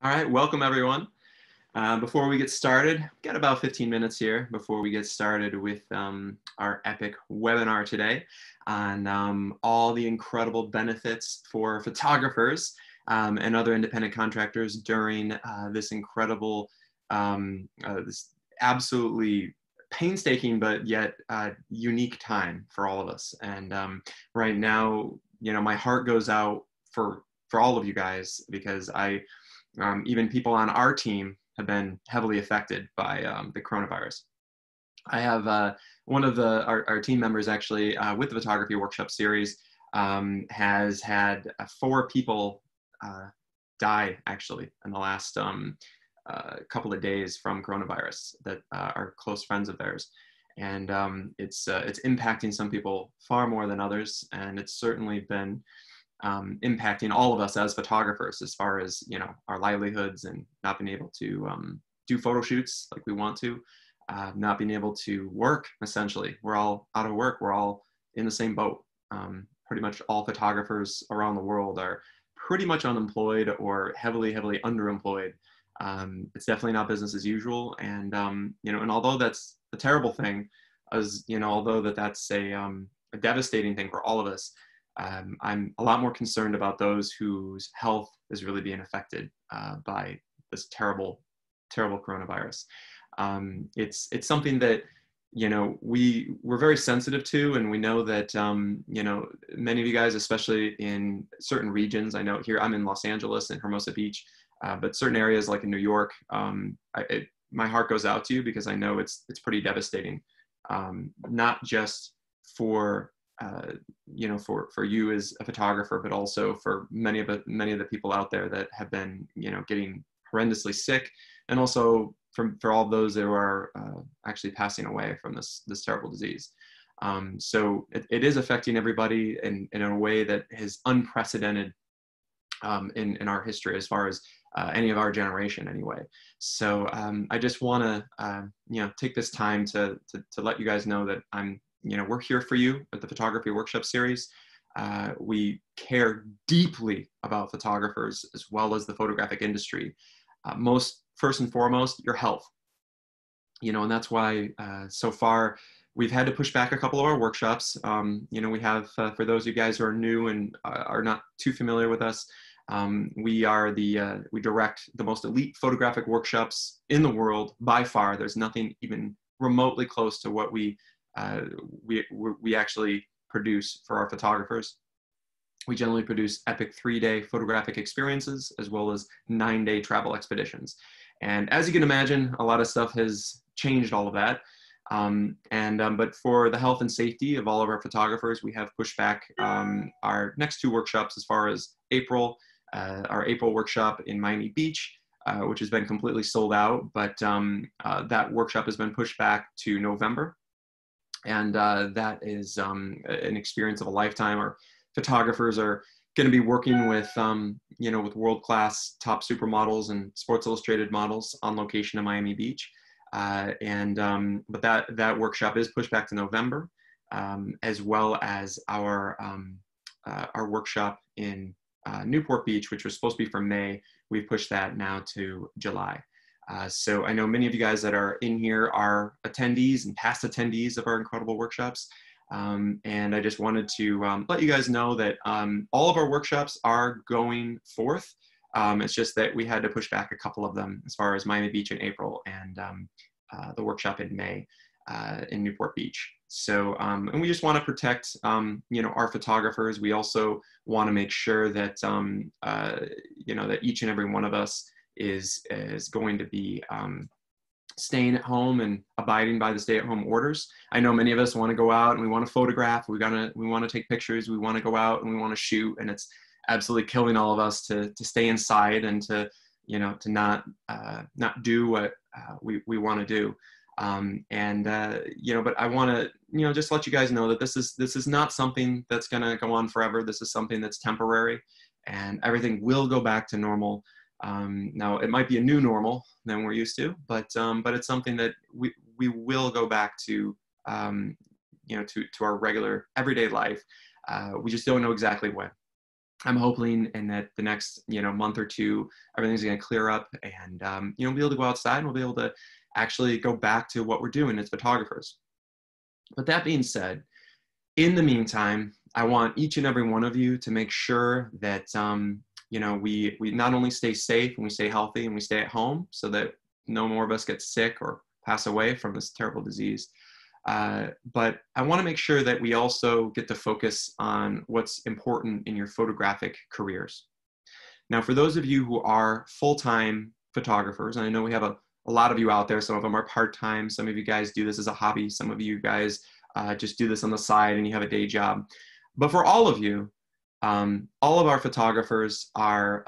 All right, welcome everyone. Before we get started, we've got about 15 minutes here before we get started with our epic webinar today on all the incredible benefits for photographers and other independent contractors during this incredible, this absolutely painstaking but yet unique time for all of us. And right now, my heart goes out for all of you guys because even people on our team have been heavily affected by the coronavirus. I have one of our team members actually with the photography workshop series has had 4 people die actually in the last couple of days from coronavirus that are close friends of theirs. And it's impacting some people far more than others, and it's certainly been impacting all of us as photographers as far as our livelihoods and not being able to do photo shoots like we want to, not being able to work. Essentially, we're all out of work. We're all in the same boat. Pretty much all photographers around the world are pretty much unemployed or heavily underemployed. It's definitely not business as usual, and and although that's a terrible thing, although that's a devastating thing for all of us, I'm a lot more concerned about those whose health is really being affected by this terrible coronavirus. It's something that we're very sensitive to, and we know that many of you guys, especially in certain regions. I know here I'm in Los Angeles and Hermosa Beach, but certain areas like in New York, my heart goes out to you because I know it's pretty devastating, not just for for you as a photographer, but also for many of the people out there that have been, getting horrendously sick, and also for all those that are actually passing away from this terrible disease. So it is affecting everybody in a way that is unprecedented in our history, as far as any of our generation anyway. So I just want to take this time to let you guys know that we're here for you at the Photography Workshop Series. We care deeply about photographers as well as the photographic industry. First and foremost, your health. And that's why so far we've had to push back a couple of our workshops. We have, for those of you guys who are new and are not too familiar with us, we direct the most elite photographic workshops in the world by far. There's nothing even remotely close to what we actually produce for our photographers. We generally produce epic 3-day photographic experiences as well as 9-day travel expeditions. And as you can imagine, a lot of stuff has changed all of that. But for the health and safety of all of our photographers, we have pushed back our next 2 workshops as far as April, our April workshop in Miami Beach, which has been completely sold out, but that workshop has been pushed back to November. And that is an experience of a lifetime. Our photographers are going to be working with, with world-class top supermodels and Sports Illustrated models on location in Miami Beach. But that workshop is pushed back to November, as well as our workshop in Newport Beach, which was supposed to be for May. We've pushed that now to July. So I know many of you guys that are in here are attendees and past attendees of our incredible workshops. And I just wanted to let you guys know that all of our workshops are going forth. It's just that we had to push back a couple of them as far as Miami Beach in April and the workshop in May in Newport Beach. So, and we just want to protect, our photographers. We also want to make sure that, that each and every one of us is going to be staying at home and abiding by the stay-at-home orders. I know many of us want to go out and we want to photograph. We want to take pictures. We want to go out and we want to shoot, and it's absolutely killing all of us to stay inside and to not do what we want to do. But I want to just let you guys know that this is not something that's going to go on forever. This is something that's temporary, and everything will go back to normal. Now it might be a new normal than we're used to, but it's something that we will go back to, to our regular everyday life. We just don't know exactly when. I'm hoping in that the next, month or two, everything's going to clear up, and, we'll be able to go outside and we'll be able to actually go back to what we're doing as photographers. But that being said, in the meantime, I want each and every one of you to make sure that, we not only stay safe and we stay healthy and we stay at home so that no more of us get sick or pass away from this terrible disease. But I want to make sure that we also get to focus on what's important in your photographic careers. Now, for those of you who are full-time photographers, and I know we have a lot of you out there, some of them are part-time, some of you guys do this as a hobby, some of you guys just do this on the side and you have a day job. But for all of you, all of our photographers are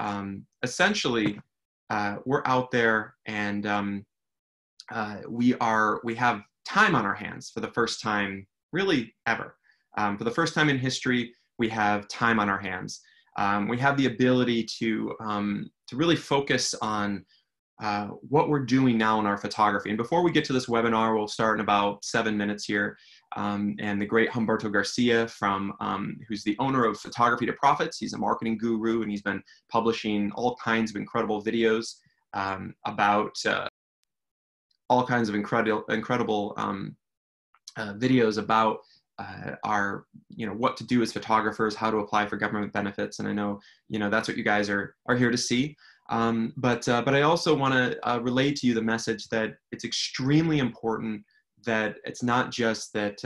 essentially, we're out there, and we have time on our hands for the first time really ever. For the first time in history, we have time on our hands. We have the ability to really focus on what we're doing now in our photography. And before we get to this webinar, we'll start in about 7 minutes here. And the great Humberto Garcia, who's the owner of Photography to Profits. He's a marketing guru, and he's been publishing all kinds of incredible videos about all kinds of incredible videos about what to do as photographers, how to apply for government benefits. And I know, that's what you guys are here to see. But I also want to relay to you the message that it's extremely important that it's not just that,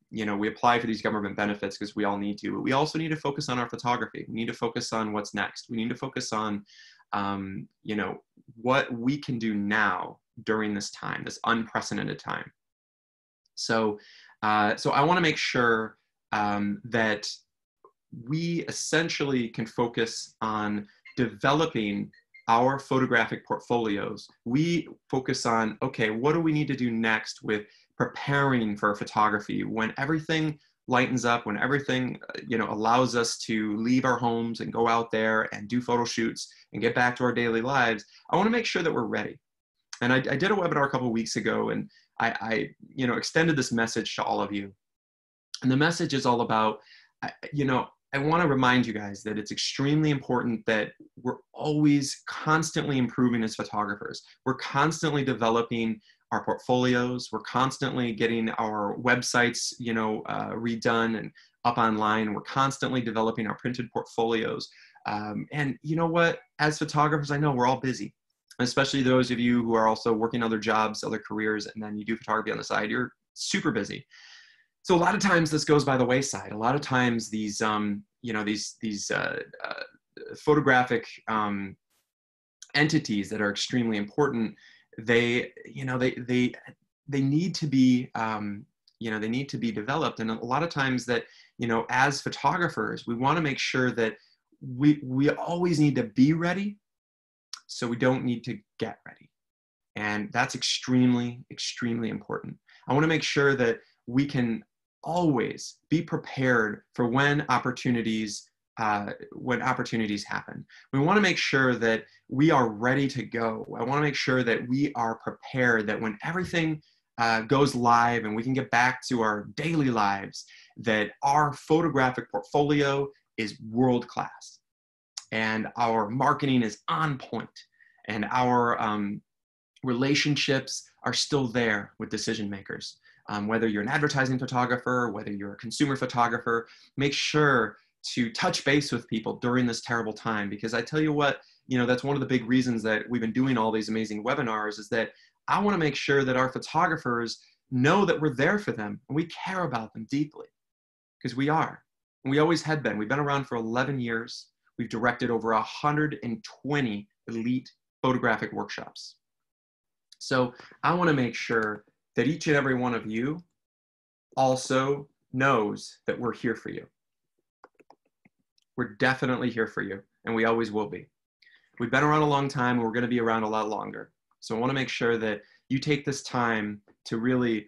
we apply for these government benefits because we all need to, but we also need to focus on our photography. We need to focus on what's next. We need to focus on, what we can do now during this time, this unprecedented time. So I want to make sure that we essentially can focus on developing our photographic portfolios. We focus on, okay, what do we need to do next with preparing for photography when everything lightens up, when everything, allows us to leave our homes and go out there and do photo shoots and get back to our daily lives. I want to make sure that we're ready. And I did a webinar a couple of weeks ago, and I extended this message to all of you. And the message is all about, I want to remind you guys that it's extremely important that we're always constantly improving as photographers. We're constantly developing our portfolios. We're constantly getting our websites, redone and up online. We're constantly developing our printed portfolios. And you know what? As photographers, I know we're all busy, especially those of you who are also working other jobs, other careers, and then you do photography on the side. You're super busy. So a lot of times this goes by the wayside. A lot of times these, these photographic entities that are extremely important, they need to be, they need to be developed. And a lot of times that, as photographers, we want to make sure that we always need to be ready, so we don't need to get ready. And that's extremely, extremely important. I want to make sure that we can always be prepared for when opportunities happen. We want to make sure that we are ready to go. I want to make sure that we are prepared, that when everything goes live and we can get back to our daily lives, that our photographic portfolio is world class and our marketing is on point and our relationships are still there with decision makers. Whether you're an advertising photographer, whether you're a consumer photographer, make sure to touch base with people during this terrible time. Because I tell you what, that's one of the big reasons that we've been doing all these amazing webinars, is that I want to make sure that our photographers know that we're there for them and we care about them deeply, because we are. And we always had been. We've been around for 11 years. We've directed over 120 elite photographic workshops. So I want to make sure that each and every one of you also knows that we're here for you. We're definitely here for you, and we always will be. We've been around a long time, and we're going to be around a lot longer. So I want to make sure that you take this time to really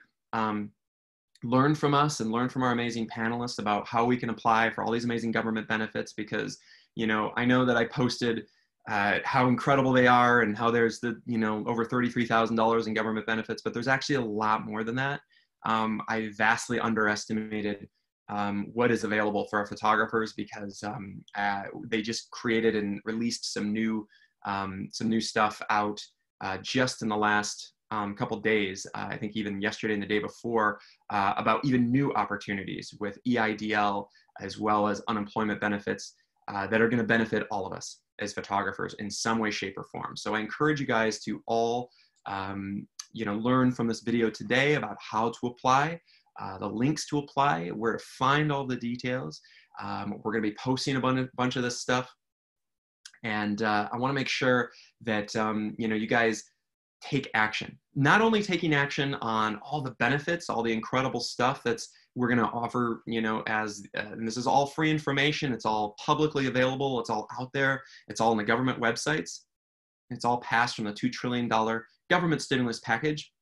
learn from us and learn from our amazing panelists about how we can apply for all these amazing government benefits, because, I know that I posted how incredible they are and how there's the, over $33,000 in government benefits, but there's actually a lot more than that. I vastly underestimated what is available for our photographers, because they just created and released some new stuff out just in the last couple days. I think even yesterday and the day before, about even new opportunities with EIDL as well as unemployment benefits that are going to benefit all of us as photographers in some way, shape, or form. So I encourage you guys to all learn from this video today about how to apply, the links to apply, where to find all the details. We're going to be posting a bunch of this stuff. And I want to make sure that you guys take action. Not only taking action on all the benefits, all the incredible stuff that's we're going to offer, and this is all free information. It's all publicly available. It's all out there. It's all on the government websites. It's all passed from the $2 trillion government stimulus package.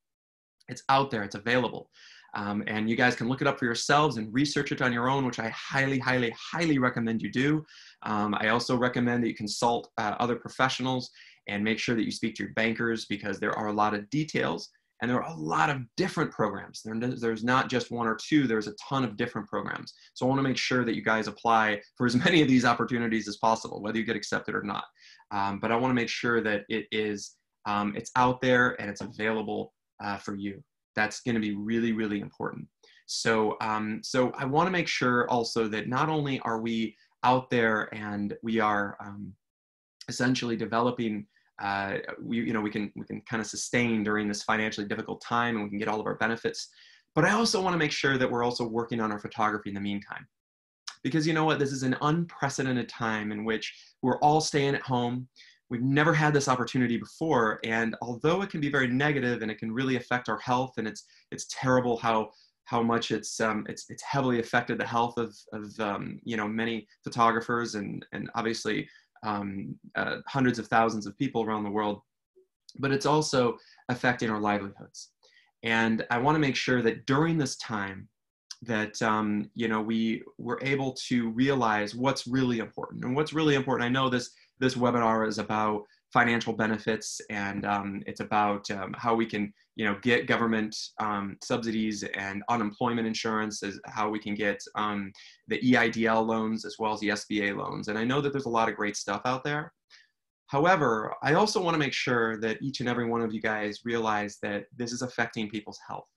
It's out there. It's available. And you guys can look it up for yourselves and research it on your own, which I highly, highly, highly recommend you do. I also recommend that you consult other professionals and make sure that you speak to your bankers, because there are a lot of details and there are a lot of different programs. There's not just one or two, there's a ton of different programs. So I want to make sure that you guys apply for as many of these opportunities as possible, whether you get accepted or not. But I want to make sure that it's out there and it's available for you. That's going to be really, really important. So I want to make sure also that not only are we out there and we are essentially developing, we can kind of sustain during this financially difficult time, and we can get all of our benefits. But I also want to make sure that we're also working on our photography in the meantime. Because you know what, this is an unprecedented time in which we're all staying at home. We've never had this opportunity before, and although it can be very negative and it can really affect our health, and it's terrible how much it's heavily affected the health of many photographers and obviously hundreds of thousands of people around the world, but it's also affecting our livelihoods. And I want to make sure that during this time that we were able to realize what's really important. And what's really important, I know this webinar is about financial benefits, and it's about how we can get government subsidies and unemployment insurance, is how we can get the EIDL loans as well as the SBA loans. And I know that there's a lot of great stuff out there. However, I also want to make sure that each and every one of you guys realize that this is affecting people's health.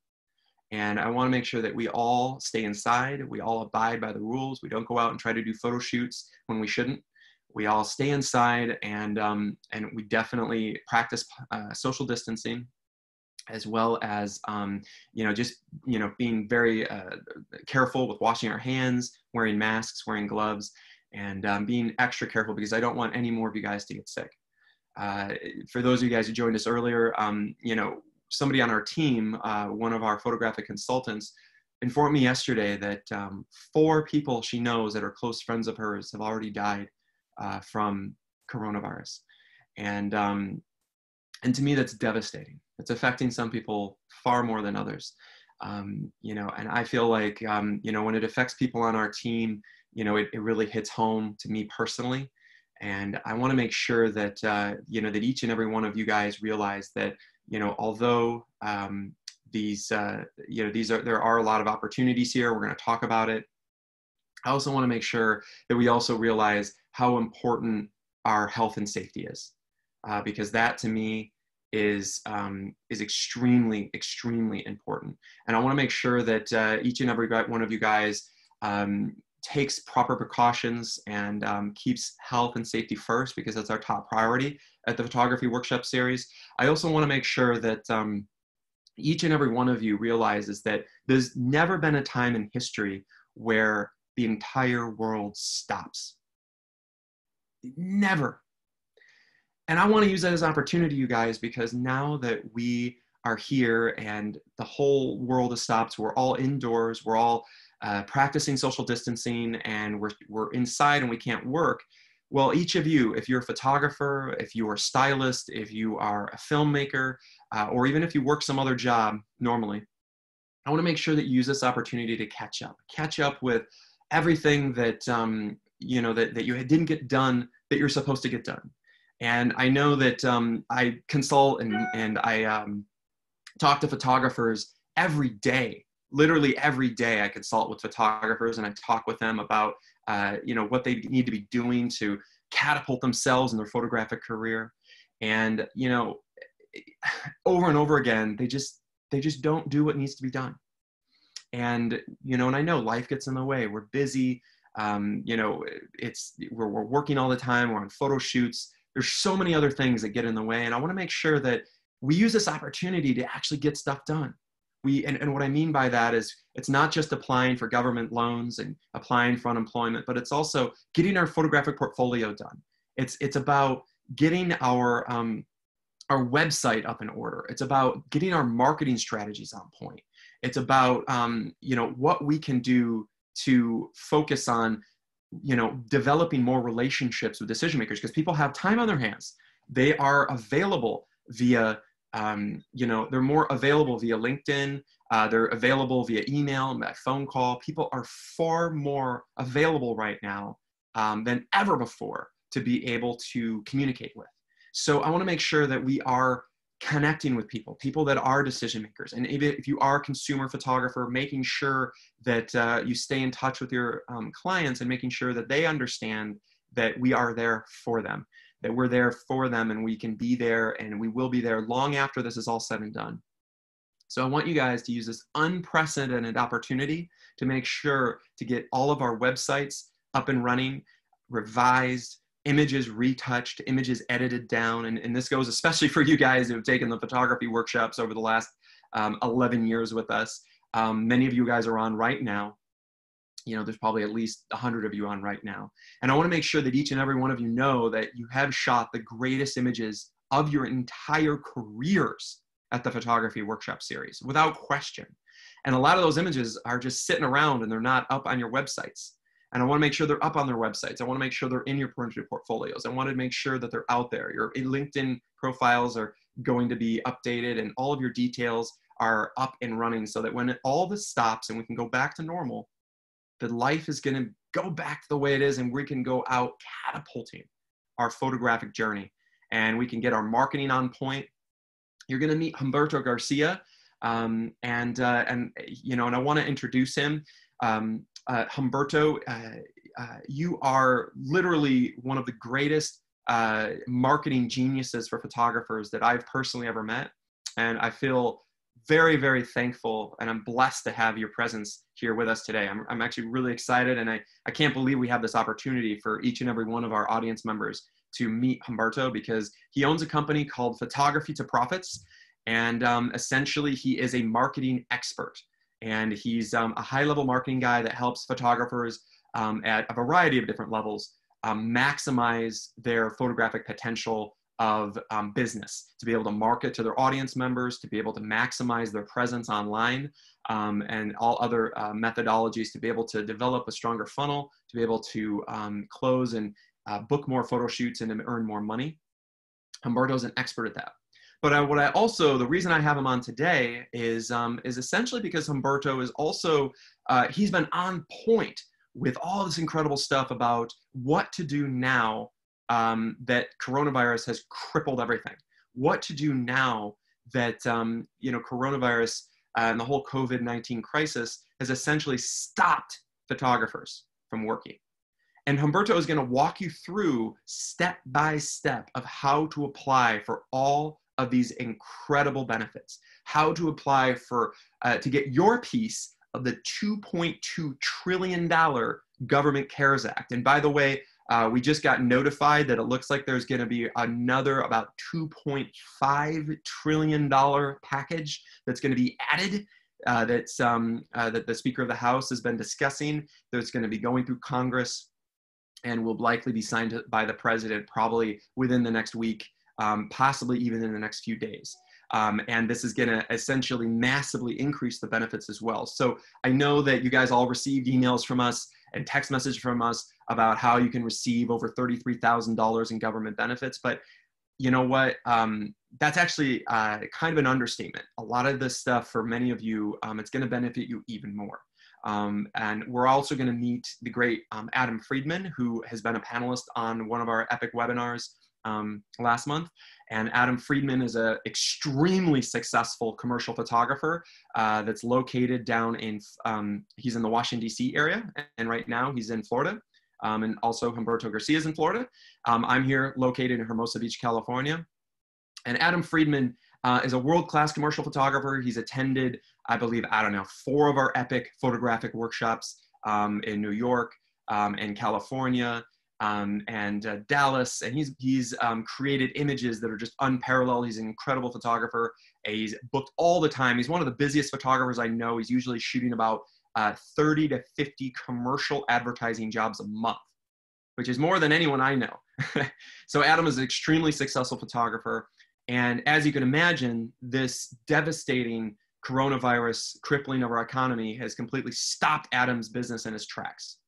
And I want to make sure that we all stay inside, we all abide by the rules, we don't go out and try to do photo shoots when we shouldn't. We all stay inside, and we definitely practice social distancing, as well as being very careful with washing our hands, wearing masks, wearing gloves, and being extra careful, because I don't want any more of you guys to get sick. For those of you guys who joined us earlier, somebody on our team, one of our photographic consultants, informed me yesterday that 4 people she knows that are close friends of hers have already died from coronavirus. And to me, that's devastating. It's affecting some people far more than others. And I feel like, when it affects people on our team, it really hits home to me personally. And I want to make sure that, that each and every one of you guys realize that, although there are a lot of opportunities here, we're going to talk about it. I also want to make sure that we also realize how important our health and safety is, because that to me is extremely, extremely important. And I want to make sure that each and every one of you guys takes proper precautions and keeps health and safety first, because that's our top priority at the Photography Workshop Series. I also want to make sure that each and every one of you realizes that there's never been a time in history where the entire world stops. Never. And I want to use that as an opportunity, you guys, because now that we are here and the whole world has stopped, we're all indoors, we're all practicing social distancing, and we're inside and we can't work. Well, each of you, if you're a photographer, if you are a stylist, if you are a filmmaker, or even if you work some other job normally, I want to make sure that you use this opportunity to catch up with everything that that you didn't get done that you're supposed to get done. And I know that I consult and I talk to photographers every day literally every day I consult with photographers and I talk with them about, what they need to be doing to catapult themselves in their photographic career. And, over and over again, they just don't do what needs to be done. And, and I know life gets in the way. We're busy. We're working all the time. We're on photo shoots. There's so many other things that get in the way. And I want to make sure that we use this opportunity to actually get stuff done. And what I mean by that is it's not just applying for government loans and applying for unemployment, but it's also getting our photographic portfolio done. It's about getting our website up in order. It's about getting our marketing strategies on point. It's about, what we can do to focus on, developing more relationships with decision makers, because people have time on their hands. They are available via, they're more available via LinkedIn. They're available via email, by phone call. People are far more available right now than ever before to be able to communicate with. So I want to make sure that we are connecting with people that are decision makers. And if you are a consumer photographer, making sure that you stay in touch with your clients and making sure that they understand that we are there for them, that we're there for them, and we can be there, and we will be there long after this is all said and done. So I want you guys to use this unprecedented opportunity to make sure to get all of our websites up and running, revised, images retouched, images edited down. And this goes especially for you guys who have taken the photography workshops over the last 11 years with us. Many of you guys are on right now. There's probably at least 100 of you on right now. And I want to make sure that each and every one of you know that you have shot the greatest images of your entire careers at the photography workshop series, without question. And a lot of those images are just sitting around and they're not up on your websites. And I want to make sure they're up on their websites. I want to make sure they're in your printed portfolios. I want to make sure that they're out there. Your LinkedIn profiles are going to be updated and all of your details are up and running, so that when all this stops and we can go back to normal, that life is going to go back to the way it is, and we can go out catapulting our photographic journey, and we can get our marketing on point. You're going to meet Humberto Garcia, and I want to introduce him. Humberto, you are literally one of the greatest marketing geniuses for photographers that I've personally ever met, and I feel very, very thankful, and I'm blessed to have your presence here with us today. I'm actually really excited, and I can't believe we have this opportunity for each and every one of our audience members to meet Humberto, because he owns a company called Photography to Profits, and essentially he is a marketing expert, and he's a high-level marketing guy that helps photographers at a variety of different levels maximize their photographic potential of business, to be able to market to their audience members, to be able to maximize their presence online, and all other methodologies to be able to develop a stronger funnel, to be able to close and book more photo shoots and earn more money. Humberto's an expert at that. But the reason I have him on today is essentially because Humberto is also, he's been on point with all this incredible stuff about what to do now that coronavirus has crippled everything. What to do now that, coronavirus and the whole COVID-19 crisis has essentially stopped photographers from working. And Humberto is going to walk you through step by step of how to apply for all of these incredible benefits, how to apply for, to get your piece of the $2.2 trillion Government CARES Act. And by the way, we just got notified that it looks like there's going to be another about $2.5 trillion package that's going to be added, that the Speaker of the House has been discussing, that's going to be going through Congress and will likely be signed by the president probably within the next week, possibly even in the next few days. And this is going to essentially massively increase the benefits as well. So I know that you guys all received emails from us and text messages from us about how you can receive over $33,000 in government benefits. But you know what? That's actually kind of an understatement. A lot of this stuff for many of you, it's going to benefit you even more. And we're also going to meet the great Adam Friedman, who has been a panelist on one of our epic webinars. last month. And Adam Friedman is an extremely successful commercial photographer that's located down in, he's in the Washington, D.C. area. And right now he's in Florida. And also Humberto Garcia is in Florida. I'm here located in Hermosa Beach, California. And Adam Friedman is a world-class commercial photographer. He's attended, I believe, 4 of our epic photographic workshops in New York and California and Dallas. And he's created images that are just unparalleled. He's an incredible photographer. He's booked all the time. He's one of the busiest photographers I know. He's usually shooting about 30 to 50 commercial advertising jobs a month, which is more than anyone I know. So Adam is an extremely successful photographer. And as you can imagine, this devastating coronavirus crippling of our economy has completely stopped Adam's business in his tracks.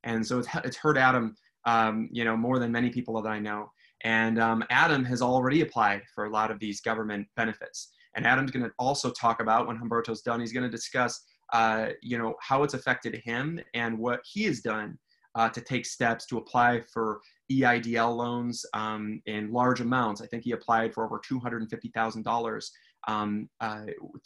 And so it's hurt Adam, more than many people that I know. And Adam has already applied for a lot of these government benefits. And Adam's going to also talk about, when Humberto's done, he's going to discuss, how it's affected him and what he has done to take steps to apply for EIDL loans in large amounts. I think he applied for over $250,000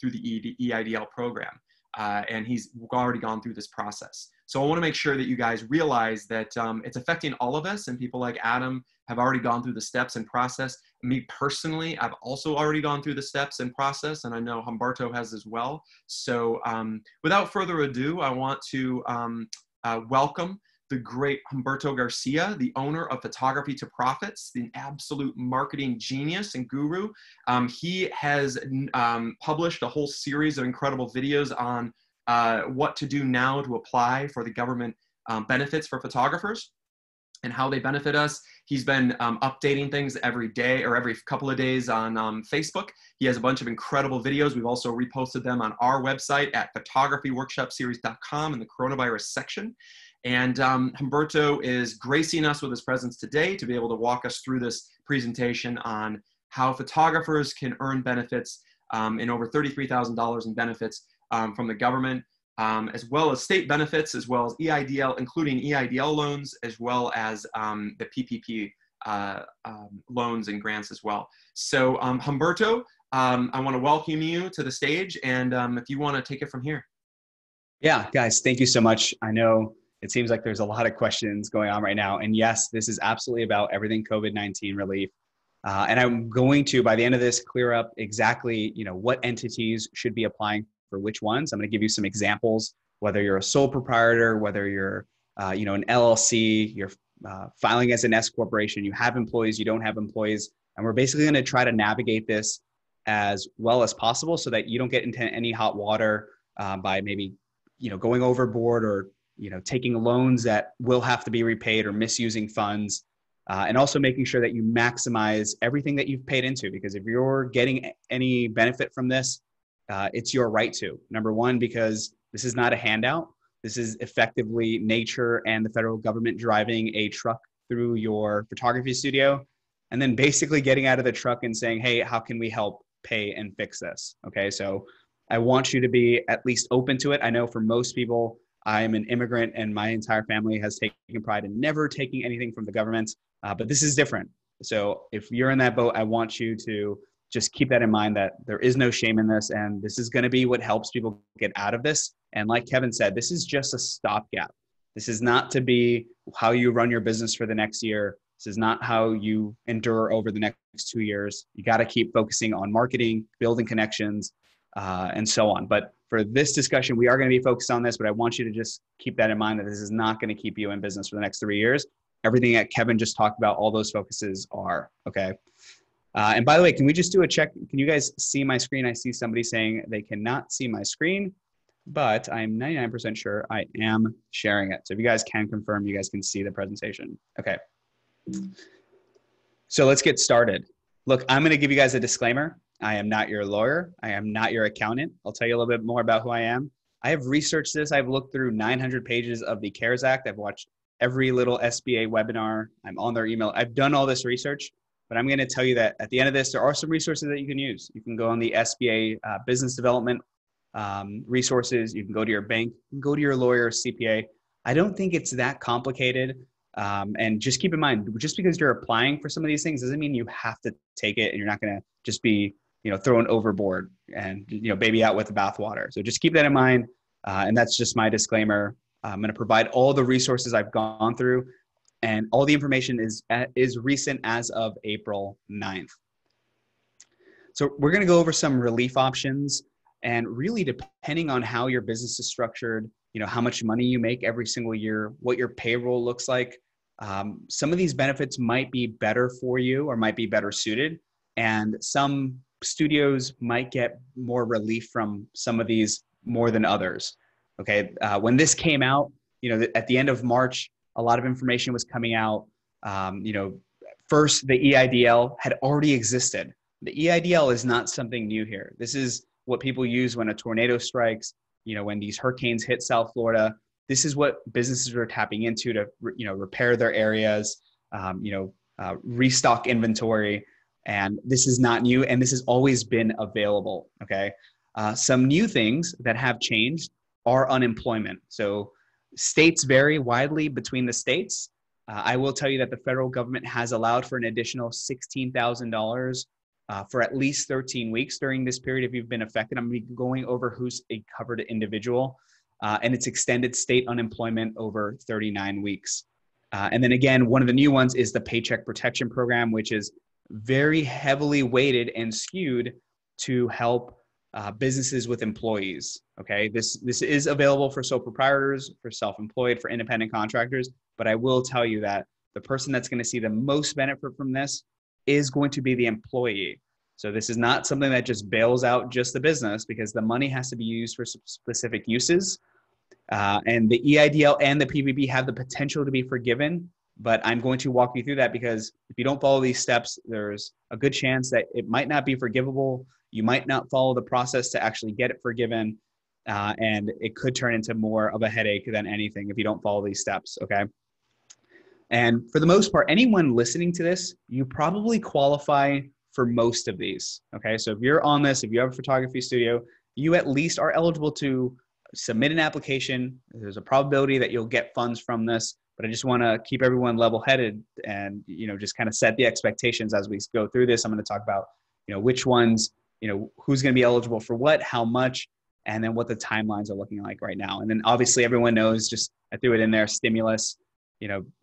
through the EIDL program. And he's already gone through this process. So I want to make sure that you guys realize that it's affecting all of us, and people like Adam have already gone through the steps and process. Me personally, I've also already gone through the steps and process, and I know Humberto has as well. So without further ado, I want to welcome the great Humberto Garcia, the owner of Photography to Profits, the absolute marketing genius and guru. He has published a whole series of incredible videos on what to do now to apply for the government benefits for photographers and how they benefit us. He's been updating things every day or every couple of days on Facebook. He has a bunch of incredible videos. We've also reposted them on our website at photographyworkshopseries.com in the coronavirus section. And Humberto is gracing us with his presence today to be able to walk us through this presentation on how photographers can earn benefits in over $33,000 in benefits from the government, as well as state benefits, as well as EIDL, including EIDL loans, as well as the PPP loans and grants as well. So Humberto, I want to welcome you to the stage, and if you want to take it from here. Yeah, guys, thank you so much. I know it seems like there's a lot of questions going on right now. And yes, this is absolutely about everything COVID-19 relief. And I'm going to, by the end of this, clear up exactly, what entities should be applying for which ones. I'm going to give you some examples, whether you're a sole proprietor, whether you're, an LLC, you're filing as an S corporation, you have employees, you don't have employees. And we're basically going to try to navigate this as well as possible so that you don't get into any hot water by maybe, going overboard or taking loans that will have to be repaid or misusing funds, and also making sure that you maximize everything that you've paid into, because if you're getting any benefit from this, it's your right to. Number one, because this is not a handout. This is effectively nature and the federal government driving a truck through your photography studio and then basically getting out of the truck and saying, hey, how can we help pay and fix this? Okay, so I want you to be at least open to it. I know for most people, I'm an immigrant and my entire family has taken pride in never taking anything from the government, but this is different. So if you're in that boat, I want you to just keep that in mind, that there is no shame in this, and this is going to be what helps people get out of this. And like Kevin said, this is just a stopgap. This is not to be how you run your business for the next year. This is not how you endure over the next 2 years. You got to keep focusing on marketing, building connections, and so on. But for this discussion, we are going to be focused on this, but I want you to just keep that in mind, that this is not going to keep you in business for the next 3 years. Everything that Kevin just talked about, all those focuses are, okay? And by the way, can we just do a check? Can you guys see my screen? I see somebody saying they cannot see my screen, but I'm 99% sure I am sharing it. So if you guys can confirm, you guys can see the presentation. Okay. So let's get started. Look, I'm going to give you guys a disclaimer. I am not your lawyer. I am not your accountant. I'll tell you a little bit more about who I am. I have researched this. I've looked through 900 pages of the CARES Act. I've watched every little SBA webinar. I'm on their email. I've done all this research, but I'm going to tell you that at the end of this, there are some resources that you can use. You can go on the SBA business development resources. You can go to your bank, you can go to your lawyer, CPA. I don't think it's that complicated. And just keep in mind, just because you're applying for some of these things doesn't mean you have to take it and you're not going to just be, thrown overboard and, baby out with the bathwater. So just keep that in mind. And that's just my disclaimer. I'm going to provide all the resources I've gone through, and all the information is recent as of April 9th. So we're going to go over some relief options, and really depending on how your business is structured, how much money you make every single year, what your payroll looks like. Some of these benefits might be better for you or might be better suited. And some studios might get more relief from some of these more than others. Okay. When this came out, at the end of March, a lot of information was coming out. First, the EIDL had already existed. The EIDL is not something new here. This is what people use when a tornado strikes, when these hurricanes hit South Florida. This is what businesses are tapping into to, repair their areas, restock inventory. And this is not new, and this has always been available, okay? Some new things that have changed are unemployment. So states vary widely between the states. I will tell you that the federal government has allowed for an additional $16,000 for at least 13 weeks during this period if you've been affected. I'm going to be going over who's a covered individual, and it's extended state unemployment over 39 weeks. And then again, one of the new ones is the Paycheck Protection Program, which is very heavily weighted and skewed to help businesses with employees. Okay, this is available for sole proprietors, for self-employed, for independent contractors. But I will tell you that the person that's going to see the most benefit from this is going to be the employee. So this is not something that just bails out just the business, because the money has to be used for specific uses. And the EIDL and the PPP have the potential to be forgiven, but I'm going to walk you through that, because if you don't follow these steps, there's a good chance that it might not be forgivable. You might not follow the process to actually get it forgiven. And it could turn into more of a headache than anything if you don't follow these steps, okay? And for the most part, anyone listening to this, you probably qualify for most of these, okay? So if you're on this, if you have a photography studio, you at least are eligible to submit an application. There's a probability that you'll get funds from this, but I just want to keep everyone level-headed and, just kind of set the expectations as we go through this. I'm going to talk about, which ones, who's going to be eligible for what, how much, and then what the timelines are looking like right now. And then obviously everyone knows, just I threw it in there, stimulus.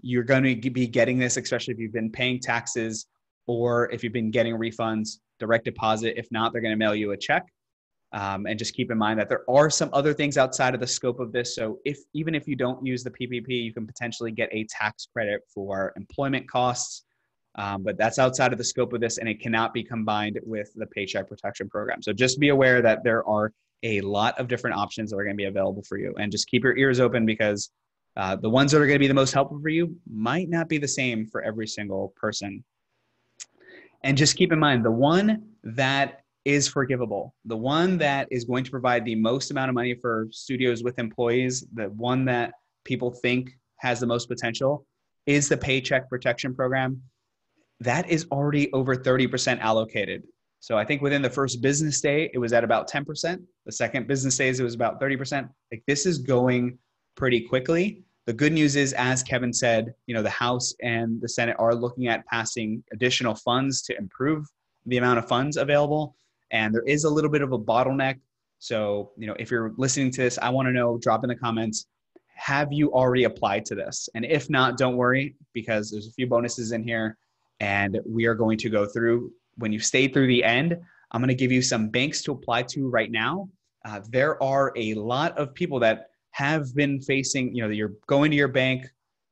You're going to be getting this, especially if you've been paying taxes or if you've been getting refunds, direct deposit. If not, they're going to mail you a check. And just keep in mind that there are some other things outside of the scope of this. So even if you don't use the PPP, you can potentially get a tax credit for employment costs. But that's outside of the scope of this, and it cannot be combined with the Paycheck Protection Program. So just be aware that there are a lot of different options that are going to be available for you, and just keep your ears open, because the ones that are going to be the most helpful for you might not be the same for every single person. And just keep in mind, the one that is forgivable, the one that is going to provide the most amount of money for studios with employees, the one that people think has the most potential, is the Paycheck Protection Program. That is already over 30% allocated. So I think within the first business day, it was at about 10%. The second business days, it was about 30%. Like, this is going pretty quickly. The good news is, as Kevin said, the House and the Senate are looking at passing additional funds to improve the amount of funds available. And there is a little bit of a bottleneck. So, if you're listening to this, I want to know, drop in the comments, have you already applied to this? And if not, don't worry, because there's a few bonuses in here, and we are going to go through. When you stay through the end, I'm going to give you some banks to apply to right now. There are a lot of people that have been facing, you're going to your bank,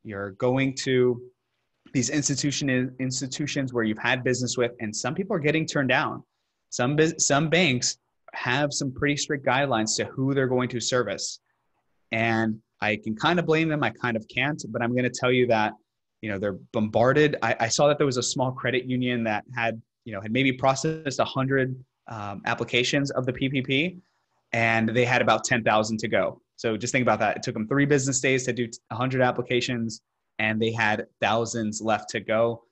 you're going to these institutions where you've had business with, and some people are getting turned down. Some banks have some pretty strict guidelines to who they're going to service. And I can kind of blame them, I kind of can't, but I'm going to tell you that, they're bombarded. I saw that there was a small credit union that had maybe processed 100 applications of the PPP, and they had about 10,000 to go. So just think about that. It took them 3 business days to do 100 applications, and they had thousands left to go.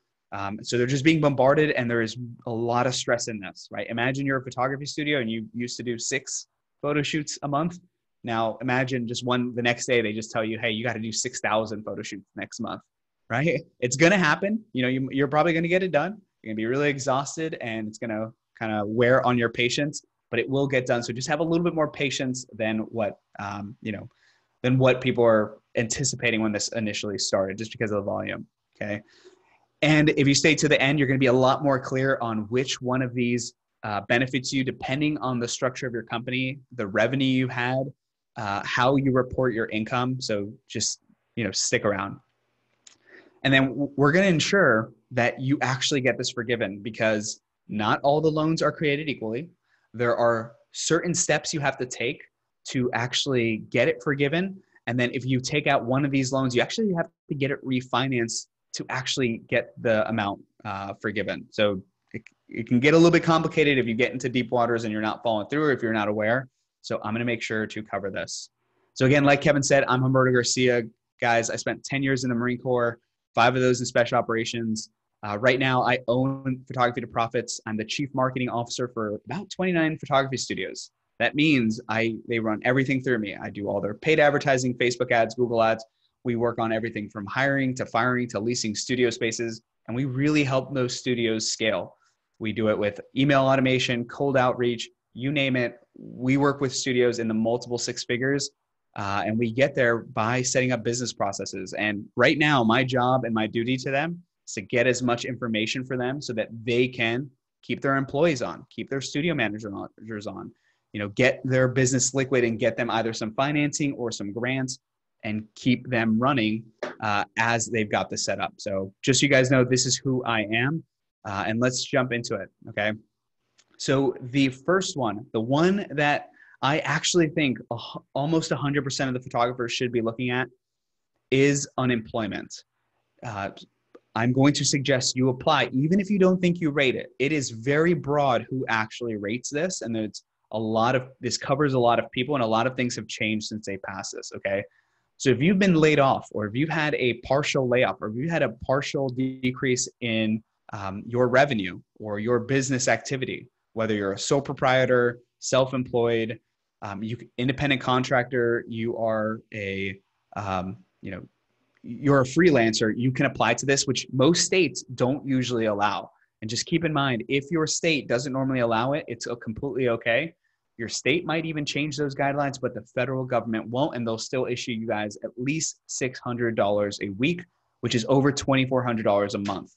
So they're just being bombarded, and there is a lot of stress in this, right? Imagine you're a photography studio and you used to do 6 photo shoots a month. Now imagine just the next day they just tell you, hey, you got to do 6,000 photo shoots next month. right? It's going to happen. You know, you're probably going to get it done. You're going to be really exhausted and it's going to kind of wear on your patience, but it will get done. So just have a little bit more patience than what, than what people are anticipating when this initially started, just because of the volume. Okay. And if you stay to the end, you're going to be a lot more clear on which one of these benefits you, depending on the structure of your company, the revenue you had, how you report your income. So just, stick around. And then we're going to ensure that you actually get this forgiven, because not all the loans are created equally. There are certain steps you have to take to actually get it forgiven. And then if you take out one of these loans, you actually have to get it refinanced to actually get the amount forgiven. So it can get a little bit complicated if you get into deep waters and you're not following through, or if you're not aware. So I'm going to make sure to cover this. So again, like Kevin said, I'm Humberto Garcia. Guys, I spent 10 years in the Marine Corps, 5 of those in special operations. Right now, I own Photography to Profits. I'm the chief marketing officer for about 29 photography studios. That means they run everything through me. I do all their paid advertising, Facebook ads, Google ads. We work on everything from hiring to firing to leasing studio spaces, and we really help those studios scale. We do it with email automation, cold outreach, you name it. We work with studios in the multiple 6 figures, and we get there by setting up business processes. And right now, my job and my duty to them is to get as much information for them so that they can keep their employees on, keep their studio managers on, get their business liquid and get them either some financing or some grants and keep them running as they've got this set up. So just so you guys know, this is who I am. And let's jump into it, okay? So the first one, the one that I actually think almost 100% of the photographers should be looking at, is unemployment. I'm going to suggest you apply, even if you don't think you rate it. It is very broad who actually rates this, and this covers a lot of people, and a lot of things have changed since they passed this, okay? So if you've been laid off, or if you've had a partial layoff, or if you had a partial decrease in your revenue or your business activity, whether you're a sole proprietor, self-employed, independent contractor, you are you're a freelancer, you can apply to this, which most states don't usually allow. And just keep in mind, if your state doesn't normally allow it, it's completely okay. Your state might even change those guidelines, but the federal government won't, and they'll still issue you guys at least $600 a week, which is over $2,400 a month.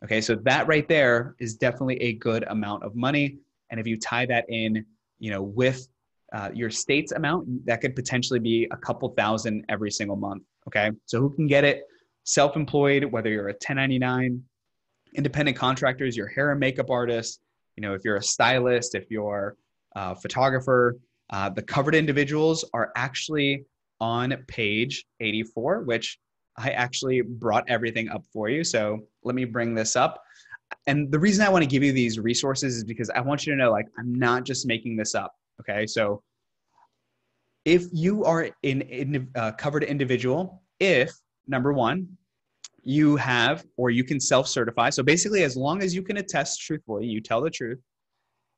Okay, so that right there is definitely a good amount of money. And if you tie that in, with your state's amount, that could potentially be a couple thousand every single month. Okay, so who can get it? Self-employed, whether you're a 1099, independent contractors, your hair and makeup artist, if you're a stylist, if you're a photographer, the covered individuals are actually on page 84, which I actually brought everything up for you. So let me bring this up. And the reason I want to give you these resources is because I want you to know, I'm not just making this up. Okay. So if you are in a covered individual, if number one, you have, or you can self-certify. So basically, as long as you can attest truthfully, you tell the truth.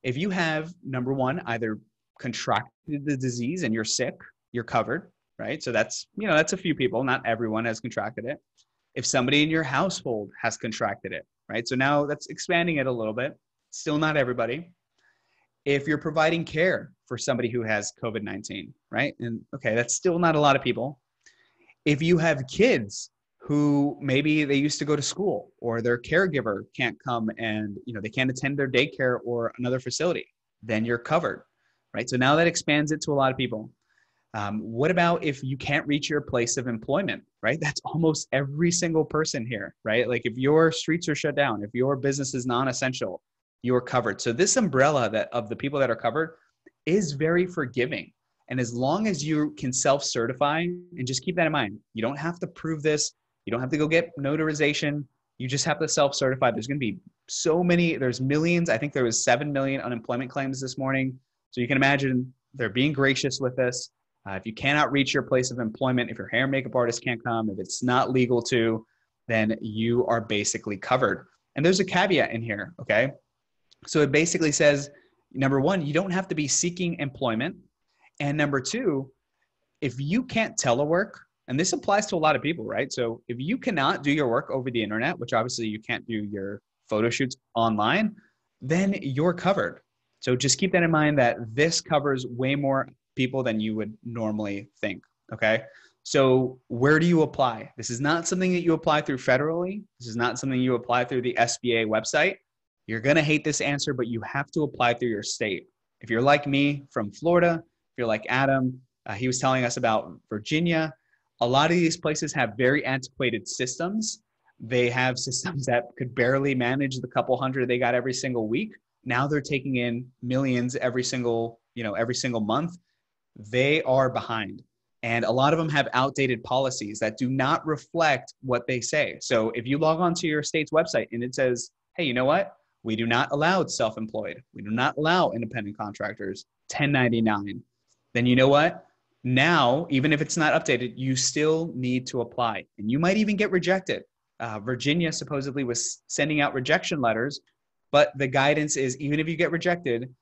If you have, number one, either contracted the disease and you're sick, you're covered, right? So that's a few people. Not everyone has contracted it. If somebody in your household has contracted it, right? So now that's expanding it a little bit. Still not everybody. If you're providing care for somebody who has COVID-19, right? And okay, that's still not a lot of people. If you have kids who maybe they used to go to school, or their caregiver can't come and they can't attend their daycare or another facility, then you're covered, right? So now that expands it to a lot of people. What about if you can't reach your place of employment, right? That's almost every single person here, right? Like if your streets are shut down, if your business is non-essential, you're covered. So this umbrella of the people that are covered is very forgiving. And as long as you can self-certify, and just keep that in mind, you don't have to prove this. You don't have to go get notarization. You just have to self-certify. There's going to be there's millions. I think there was 7 million unemployment claims this morning. So you can imagine they're being gracious with this. If you cannot reach your place of employment, if your hair and makeup artist can't come, if it's not legal to, then you are basically covered. And there's a caveat in here, okay? So it basically says, number one, you don't have to be seeking employment. And number two, if you can't telework, And this applies to a lot of people, right? So if you cannot do your work over the internet, which obviously you can't do your photo shoots online, then you're covered. So just keep that in mind, that this covers way more people than you would normally think. Okay. So where do you apply? This is not something that you apply through federally. This is not something you apply through the SBA website. You're going to hate this answer, but you have to apply through your state. If you're like me from Florida, if you're like Adam, he was telling us about Virginia. A lot of these places have very antiquated systems. They have systems that could barely manage the couple hundred they got every single week. Now they're taking in millions every single month. They are behind. And a lot of them have outdated policies that do not reflect what they say. So if you log on to your state's website and it says, hey, you know what? We do not allow self-employed. We do not allow independent contractors, 1099. Then you know what? Now, even if it's not updated, you still need to apply. And you might even get rejected. Virginia supposedly was sending out rejection letters, but the guidance is even if you get rejected,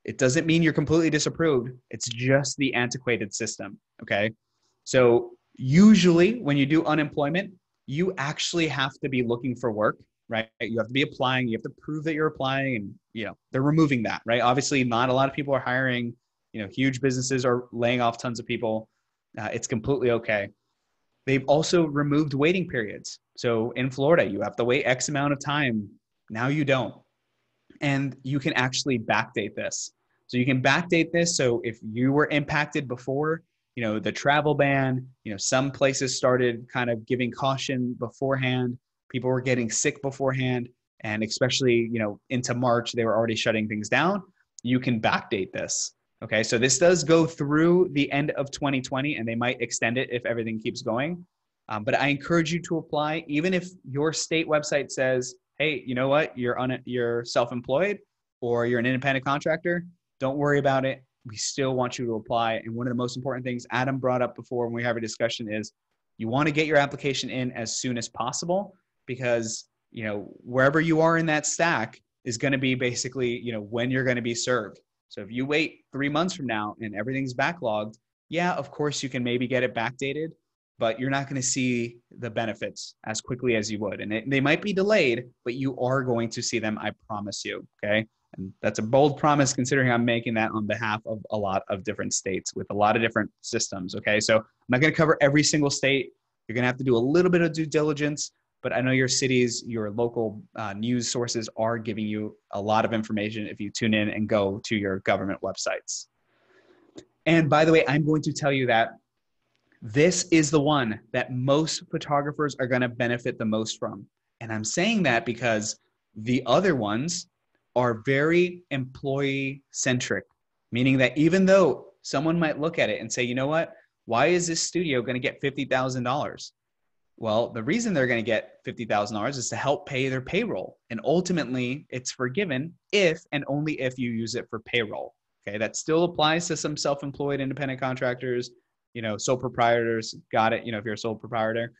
it doesn't mean you're completely disapproved. It's just the antiquated system, okay? So usually when you do unemployment, you actually have to be looking for work, right? You have to be applying. You have to prove that you're applying, and they're removing that, right? Obviously, not a lot of people are hiring. Huge businesses are laying off tons of people. It's completely okay. They've also removed waiting periods. So in Florida, you have to wait X amount of time. Now you don't. And you can actually backdate this. So you can backdate this. So if you were impacted before, the travel ban, some places started kind of giving caution beforehand. People were getting sick beforehand. And especially, into March, they were already shutting things down. You can backdate this. Okay, so this does go through the end of 2020, and they might extend it if everything keeps going. But I encourage you to apply, even if your state website says, hey, you know what, you're self-employed or you're an independent contractor, don't worry about it. We still want you to apply. And one of the most important things Adam brought up before when we have a discussion is you want to get your application in as soon as possible, because, wherever you are in that stack is going to be basically, when you're going to be served. So if you wait 3 months from now and everything's backlogged, yeah, of course you can maybe get it backdated, but you're not going to see the benefits as quickly as you would. And they might be delayed, but you are going to see them, I promise you, okay? And that's a bold promise considering I'm making that on behalf of a lot of different states with a lot of different systems, okay? So I'm not going to cover every single state. You're going to have to do a little bit of due diligence, but I know your cities, your local news sources are giving you a lot of information if you tune in and go to your government websites. And by the way, I'm going to tell you that this is the one that most photographers are going to benefit the most from. And I'm saying that because the other ones are very employee centric, meaning that even though someone might look at it and say, you know what, why is this studio going to get $50,000? Well, the reason they're going to get $50,000 is to help pay their payroll. And ultimately, it's forgiven if and only if you use it for payroll. Okay, that still applies to some self-employed independent contractors, sole proprietors, got it, if you're a sole proprietor.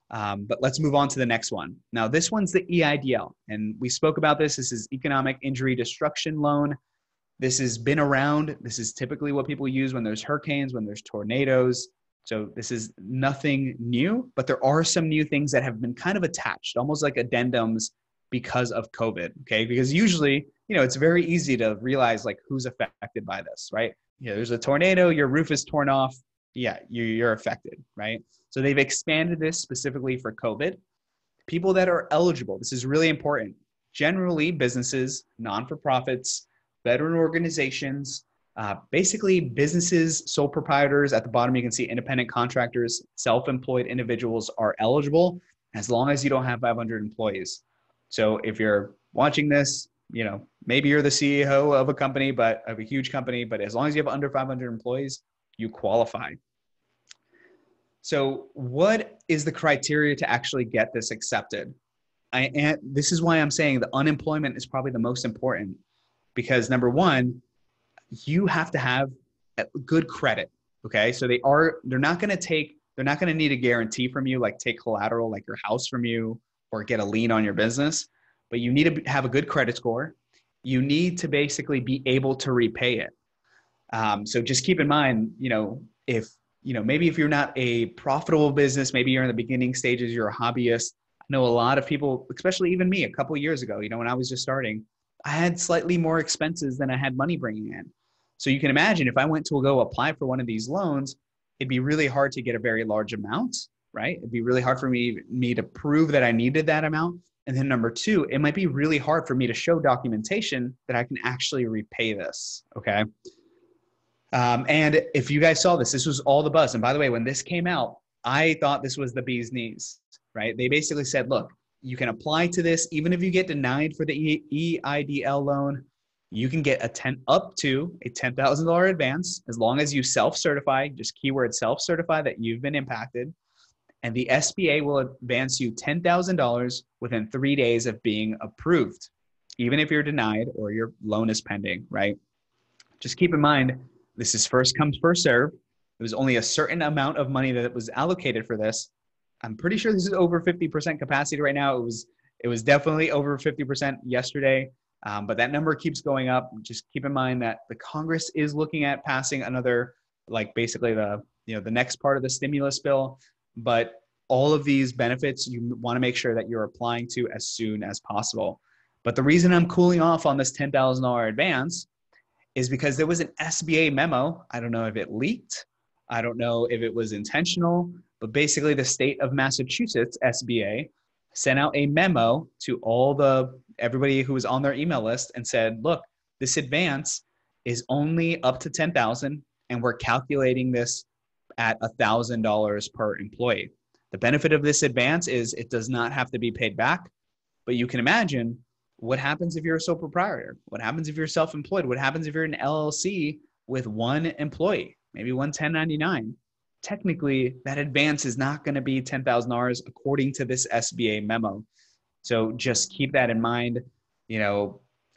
But let's move on to the next one. Now, this one's the EIDL. And we spoke about this. This is Economic Injury Destruction Loan. This has been around. This is typically what people use when there's hurricanes, when there's tornadoes. So this is nothing new, but there are some new things that have been kind of attached, almost like addendums because of COVID, okay? Because usually, it's very easy to realize like who's affected by this, right? There's a tornado, your roof is torn off. Yeah, you're affected, right? So they've expanded this specifically for COVID. People that are eligible, this is really important. Generally, businesses, non-for-profits, veteran organizations, basically businesses, sole proprietors. At the bottom, you can see independent contractors, self-employed individuals are eligible as long as you don't have 500 employees. So if you're watching this, maybe you're the CEO of a company, but of a huge company, but as long as you have under 500 employees, you qualify. So what is the criteria to actually get this accepted? And this is why I'm saying the unemployment is probably the most important, because number one, you have to have good credit. Okay. So they're not going to need a guarantee from you, like take collateral, like your house from you, or get a lien on your business, but you need to have a good credit score. You need to basically be able to repay it. So just keep in mind, if maybe if you're not a profitable business, maybe you're in the beginning stages, you're a hobbyist. I know a lot of people, especially even me a couple of years ago, when I was just starting, I had slightly more expenses than I had money bringing in. So you can imagine if I went to go apply for one of these loans, it'd be really hard to get a very large amount, right? It'd be really hard for me to prove that I needed that amount. And then number two, it might be really hard for me to show documentation that I can actually repay this, okay? And if you guys saw this was all the buzz. And by the way, when this came out, I thought this was the bee's knees, right? They basically said, look, you can apply to this. Even if you get denied for the EIDL loan, you can get up to a $10,000 advance as long as you self-certify, just keyword self-certify that you've been impacted. And the SBA will advance you $10,000 within 3 days of being approved, even if you're denied or your loan is pending, right? Just keep in mind, this is first come, first serve. It was only a certain amount of money that was allocated for this. I'm pretty sure this is over 50% capacity right now. It was definitely over 50% yesterday, but that number keeps going up. Just keep in mind that the Congress is looking at passing another, basically the next part of the stimulus bill. But all of these benefits, you want to make sure that you're applying to as soon as possible. But the reason I'm cooling off on this $10,000 advance is because there was an SBA memo. I don't know if it leaked. I don't know if it was intentional, but basically the state of Massachusetts SBA sent out a memo to everybody who was on their email list and said, look, this advance is only up to $10,000 and we're calculating this at $1,000 per employee. The benefit of this advance is it does not have to be paid back, but you can imagine what happens if you're a sole proprietor? What happens if you're self-employed? What happens if you're an LLC with one employee, maybe one 1099? Technically, that advance is not going to be $10,000 according to this SBA memo. So just keep that in mind.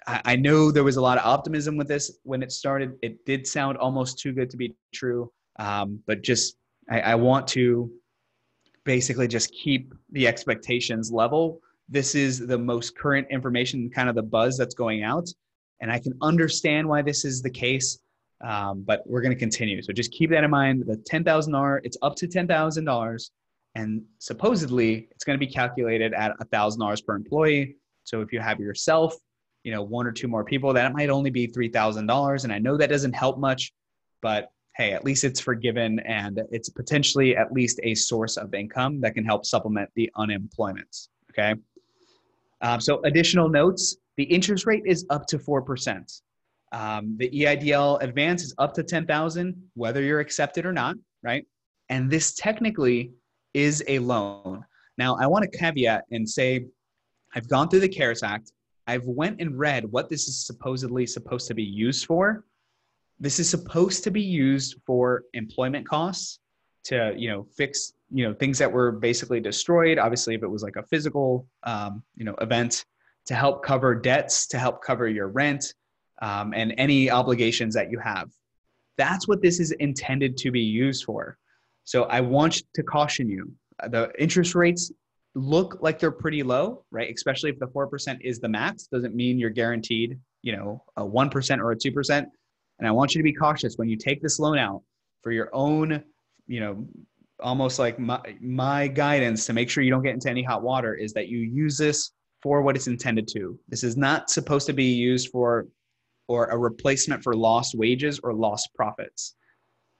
I know there was a lot of optimism with this when it started. It did sound almost too good to be true. But I want to basically just keep the expectations level. This is the most current information, kind of the buzz that's going out. And I can understand why this is the case, but we're going to continue. So just keep that in mind. The $10,000, it's up to $10,000. And supposedly it's going to be calculated at $1,000 per employee. So if you have yourself, one or two more people, that might only be $3,000. And I know that doesn't help much, but hey, at least it's forgiven and it's potentially at least a source of income that can help supplement the unemployment, okay? So additional notes, the interest rate is up to 4%. The EIDL advance is up to $10,000, whether you're accepted or not, right? And this technically is a loan. Now, I want to caveat and say, I've gone through the CARES Act. I've went and read what this is supposedly supposed to be used for. This is supposed to be used for employment costs to, fix, things that were basically destroyed. Obviously, if it was like a physical, event, to help cover debts, to help cover your rent, and any obligations that you have. That's what this is intended to be used for. So I want to caution you. The interest rates look like they're pretty low, right? Especially if the 4% is the max, doesn't mean you're guaranteed, a 1% or a 2%. And I want you to be cautious when you take this loan out for your own, almost like my guidance to make sure you don't get into any hot water is that you use this for what it's intended to. This is not supposed to be used for or a replacement for lost wages or lost profits.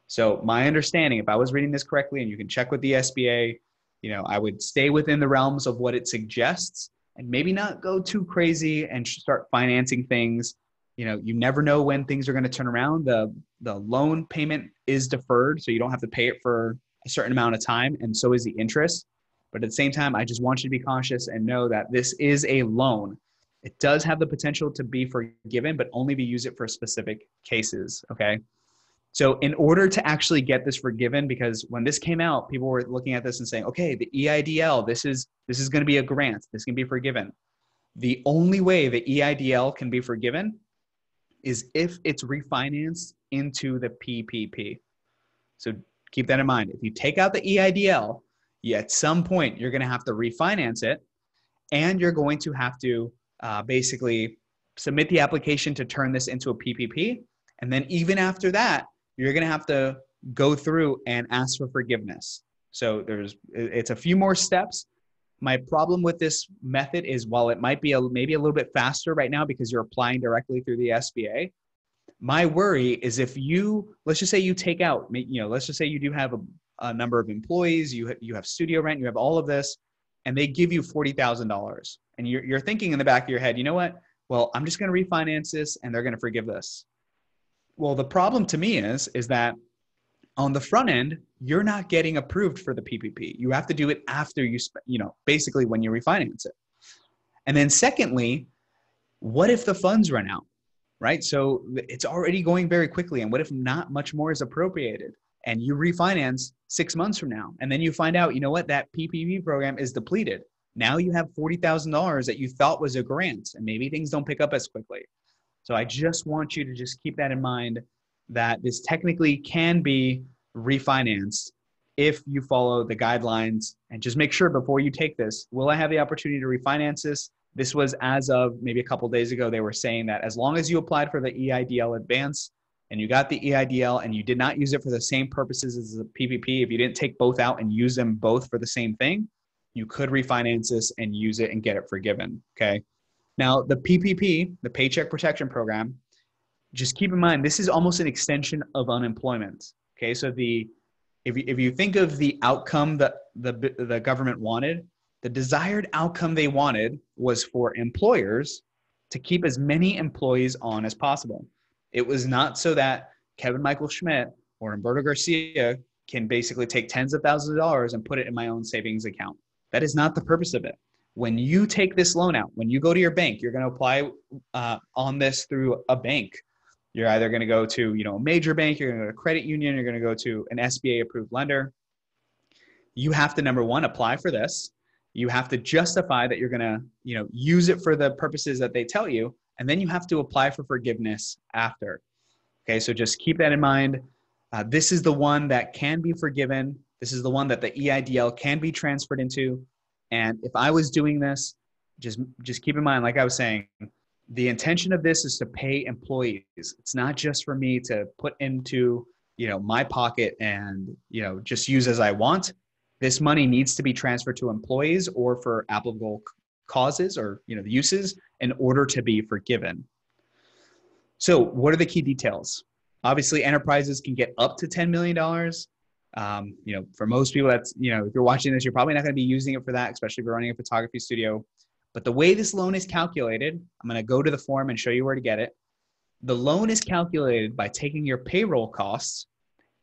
So my understanding, if I was reading this correctly, and you can check with the SBA, I would stay within the realms of what it suggests and maybe not go too crazy and start financing things. You never know when things are going to turn around. The loan payment is deferred, so you don't have to pay it for a certain amount of time, and so is the interest. But at the same time, I just want you to be cautious and know that this is a loan. It does have the potential to be forgiven, but only be used for specific cases, okay? So in order to actually get this forgiven, because when this came out, people were looking at this and saying, okay, the EIDL, this is going to be a grant. This can be forgiven. The only way the EIDL can be forgiven is if it's refinanced into the PPP. So keep that in mind. If you take out the EIDL, at some point you're going to have to refinance it, and you're going to have to basically submit the application to turn this into a PPP. And then even after that, you're going to have to go through and ask for forgiveness. So it's a few more steps. My problem with this method is while it might be maybe a little bit faster right now because you're applying directly through the SBA, my worry is if let's just say you take out, let's just say you do have a number of employees, you have studio rent, you have all of this, and they give you $40,000. And you're thinking in the back of your head, you know what? Well, I'm just going to refinance this and they're going to forgive this. Well, the problem to me is that on the front end, you're not getting approved for the PPP. You have to do it after basically when you refinance it. And then secondly, what if the funds run out, right? So it's already going very quickly. And what if not much more is appropriated and you refinance 6 months from now? And then you find out, you know what, that PPP program is depleted. Now you have $40,000 that you thought was a grant and maybe things don't pick up as quickly. So I just want you to just keep that in mind that this technically can be refinanced if you follow the guidelines, and just make sure before you take this, will I have the opportunity to refinance this? This was as of maybe a couple of days ago, they were saying that as long as you applied for the EIDL advance and you got the EIDL and you did not use it for the same purposes as the PPP, if you didn't take both out and use them both for the same thing, you could refinance this and use it and get it forgiven, okay? Now, the PPP, the Paycheck Protection Program, just keep in mind, this is almost an extension of unemployment, okay? So if you think of the outcome that the government wanted, the desired outcome they wanted was for employers to keep as many employees on as possible. It was not so that Kevin Michael Schmidt or Humberto Garcia can basically take tens of thousands of dollars and put it in my own savings account. That is not the purpose of it. When you take this loan out, when you go to your bank, you're going to apply on this through a bank. You're either going to go to, a major bank, you're going to go to a credit union, you're going to go to an SBA approved lender. You have to, number one, apply for this. You have to justify that you're going to, use it for the purposes that they tell you. And then you have to apply for forgiveness after. Okay, so just keep that in mind. This is the one that can be forgiven. This is the one that the EIDL can be transferred into. And if I was doing this, just keep in mind, like I was saying, the intention of this is to pay employees. It's not just for me to put into, my pocket and, just use as I want. This money needs to be transferred to employees or for applicable causes or, the uses in order to be forgiven. So what are the key details? Obviously, enterprises can get up to $10 million. For most people, that's, if you're watching this, you're probably not going to be using it for that, especially if you're running a photography studio. But the way this loan is calculated, I'm going to go to the form and show you where to get it. The loan is calculated by taking your payroll costs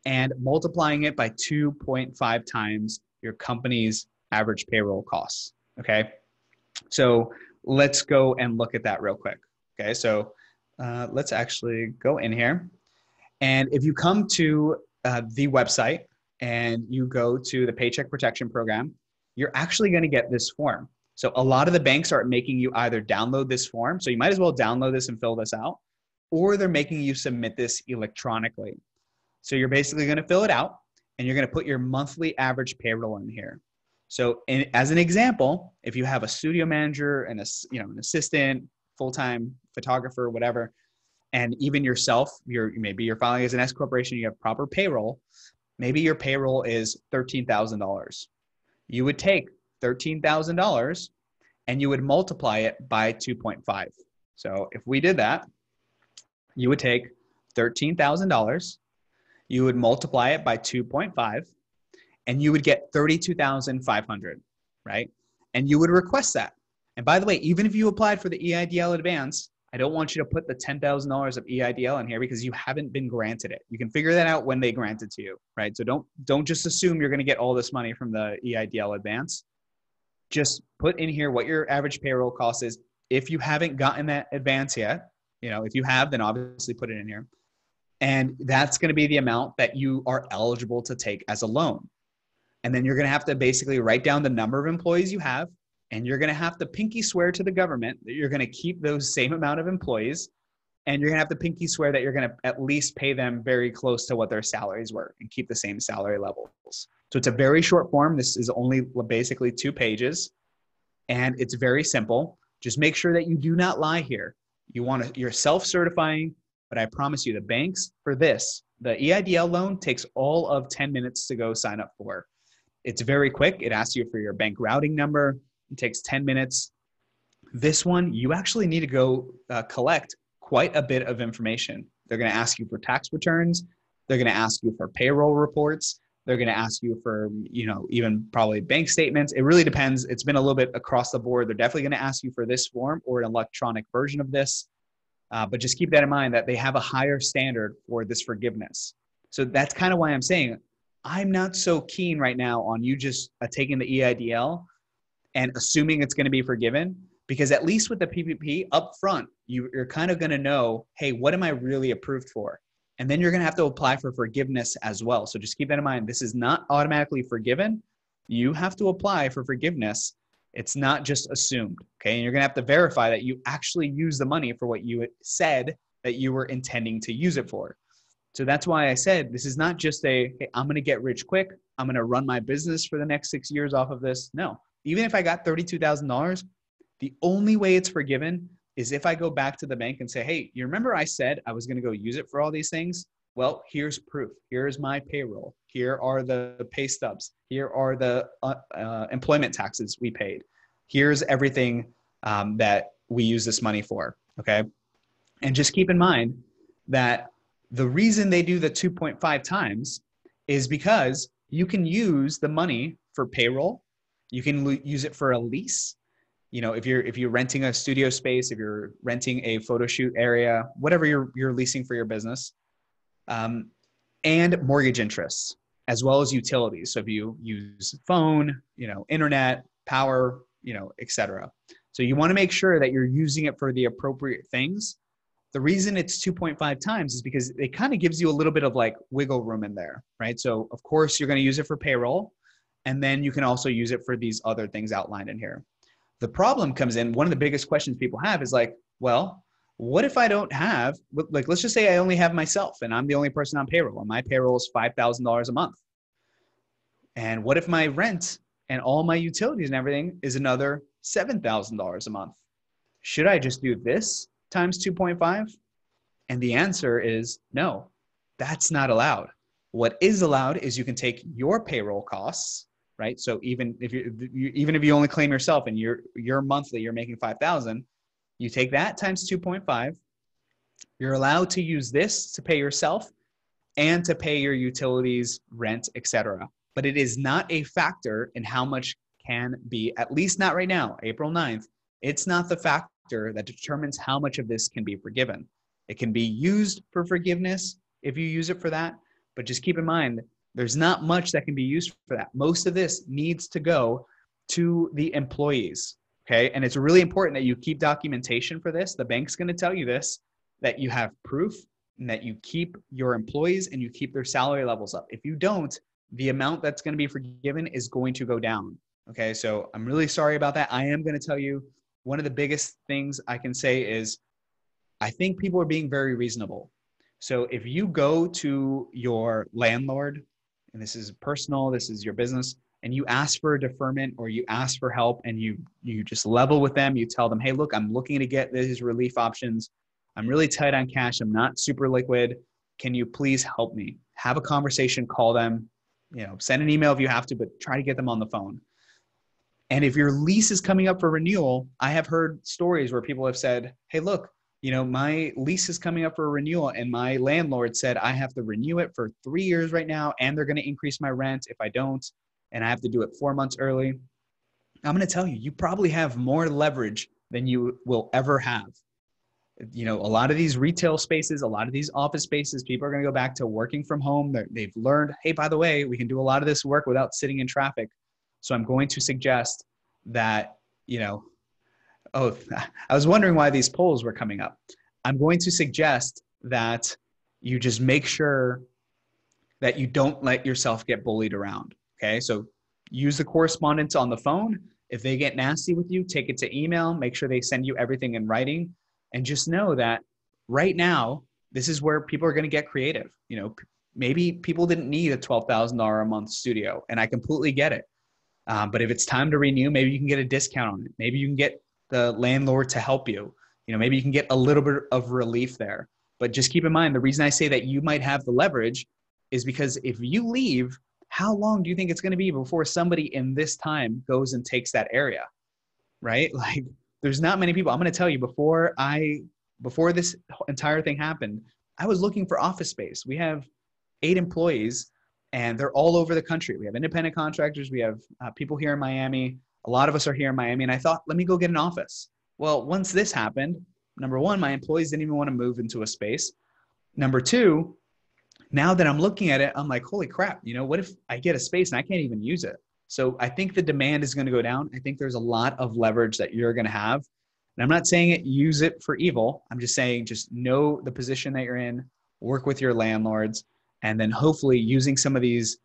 and multiplying it by 2.5 times your company's average payroll costs. Okay. So let's go and look at that real quick. Okay. So let's actually go in here. And if you come to the website and you go to the Paycheck Protection Program, you're actually going to get this form. So a lot of the banks are making you either download this form. So you might as well download this and fill this out, or they're making you submit this electronically. So you're basically going to fill it out and you're going to put your monthly average payroll in here. So as an example, if you have a studio manager and an assistant, full-time photographer, whatever, and even yourself, maybe you're filing as an S corporation, you have proper payroll. Maybe your payroll is $13,000. You would take $13,000 and you would multiply it by 2.5. So if we did that, you would take $13,000, you would multiply it by 2.5, and you would get $32,500, right? And you would request that. And by the way, even if you applied for the EIDL advance, I don't want you to put the $10,000 of EIDL in here because you haven't been granted it. You can figure that out when they grant it to you, right? So don't just assume you're going to get all this money from the EIDL advance. Just put in here what your average payroll cost is. If you haven't gotten that advance yet, if you have, then obviously put it in here. And that's going to be the amount that you are eligible to take as a loan. And then you're going to have to basically write down the number of employees you have, and you're going to have to pinky swear to the government that you're going to keep those same amount of employees, and you're going to have to pinky swear that you're going to at least pay them very close to what their salaries were and keep the same salary levels. So it's a very short form. This is only basically 2 pages, and it's very simple. Just make sure that you do not lie here. You're self-certifying, but I promise you the banks for this The EIDL loan takes all of 10 minutes to go sign up for. It's very quick. It asks you for your bank routing number. It takes 10 minutes. This one, you actually need to go collect quite a bit of information. They're going to ask you for tax returns. They're going to ask you for payroll reports. They're going to ask you for, even probably bank statements. It really depends. It's been a little bit across the board. They're definitely going to ask you for this form or an electronic version of this. But just keep that in mind that they have a higher standard for this forgiveness. So that's kind of why I'm saying I'm not so keen right now on you just taking the EIDL and assuming it's going to be forgiven, because at least with the PPP up front, you're kind of going to know, hey, what am I really approved for? And then you're going to have to apply for forgiveness as well. So just keep that in mind. This is not automatically forgiven. You have to apply for forgiveness. It's not just assumed, okay? And you're going to have to verify that you actually use the money for what you said that you were intending to use it for. So that's why I said this is not just hey, I'm going to get rich quick. I'm going to run my business for the next 6 years off of this. No, even if I got $32,000, the only way it's forgiven is if I go back to the bank and say, hey, you remember I said I was going to go use it for all these things? Well, here's proof. Here's my payroll. Here are the pay stubs. Here are the employment taxes we paid. Here's everything that we use this money for, okay? And just keep in mind that the reason they do the 2.5 times is because you can use the money for payroll. You can use it for a lease. If you're renting a studio space, if you're renting a photo shoot area, whatever you're leasing for your business, and mortgage interests, as well as utilities. So if you use phone, internet, power, et cetera. So you want to make sure that you're using it for the appropriate things. The reason it's 2.5 times is because it kind of gives you a little bit of like wiggle room in there, right? So of course you're going to use it for payroll, and then you can also use it for these other things outlined in here. The problem comes in, one of the biggest questions people have is like, well, what if I don't have, like, let's just say I only have myself and I'm the only person on payroll and my payroll is $5,000 a month. And what if my rent and all my utilities and everything is another $7,000 a month? Should I just do this times 2.5? And the answer is no, that's not allowed. What is allowed is you can take your payroll costs, right? So even if you only claim yourself and you're monthly, you're making 5,000, you take that times 2.5. You're allowed to use this to pay yourself and to pay your utilities, rent, etc. But it is not a factor in how much can be, at least not right now, April 9th. It's not the factor that determines how much of this can be forgiven. It can be used for forgiveness if you use it for that, but just keep in mind, there's not much that can be used for that. Most of this needs to go to the employees, okay? And it's really important that you keep documentation for this. The bank's going to tell you this, that you have proof and that you keep your employees and you keep their salary levels up. If you don't, the amount that's going to be forgiven is going to go down, okay? So I'm really sorry about that. I am going to tell you one of the biggest things I can say is I think people are being very reasonable. So if you go to your landlord, and this is personal, this is your business, and you ask for a deferment or you ask for help and you just level with them, you tell them, hey, look, I'm looking to get these relief options. I'm really tight on cash. I'm not super liquid. Can you please help me? Have a conversation, call them, send an email if you have to, but try to get them on the phone. And if your lease is coming up for renewal, I have heard stories where people have said, hey, look, my lease is coming up for renewal and my landlord said I have to renew it for 3 years right now and they're going to increase my rent if I don't, and I have to do it 4 months early. I'm going to tell you, you probably have more leverage than you will ever have. A lot of these retail spaces, a lot of these office spaces, people are going to go back to working from home. They've learned, hey, by the way, we can do a lot of this work without sitting in traffic. So I'm going to suggest that, oh, I was wondering why these polls were coming up. I'm going to suggest that you just make sure that you don't let yourself get bullied around, okay? So use the correspondence on the phone. If they get nasty with you, take it to email. Make sure they send you everything in writing. And just know that right now, this is where people are going to get creative. Maybe people didn't need a $12,000 a month studio, and I completely get it. But if it's time to renew, maybe you can get a discount on it. Maybe you can get the landlord to help you. Maybe you can get a little bit of relief there. But just keep in mind, the reason I say that you might have the leverage is because if you leave, how long do you think it's going to be before somebody in this time goes and takes that area, right? Like there's not many people. I'm going to tell you, before this entire thing happened, I was looking for office space. We have 8 employees and they're all over the country. We have independent contractors. We have people here in Miami. A lot of us are here in Miami. And I thought, let me go get an office. Well, once this happened, number one, my employees didn't even want to move into a space. Number two, now that I'm looking at it, I'm like, holy crap, what if I get a space and I can't even use it? So I think the demand is going to go down. I think there's a lot of leverage that you're going to have. And I'm not saying use it for evil. I'm just saying, just know the position that you're in, work with your landlords, and then hopefully using some of these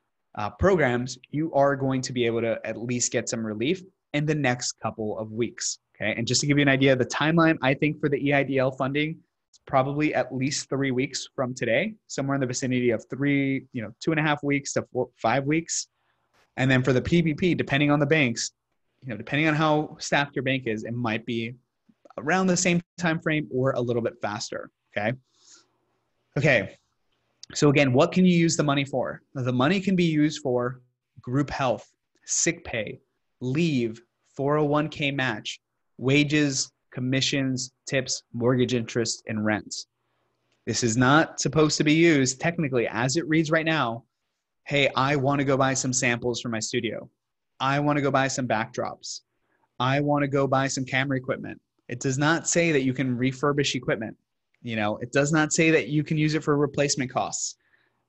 programs, you are going to be able to at least get some relief in the next couple of weeks. Okay. And just to give you an idea, the timeline, I think for the EIDL funding, it's probably at least 3 weeks from today, somewhere in the vicinity of 2.5 weeks to 5 weeks. And then for the PPP, depending on the banks, depending on how staffed your bank is, it might be around the same time frame or a little bit faster. Okay. So again, what can you use the money for? The money can be used for group health, sick pay, leave, 401k match, wages, commissions, tips, mortgage interest, and rent. This is not supposed to be used technically as it reads right now. Hey, I want to go buy some samples for my studio. I want to go buy some backdrops. I want to go buy some camera equipment. It does not say that you can refurbish equipment. It does not say that you can use it for replacement costs.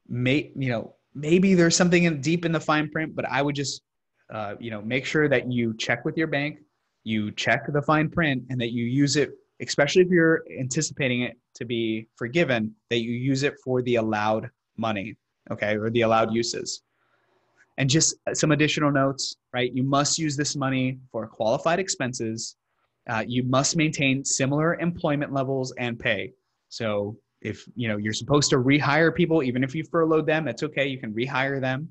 Maybe there's something deep in the fine print, but I would just, make sure that you check with your bank, you check the fine print, and that you use it, especially if you're anticipating it to be forgiven, that you use it for the allowed money, okay, or the allowed uses. And just some additional notes, right? You must use this money for qualified expenses. You must maintain similar employment levels and pay. So if you're supposed to rehire people, even if you furloughed them, it's okay. You can rehire them,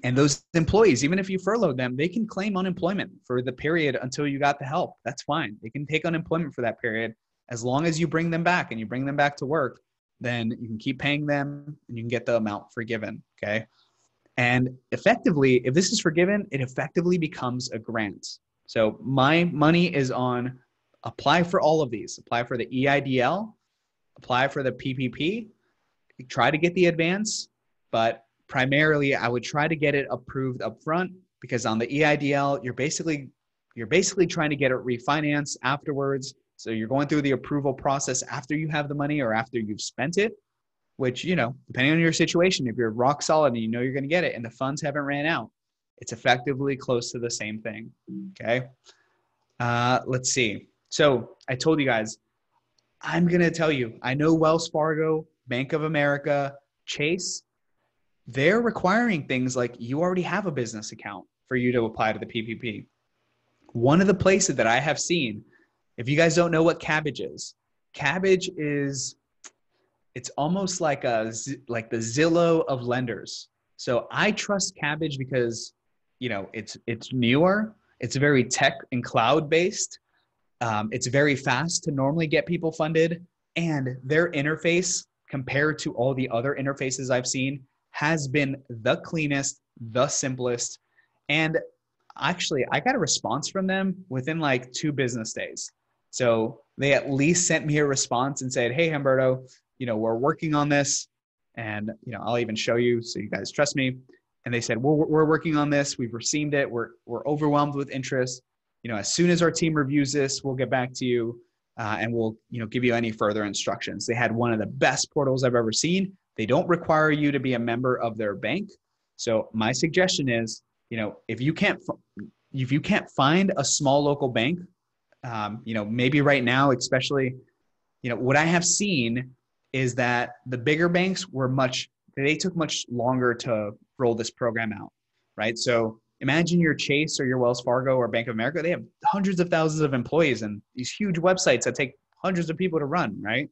and those employees, even if you furloughed them, they can claim unemployment for the period until you got the help. That's fine. They can take unemployment for that period. As long as you bring them back and you bring them back to work, then you can keep paying them and you can get the amount forgiven. Okay. And effectively, if this is forgiven, it effectively becomes a grant. So my money is on apply for all of these. Apply for the EIDL, apply for the PPP, try to get the advance, but primarily I would try to get it approved up front, because on the EIDL, you're basically trying to get it refinanced afterwards. So you're going through the approval process after you have the money or after you've spent it, which, depending on your situation, if you're rock solid and you're going to get it and the funds haven't ran out, it's effectively close to the same thing. Okay. Let's see. So I told you guys, I'm going to tell you, I know Wells Fargo, Bank of America, Chase, they're requiring things like you already have a business account for you to apply to the PPP. One of the places that I have seen, if you guys don't know what Cabbage is, it's almost like the Zillow of lenders. So I trust Cabbage because, it's newer. It's very tech and cloud based. It's very fast to normally get people funded, and their interface compared to all the other interfaces I've seen has been the cleanest, the simplest. And actually, I got a response from them within like 2 business days. So they at least sent me a response and said, hey, Humberto, we're working on this. And, I'll even show you so you guys trust me. And they said, we're working on this. We've received it. We're overwhelmed with interest. As soon as our team reviews this, we'll get back to you and we'll, give you any further instructions. They had one of the best portals I've ever seen. They don't require you to be a member of their bank. So my suggestion is, if you can't find a small local bank, maybe right now, especially, what I have seen is that the bigger banks they took much longer to roll this program out, right? So imagine your Chase or your Wells Fargo or Bank of America, they have hundreds of thousands of employees and these huge websites that take hundreds of people to run, right?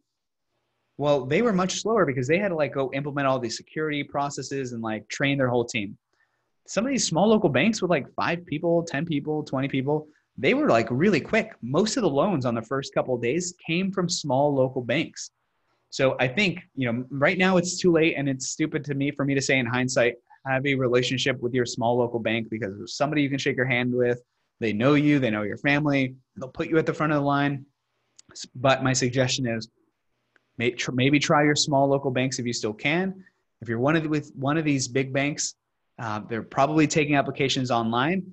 Well, they were much slower because they had to go implement all these security processes and train their whole team. Some of these small local banks with 5 people, 10 people, 20 people, they were like really quick. Most of the loans on the first couple of days came from small local banks. So I think, right now it's too late, and it's stupid to me for me to say in hindsight, have a relationship with your small local bank, because there's somebody you can shake your hand with. They know you, they know your family, they'll put you at the front of the line. But my suggestion is maybe try your small local banks if you still can. If you're with one of these big banks, they're probably taking applications online.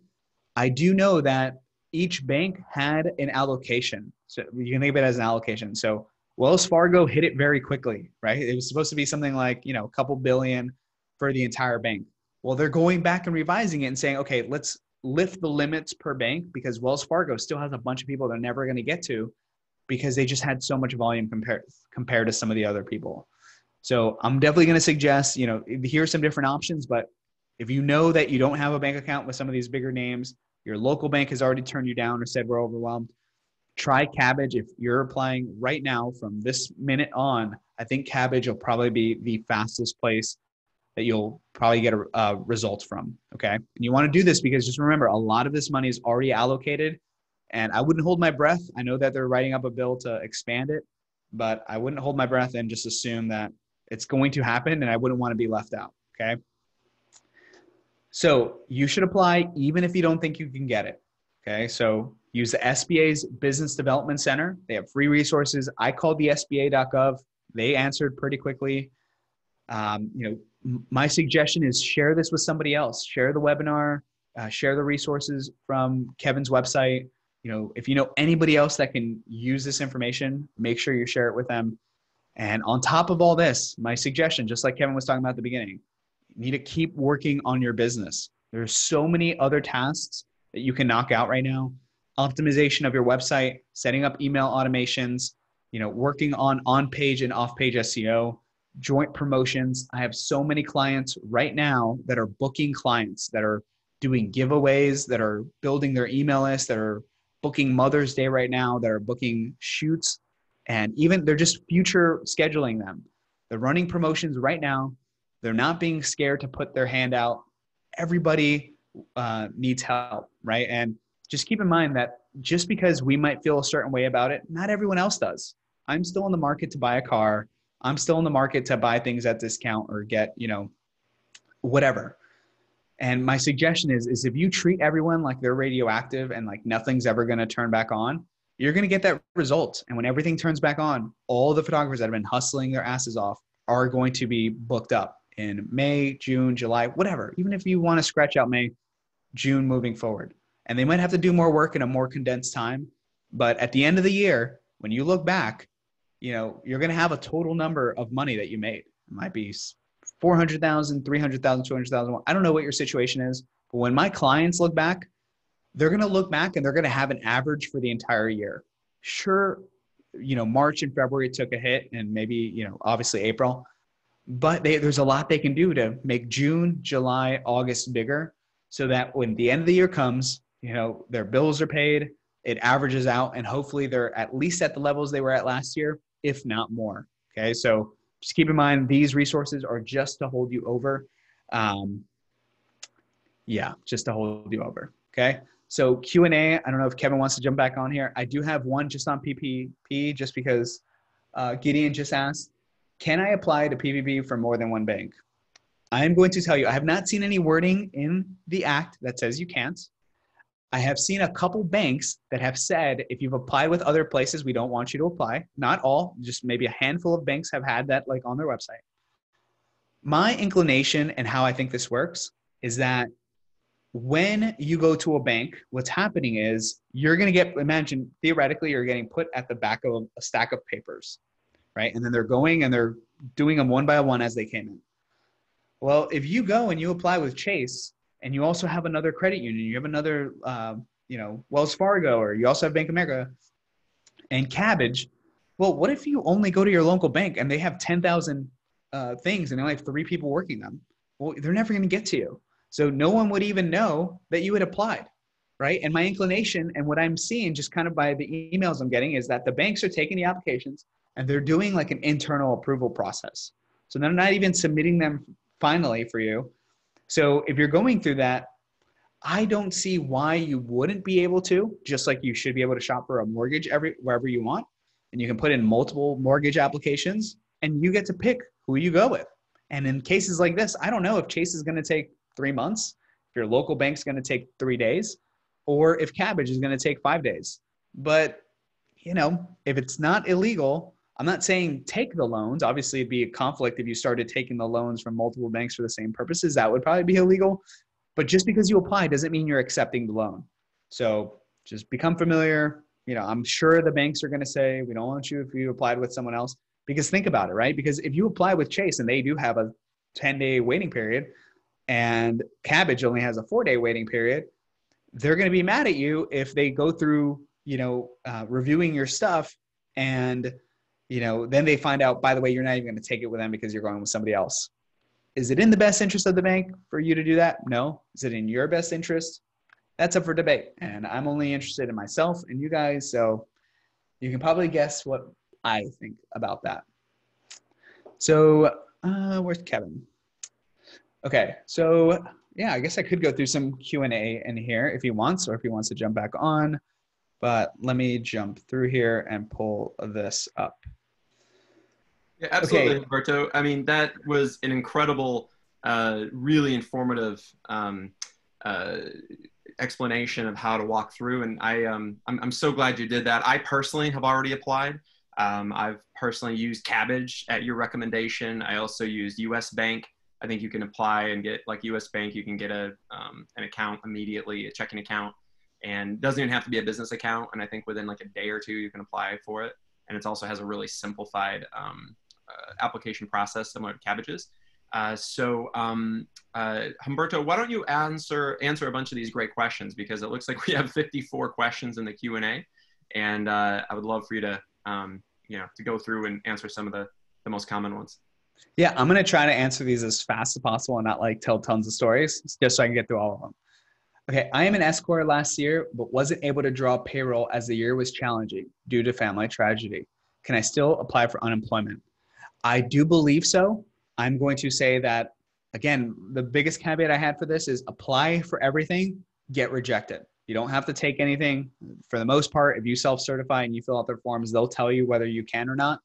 I do know that each bank had an allocation. So you can think of it as an allocation. So Wells Fargo hit it very quickly, right? It was supposed to be something like, a couple billion for the entire bank. Well, they're going back and revising it and saying, okay, let's lift the limits per bank, because Wells Fargo still has a bunch of people they're never going to get to, because they just had so much volume compared to some of the other people. So I'm definitely going to suggest, here's some different options. But if you know that you don't have a bank account with some of these bigger names, your local bank has already turned you down or said we're overwhelmed, try Kabbage. If you're applying right now from this minute on, I think Kabbage will probably be the fastest place that you'll probably get a results from. Okay. And you want to do this because just remember, a lot of this money is already allocated, and I wouldn't hold my breath. I know that they're writing up a bill to expand it, but I wouldn't hold my breath and just assume that it's going to happen, and I wouldn't want to be left out. Okay. So you should apply even if you don't think you can get it. Okay. So use the SBA's Business Development Center. They have free resources. I called the SBA.gov. They answered pretty quickly. My suggestion is share this with somebody else. Share the webinar, share the resources from Kevin's website. If you know anybody else that can use this information, make sure you share it with them. And on top of all this, my suggestion, just like Kevin was talking about at the beginning, you need to keep working on your business. There's so many other tasks that you can knock out right now. Optimization of your website, setting up email automations, working on on-page and off-page SEO, joint promotions. I have so many clients right now that are booking clients, that are doing giveaways, that are building their email list, that are booking Mother's Day right now, that are booking shoots, and even they're just future scheduling them. They're running promotions right now. They're not being scared to put their hand out. Everybody needs help, right? And just keep in mind that just because we might feel a certain way about it, not everyone else does. I'm still in the market to buy a car. I'm still in the market to buy things at discount or get, whatever. And my suggestion is if you treat everyone like they're radioactive and like nothing's ever going to turn back on, you're going to get that result. And when everything turns back on, all the photographers that have been hustling their asses off are going to be booked up in May, June, July, whatever. Even if you want to scratch out May, June moving forward. And they might have to do more work in a more condensed time. But at the end of the year, when you look back, you're going to have a total number of money that you made. It might be 400,000, 300,000, 200,000. I don't know what your situation is, but when my clients look back, they're going to look back and they're going to have an average for the entire year. Sure, March and February took a hit, and maybe, obviously April, but there's a lot they can do to make June, July, August bigger, so that when the end of the year comes, their bills are paid, it averages out, and hopefully they're at least at the levels they were at last year, if not more. Okay. So just keep in mind, these resources are just to hold you over. Just to hold you over. Okay. So Q&A, I don't know if Kevin wants to jump back on here. I do have one just on PPP, just because Gideon just asked, can I apply to PPP for more than one bank? I'm going to tell you, I have not seen any wording in the act that says you can't. I have seen a couple banks that have said, if you've applied with other places, we don't want you to apply. Not all, just maybe a handful of banks have had that on their website. My inclination and how I think this works is that when you go to a bank, what's happening is you're going to imagine theoretically, you're getting put at the back of a stack of papers, right? And then they're going and they're doing them one by one as they came in. Well, if you go and you apply with Chase, and you also have another credit union, you have another, Wells Fargo, or you also have Bank of America and Kabbage. Well, what if you only go to your local bank and they have 10,000 things and they only have 3 people working them? Well, they're never going to get to you. So no one would even know that you had applied, right? And my inclination and what I'm seeing just kind of by the emails I'm getting is that the banks are taking the applications and they're doing like an internal approval process. So they're not even submitting them finally for you. So if you're going through that, I don't see why you wouldn't be able to, just like you should be able to shop for a mortgage wherever you want. And you can put in multiple mortgage applications and you get to pick who you go with. And in cases like this, I don't know if Chase is going to take 3 months, if your local bank's going to take 3 days, or if Cabbage is going to take 5 days. But, you know, if it's not illegal, I'm not saying take the loans. Obviously, it'd be a conflict if you started taking the loans from multiple banks for the same purposes. That would probably be illegal. But just because you apply doesn't mean you're accepting the loan. So just become familiar. You know, I'm sure the banks are going to say, we don't want you if you applied with someone else. Because think about it, right? Because if you apply with Chase and they do have a 10-day waiting period and Cabbage only has a 4-day waiting period, they're going to be mad at you if they go through, you know, reviewing your stuff and, you know, then they find out, by the way, you're not even going to take it with them because you're going with somebody else. Is it in the best interest of the bank for you to do that? No. Is it in your best interest? That's up for debate. And I'm only interested in myself and you guys. So you can probably guess what I think about that. So where's Kevin? Okay. So yeah, I guess I could go through some Q&A in here if he wants, or if he wants to jump back on. But let me jump through here and pull this up. Yeah, absolutely, Okay. Humberto. I mean, that was an incredible, really informative explanation of how to walk through. And I'm so glad you did that. I personally have already applied. I've personally used Cabbage at your recommendation. I also used US Bank. I think you can apply and get, like US Bank, you can get an account immediately, a checking account, and doesn't even have to be a business account. And I think within like a day or two, you can apply for it. And it also has a really simplified application process similar to Cabbage's. Humberto, why don't you answer a bunch of these great questions, because it looks like we have 54 questions in the Q&A, and I would love for you to to go through and answer some of the most common ones. Yeah, I'm going to try to answer these as fast as possible and not like tell tons of stories, just so I can get through all of them. Okay, I am an S-corp last year, but wasn't able to draw payroll as the year was challenging due to family tragedy. Can I still apply for unemployment? I do believe so. I'm going to say that, again, the biggest caveat I had for this is apply for everything, get rejected. You don't have to take anything. For the most part, if you self-certify and you fill out their forms, they'll tell you whether you can or not.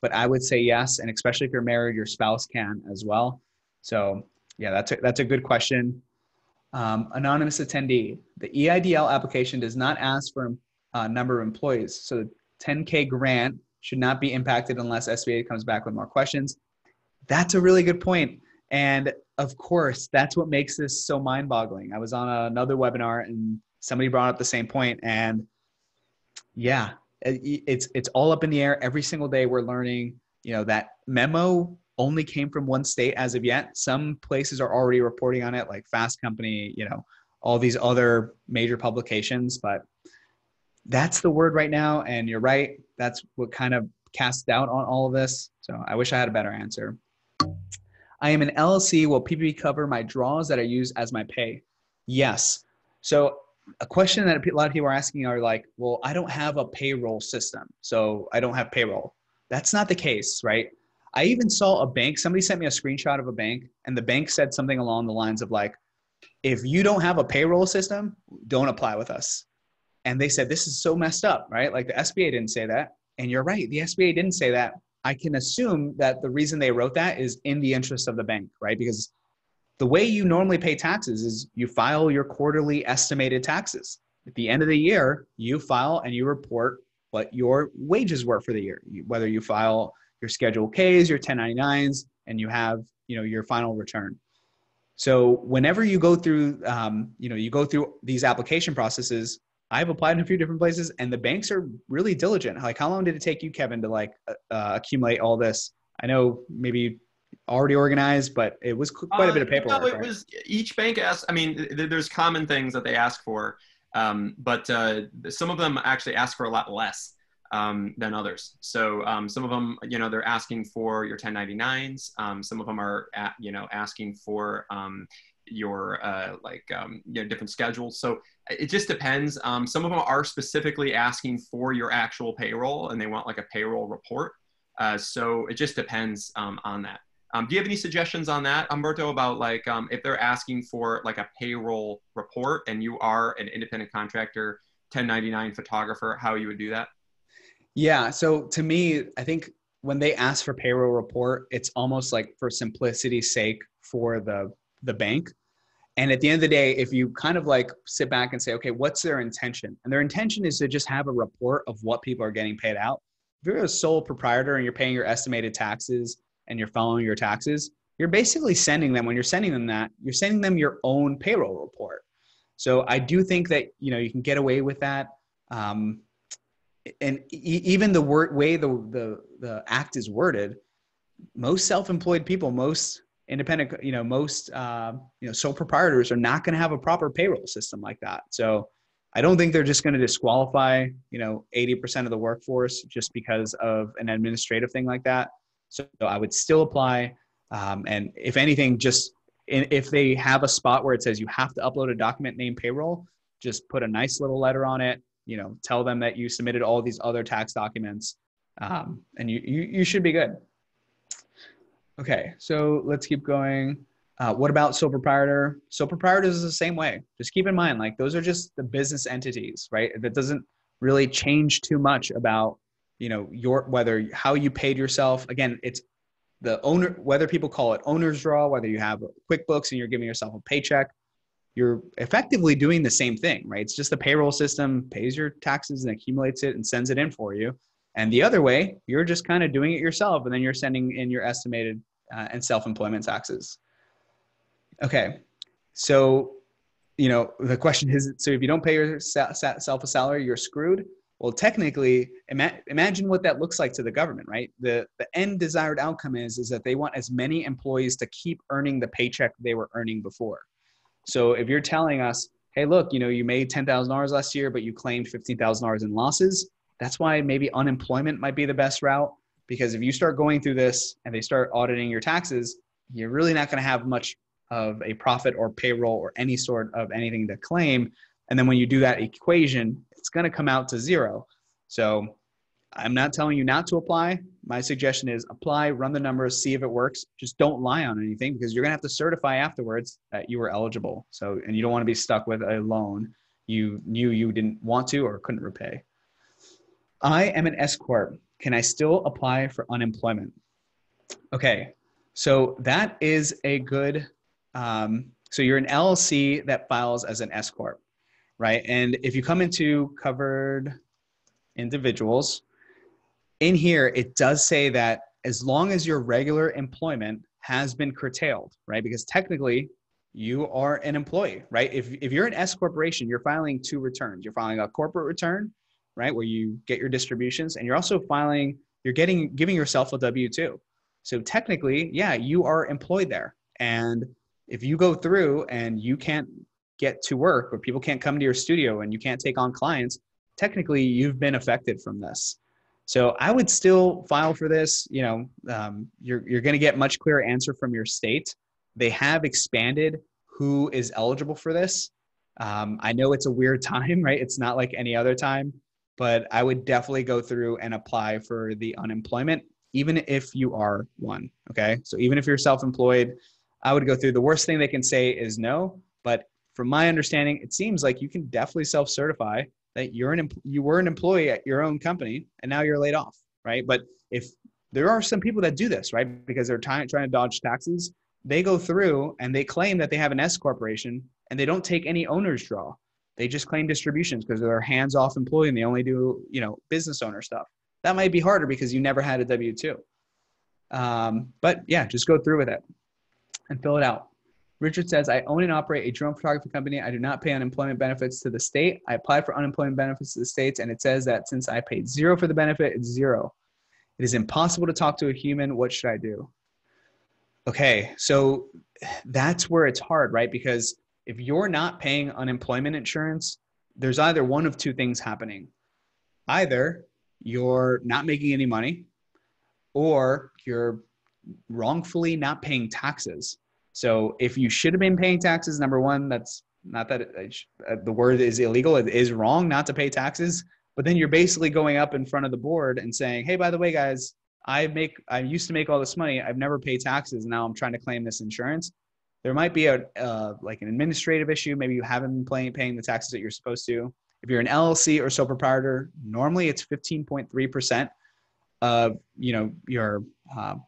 But I would say yes, and especially if you're married, your spouse can as well. So yeah, that's a good question. Anonymous attendee, the EIDL application does not ask for a number of employees. So the 10K grant should not be impacted unless SBA comes back with more questions. That's a really good point. And of course, that's what makes this so mind-boggling. I was on another webinar and somebody brought up the same point, and yeah, it's all up in the air. Every single day we're learning, that memo only came from one state as of yet. Some places are already reporting on it, like Fast Company, all these other major publications, but that's the word right now. And you're right. That's what kind of casts doubt on all of this. So I wish I had a better answer. I am an LLC. Will PPP cover my draws that I use as my pay? Yes. So a question that a lot of people are asking are like, well, I don't have a payroll system, so I don't have payroll. That's not the case, right? I even saw a bank, somebody sent me a screenshot of a bank, and the bank said something along the lines of like, if you don't have a payroll system, don't apply with us. And they said, this is so messed up, right? Like the SBA didn't say that. And you're right, the SBA didn't say that. I can assume that the reason they wrote that is in the interest of the bank, right? Because the way you normally pay taxes is you file your quarterly estimated taxes. At the end of the year, you file and you report what your wages were for the year, whether you file your Schedule Ks, your 1099s, and you have, your final return. So whenever you go through, you go through these application processes, I've applied in a few different places, and the banks are really diligent. Like, how long did it take you, Kevin, to accumulate all this? I know maybe already organized, but it was quite a bit of paperwork. No, it was each bank asks. I mean, there's common things that they ask for, but some of them actually ask for a lot less than others. So some of them, they're asking for your 1099s. Some of them are, asking for your different schedules. So it just depends. Some of them are specifically asking for your actual payroll, and they want like a payroll report. So it just depends on that. Do you have any suggestions on that, Humberto, about like if they're asking for like a payroll report and you are an independent contractor, 1099 photographer, how you would do that? Yeah. So to me, I think when they ask for payroll report, it's almost like for simplicity's sake for the bank. And at the end of the day, if you kind of like sit back and say, okay, what's their intention? And their intention is to just have a report of what people are getting paid out. If you're a sole proprietor and you're paying your estimated taxes and you're following your taxes, you're basically sending them, when you're sending them that, you're sending them your own payroll report. So I do think that, you can get away with that. And even the way the act is worded, most self-employed people, most independent, most sole proprietors are not going to have a proper payroll system like that. So I don't think they're just going to disqualify 80% of the workforce just because of an administrative thing like that. So I would still apply, and if anything, if they have a spot where it says you have to upload a document named payroll, just put a nice little letter on it. Tell them that you submitted all these other tax documents, and you should be good. Okay, so let's keep going. What about sole proprietor? Sole proprietors is the same way. Just keep in mind, like those are just the business entities, right? That doesn't really change too much about, how you paid yourself. Again, it's the owner, whether people call it owner's draw, whether you have QuickBooks and you're giving yourself a paycheck, you're effectively doing the same thing, right? It's just the payroll system pays your taxes and accumulates it and sends it in for you. And the other way, you're just kind of doing it yourself, and then you're sending in your estimated and self-employment taxes. Okay, so the question is, so if you don't pay yourself a salary, you're screwed. Well, technically, imagine what that looks like to the government, right? The end desired outcome is that they want as many employees to keep earning the paycheck they were earning before. So if you're telling us, hey, look, you made $10,000 last year, but you claimed $15,000 in losses, that's why maybe unemployment might be the best route, because if you start going through this and they start auditing your taxes, you're really not going to have much of a profit or payroll or any sort of anything to claim. And then when you do that equation, it's going to come out to zero. So I'm not telling you not to apply. My suggestion is apply, run the numbers, see if it works. Just don't lie on anything, because you're going to have to certify afterwards that you were eligible. So, and you don't want to be stuck with a loan you knew you didn't want to or couldn't repay. I am an S Corp. Can I still apply for unemployment? Okay, so that is a good, so you're an LLC that files as an S Corp, right? And if you come into covered individuals, in here, it does say that as long as your regular employment has been curtailed, right? Because technically you are an employee, right? If you're an S corporation, you're filing two returns. You're filing a corporate return, right? Where you get your distributions, and you're also giving yourself a W-2. So technically, yeah, you are employed there. And if you go through and you can't get to work, or people can't come to your studio and you can't take on clients, technically you've been affected from this. So I would still file for this. You're going to get much clearer answer from your state. They have expanded who is eligible for this. I know it's a weird time, right? It's not like any other time, but I would definitely go through and apply for the unemployment, even if you are one. Okay. So even if you're self-employed, I would go through. The worst thing they can say is no, but from my understanding, it seems like you can definitely self-certify that you were an employee at your own company and now you're laid off, right? But if there are some people that do this, right, because they're trying to dodge taxes, they go through and they claim that they have an S corporation and they don't take any owner's draw. They just claim distributions because they're hands-off employee and they only do, business owner stuff. That might be harder because you never had a W-2. But yeah, just go through with it and fill it out. Richard says, I own and operate a drone photography company. I do not pay unemployment benefits to the state. I applied for unemployment benefits to the states, and it says that since I paid zero for the benefit, it's zero. It is impossible to talk to a human. What should I do? Okay, so that's where it's hard, right? Because if you're not paying unemployment insurance, there's either one of two things happening. Either you're not making any money, or you're wrongfully not paying taxes. So if you should have been paying taxes, number one, that's not that the word is illegal. It is wrong not to pay taxes, but then you're basically going up in front of the board and saying, hey, by the way, guys, I used to make all this money. I've never paid taxes. Now I'm trying to claim this insurance. There might be like an administrative issue. Maybe you haven't been paying the taxes that you're supposed to. If you're an LLC or sole proprietor, normally it's 15.3% of your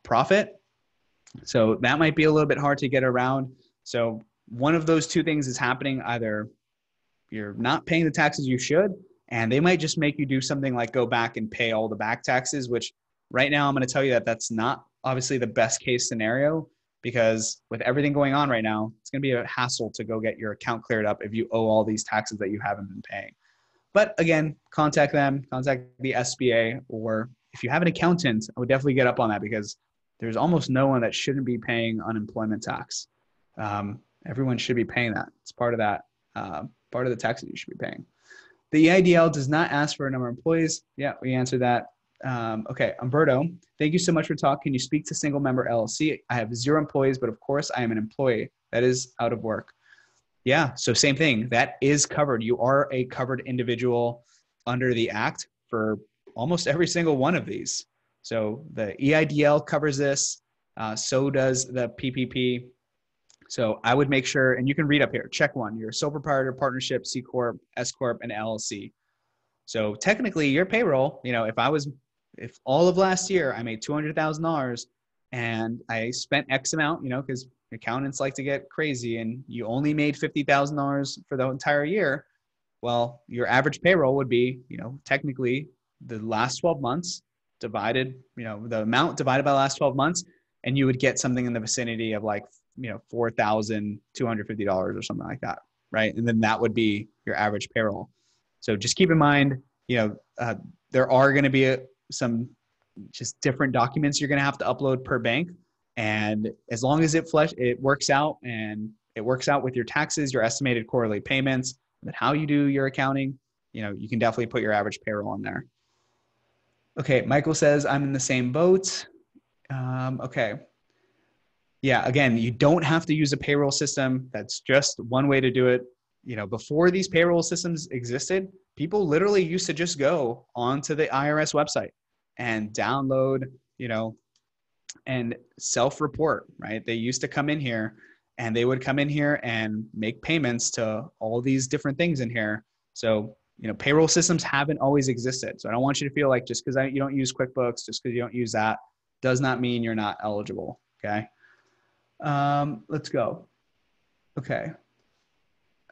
profit. So that might be a little bit hard to get around. So one of those two things is happening. Either you're not paying the taxes you should, and they might just make you do something like go back and pay all the back taxes, which right now I'm going to tell you that that's not obviously the best case scenario, because with everything going on right now, it's going to be a hassle to go get your account cleared up if you owe all these taxes that you haven't been paying. But again, contact them, contact the SBA, or if you have an accountant, I would definitely get up on that, because there's almost no one that shouldn't be paying unemployment tax. Everyone should be paying that. It's part of that, part of the tax that you should be paying. The EIDL does not ask for a number of employees. Yeah, we answered that. Okay, Humberto, thank you so much for talking. Can you speak to single member LLC? I have 0 employees, but of course I am an employee that is out of work. Yeah, so same thing. That is covered. You are a covered individual under the act for almost every single one of these. So the EIDL covers this. So does the PPP. So I would make sure, and you can read up here, check 1, you're a sole proprietor, partnership, C Corp, S Corp, and LLC. So technically your payroll, if all of last year I made $200,000 and I spent X amount, because accountants like to get crazy, and you only made $50,000 for the entire year, well, your average payroll would be, technically the last 12 months divided, the amount divided by the last 12 months, and you would get something in the vicinity of like, $4,250 or something like that, right? And then that would be your average payroll. So just keep in mind, there are going to be some just different documents you're going to have to upload per bank. And as long as it works out, and it works out with your taxes, your estimated quarterly payments, and how you do your accounting, you can definitely put your average payroll on there. Okay, Michael says, I'm in the same boat. Okay. Yeah, again, you don't have to use a payroll system. That's just one way to do it. Before these payroll systems existed, people literally used to just go onto the IRS website and download, and self-report, right? They used to come in here, and they would come in here and make payments to all these different things in here. So, payroll systems haven't always existed. So I don't want you to feel like just because you don't use QuickBooks, just because you don't use that, does not mean you're not eligible, okay? Let's go. Okay.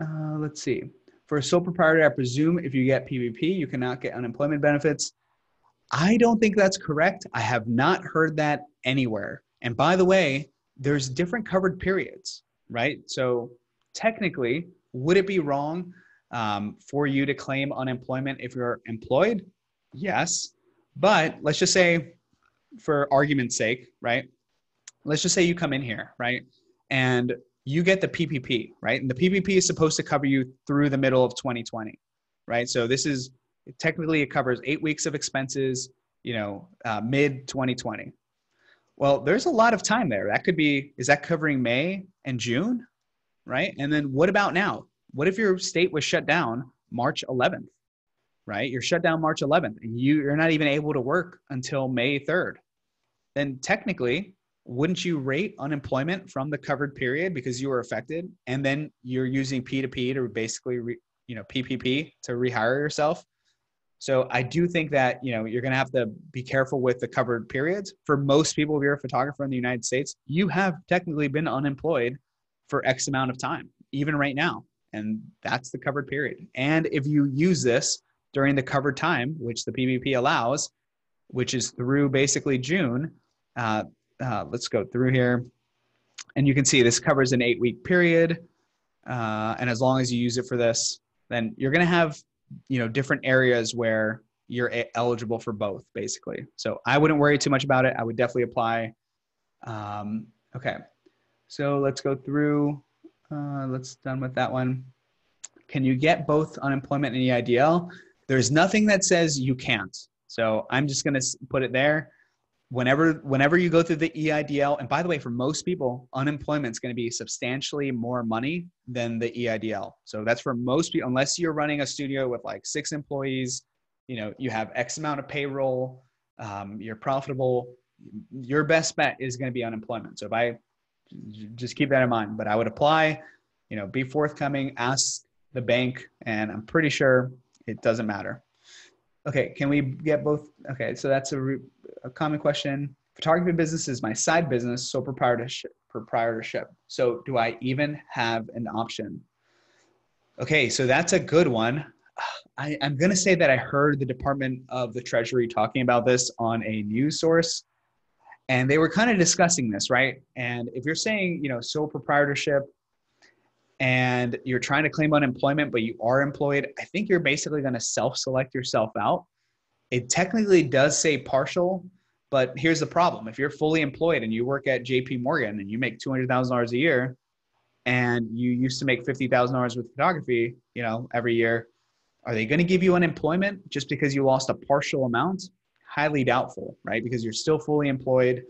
Let's see. For a sole proprietor, I presume if you get PPP, you cannot get unemployment benefits. I don't think that's correct. I have not heard that anywhere. And by the way, there's different covered periods, right? So technically, would it be wrong for you to claim unemployment if you're employed? Yes. But let's just say, for argument's sake, right? Let's just say you come in here, right? And you get the PPP, right? And the PPP is supposed to cover you through the middle of 2020, right? So technically it covers 8 weeks of expenses, mid 2020. Well, there's a lot of time there. Is that covering May and June, right? And then what about now? What if your state was shut down March 11th, right? You're shut down March 11th and you're not even able to work until May 3rd. Then technically, wouldn't you rate unemployment from the covered period because you were affected, and then you're using P2P to basically, PPP to rehire yourself? So I do think that, you're going to have to be careful with the covered periods. For most people, if you're a photographer in the United States, you have technically been unemployed for X amount of time, even right now. And that's the covered period. And if you use this during the covered time, which the PPP allows, which is through basically June, let's go through here, and you can see this covers an 8-week period. And as long as you use it for this, then you're going to have, different areas where you're eligible for both, basically. So I wouldn't worry too much about it. I would definitely apply. Okay, so let's go through. Let's done with that one. Can you get both unemployment and EIDL? There's nothing that says you can't. So I'm just going to put it there. Whenever you go through the EIDL, and by the way, for most people, unemployment is going to be substantially more money than the EIDL. So that's for most people, unless you're running a studio with like 6 employees, you have X amount of payroll, you're profitable, your best bet is going to be unemployment. So if I just keep that in mind, but I would apply, be forthcoming, ask the bank, and I'm pretty sure it doesn't matter. Okay, can we get both? Okay, so that's a common question. Photography business is my side business, so proprietorship. So do I even have an option? Okay, so that's a good one. I'm going to say that I heard the Department of the Treasury talking about this on a news source, and they were kind of discussing this, right? And if you're saying, sole proprietorship and you're trying to claim unemployment, but you are employed, I think you're basically going to self-select yourself out. It technically does say partial, but here's the problem. If you're fully employed and you work at JP Morgan and you make $200,000 a year and you used to make $50,000 with photography, every year, are they going to give you unemployment just because you lost a partial amount? Highly doubtful, right? Because you're still fully employed.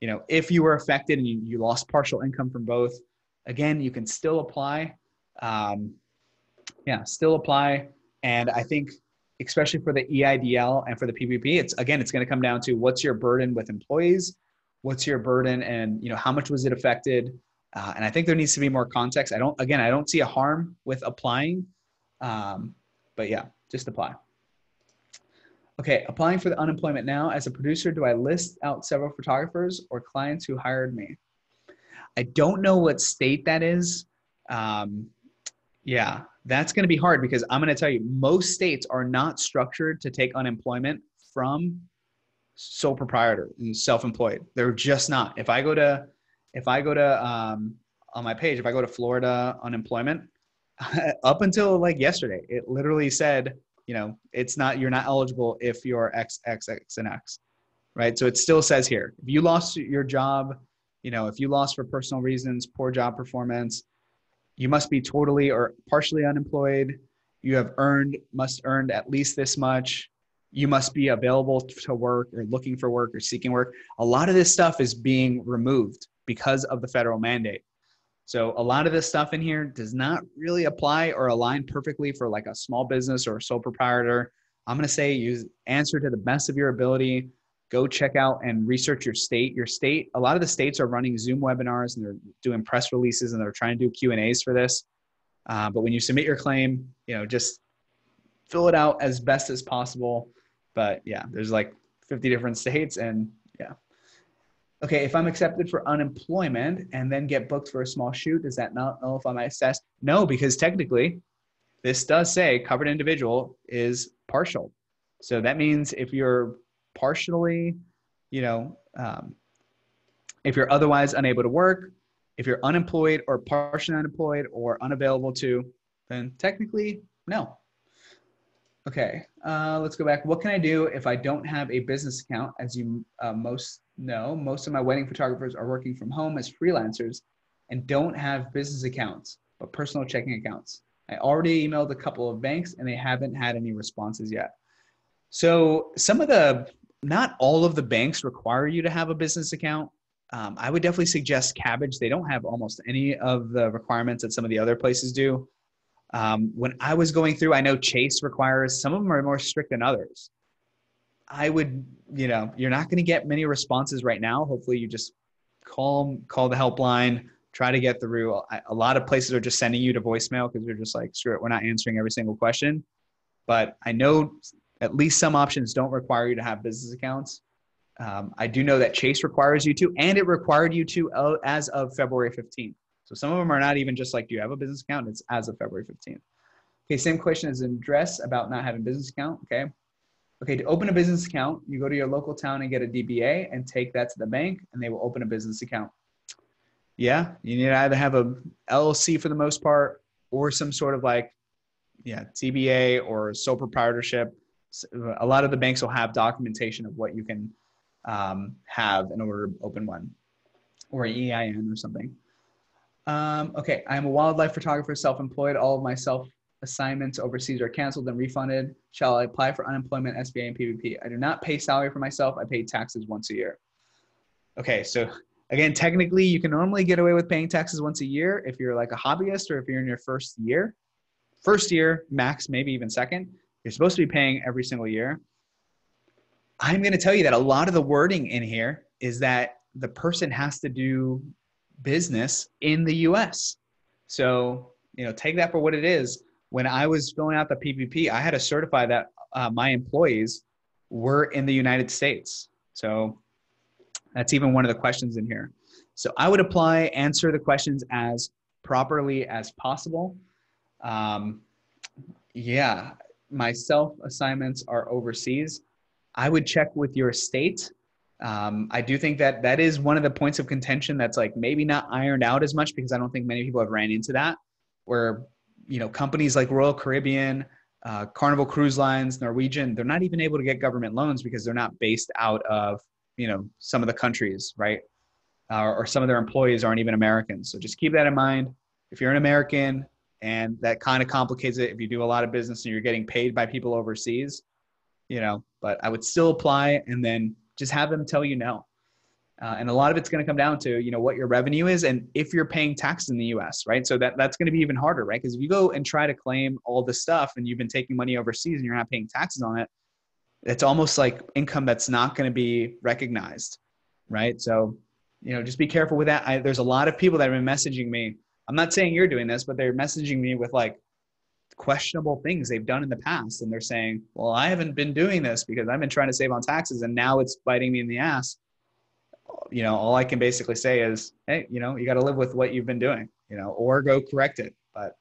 If you were affected and you lost partial income from both, again, you can still apply. Still apply. And I think, especially for the EIDL and for the PPP, it's going to come down to what's your burden with employees, what's your burden, and how much was it affected. And I think there needs to be more context. I don't see a harm with applying, but yeah, just apply. Okay, applying for the unemployment now. As a producer, do I list out several photographers or clients who hired me? I don't know what state that is. Yeah, that's going to be hard because I'm going to tell you, most states are not structured to take unemployment from sole proprietor and self-employed. They're just not. If I go to on my page, if I go to Florida unemployment, up until like yesterday, it literally said, you're not eligible if you're X, X, X, and X, right? So it still says here, if you lost your job, if you lost for personal reasons, poor job performance, you must be totally or partially unemployed. You must earn at least this much. You must be available to work or looking for work or seeking work. A lot of this stuff is being removed because of the federal mandate. So a lot of this stuff in here does not really apply or align perfectly for like a small business or a sole proprietor. I'm going to say answer to the best of your ability. Go check out and research your state. A lot of the states are running Zoom webinars and they're doing press releases and they're trying to do Q&As for this. But when you submit your claim, just fill it out as best as possible. But yeah, there's like 50 different states and yeah. Okay, if I'm accepted for unemployment and then get booked for a small shoot, does that not nullify my assessed? No, because technically this does say covered individual is partial. So that means if you're partially, if you're otherwise unable to work, if you're unemployed or partially unemployed or unavailable to, then technically no. Okay, let's go back. What can I do if I don't have a business account? As you most know, most of my wedding photographers are working from home as freelancers and don't have business accounts, but personal checking accounts. I already emailed a couple of banks and they haven't had any responses yet. So not all of the banks require you to have a business account. I would definitely suggest Cabbage. They don't have almost any of the requirements that some of the other places do. When I was going through, I know Chase requires, some of them are more strict than others. I would, you're not going to get many responses right now. Hopefully you just call the helpline, try to get through. A lot of places are just sending you to voicemail because they're just like, screw it, we're not answering every single question. But I know at least some options don't require you to have business accounts. I do know that Chase requires you to, and it required you to as of February 15th. So some of them are not even just like, do you have a business account? It's as of February 15th. Okay, same question as in dress about not having a business account, okay? Okay, to open a business account, you go to your local town and get a DBA and take that to the bank and they will open a business account. Yeah, you need to either have a LLC for the most part or some sort of like, TBA or sole proprietorship. A lot of the banks will have documentation of what you can have in order to open one or an EIN or something. Okay, I'm a wildlife photographer, self-employed. All of my self-assignments overseas are canceled and refunded. Shall I apply for unemployment, SBA, and PPP? I do not pay salary for myself. I pay taxes once a year. Okay, so again, technically, you can normally get away with paying taxes once a year if you're like a hobbyist or if you're in your first year. First year, max, maybe even second. You're supposed to be paying every single year. I'm going to tell you that a lot of the wording in here is that the person has to do business in the US. So, take that for what it is. When I was filling out the PPP, I had to certify that my employees were in the United States. So that's even one of the questions in here. So I would answer the questions as properly as possible. Yeah, my self assignments are overseas. I would check with your state. I do think that that is one of the points of contention that's like maybe not ironed out as much, because I don't think many people have ran into that, where, companies like Royal Caribbean, Carnival Cruise Lines, Norwegian, they're not even able to get government loans because they're not based out of, some of the countries, right? Or some of their employees aren't even Americans. So just keep that in mind. If you're an American, and that kind of complicates it if you do a lot of business and you're getting paid by people overseas, but I would still apply, and then just have them tell you no. And a lot of it's going to come down to, what your revenue is and if you're paying taxes in the US, right? So that's going to be even harder, right? Because if you go and try to claim all this stuff and you've been taking money overseas and you're not paying taxes on it, it's almost like income that's not going to be recognized, right? So, just be careful with that. There's a lot of people that have been messaging me. I'm not saying you're doing this, but they're messaging me with like questionable things they've done in the past. And they're saying, well, I haven't been doing this because I've been trying to save on taxes and now it's biting me in the ass. All I can basically say is, hey, you got to live with what you've been doing, or go correct it. But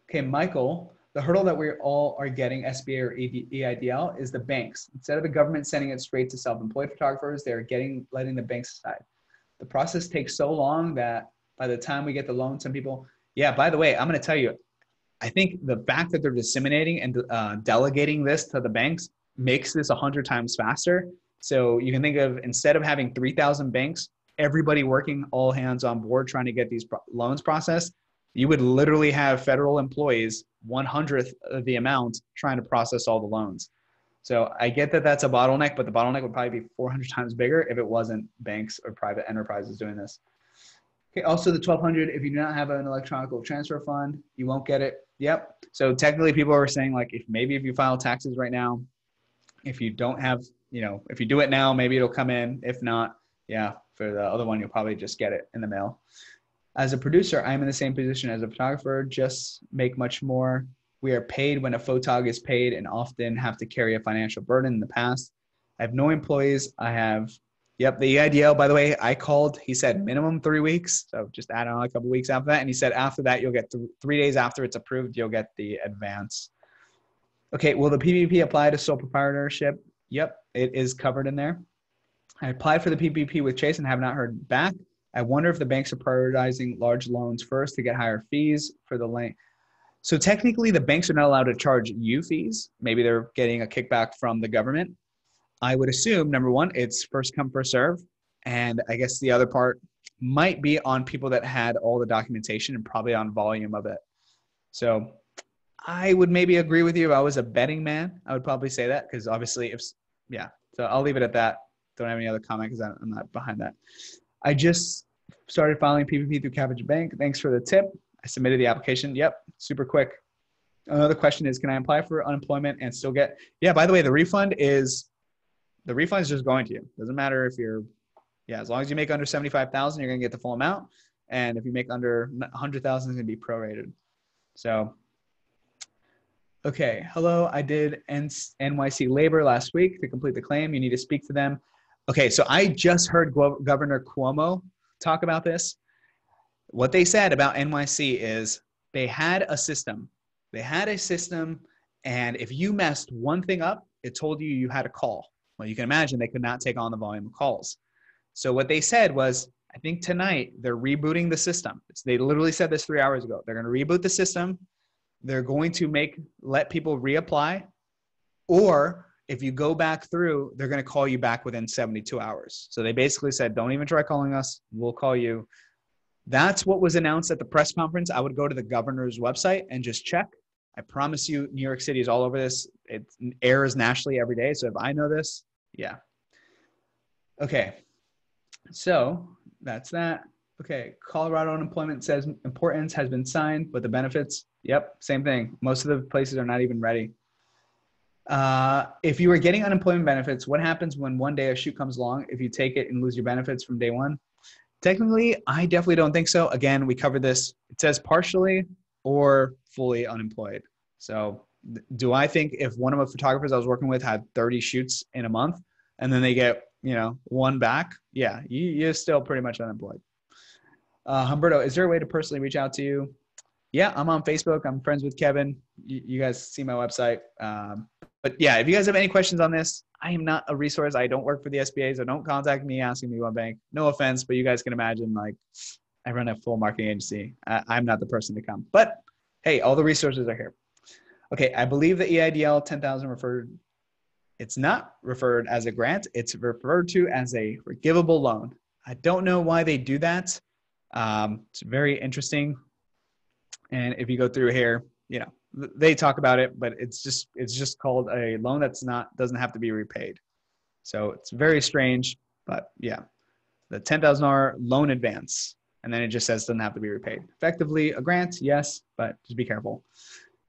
okay, Michael, the hurdle that we all are getting SBA or EIDL is the banks. Instead of the government sending it straight to self-employed photographers, they're letting the banks decide. The process takes so long that by the time we get the loan, some people, yeah, by the way, I'm going to tell you, I think the fact that they're disseminating and delegating this to the banks makes this 100 times faster. So you can think of, instead of having 3,000 banks, everybody working all hands on board trying to get these loans processed, you would literally have federal employees, 1/100th of the amount, trying to process all the loans. So I get that that's a bottleneck, but the bottleneck would probably be 400 times bigger if it wasn't banks or private enterprises doing this. Okay, also the 1,200, if you do not have an electronic transfer fund, you won't get it. Yep. So technically people are saying like, if you file taxes right now, if you don't have, if you do it now, maybe it'll come in. If not, yeah, for the other one, you'll probably just get it in the mail. As a producer, I'm in the same position as a photographer, just make much more. We are paid when a photog is paid and often have to carry a financial burden in the past. I have no employees. Yep, the EIDL, by the way, I called. He said minimum 3 weeks. So just add on a couple of weeks after that. And he said after that, you'll get 3 days after it's approved, you'll get the advance. Okay, will the PPP apply to sole proprietorship? Yep, it is covered in there. I applied for the PPP with Chase and have not heard back. I wonder if the banks are prioritizing large loans first to get higher fees for the lane. So technically, the banks are not allowed to charge you fees. Maybe they're getting a kickback from the government. I would assume, number one, it's first come, first serve. And I guess the other part might be on people that had all the documentation and probably on volume of it. So I would maybe agree with you if I was a betting man. I would probably say that because obviously so I'll leave it at that. Don't have any other comment because I'm not behind that. I just started filing PPP through Cabbage Bank. Thanks for the tip. I submitted the application. Yep, super quick. Another question is, can I apply for unemployment and still get, by the way, the refund is just going to you. Doesn't matter if you're, as long as you make under 75,000, you're going to get the full amount. And if you make under 100,000, it's going to be prorated. So, okay. Hello. I did NYC labor last week to complete the claim. You need to speak to them. Okay. So I just heard Governor Cuomo talk about this. What they said about NYC is they had a system. And if you messed one thing up, it told you had a call. Well, you can imagine they could not take on the volume of calls. So what they said was, I think tonight they're rebooting the system. They literally said this 3 hours ago. They're going to reboot the system. They're going to let people reapply. Or if you go back through, they're going to call you back within 72 hours. So they basically said, don't even try calling us. We'll call you. That's what was announced at the press conference. I would go to the governor's website and just check. I promise you, New York City is all over this. It airs nationally every day. So if I know this, yeah. Okay. So that's that. Okay. Colorado unemployment says importance has been signed, but the benefits, yep, same thing. Most of the places are not even ready. If you were getting unemployment benefits, what happens when one day a shoot comes along if you take it and lose your benefits from day one? Technically, I definitely don't think so. Again, we covered this. It says partially or fully unemployed. So do I think if one of the photographers I was working with had 30 shoots in a month and then they get, one back, yeah, you're still pretty much unemployed. Humberto, is there a way to personally reach out to you? Yeah, I'm on Facebook. I'm friends with Kevin. You guys see my website. But yeah, if you guys have any questions on this, I am not a resource. I don't work for the SBA, so don't contact me asking me one bank. No offense, but you guys can imagine, like, I run a full marketing agency. I'm not the person to come. But hey, all the resources are here. Okay, I believe the EIDL 10,000 referred. It's not referred as a grant. It's referred to as a forgivable loan. I don't know why they do that. It's very interesting. And if you go through here, they talk about it, but it's just called a loan doesn't have to be repaid. So it's very strange, but yeah, the $10,000 loan advance, and then it just says doesn't have to be repaid. Effectively a grant, yes, but just be careful.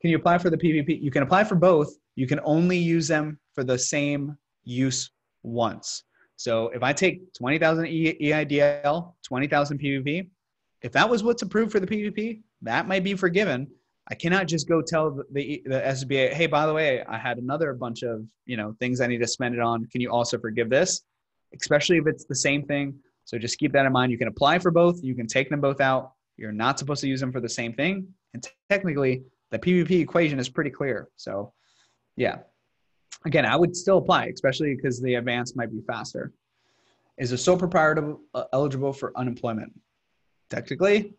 Can you apply for the PPP? You can apply for both. You can only use them for the same use once. So if I take 20,000 EIDL, 20,000 PPP, if that was what's approved for the PPP, that might be forgiven. I cannot just go tell the SBA, hey, by the way, I had another bunch of things I need to spend it on. Can you also forgive this? Especially if it's the same thing. So just keep that in mind. You can apply for both. You can take them both out. You're not supposed to use them for the same thing. And technically, the PPP equation is pretty clear. So yeah, again, I would still apply, especially because the advance might be faster. Is a sole proprietor eligible for unemployment? Technically,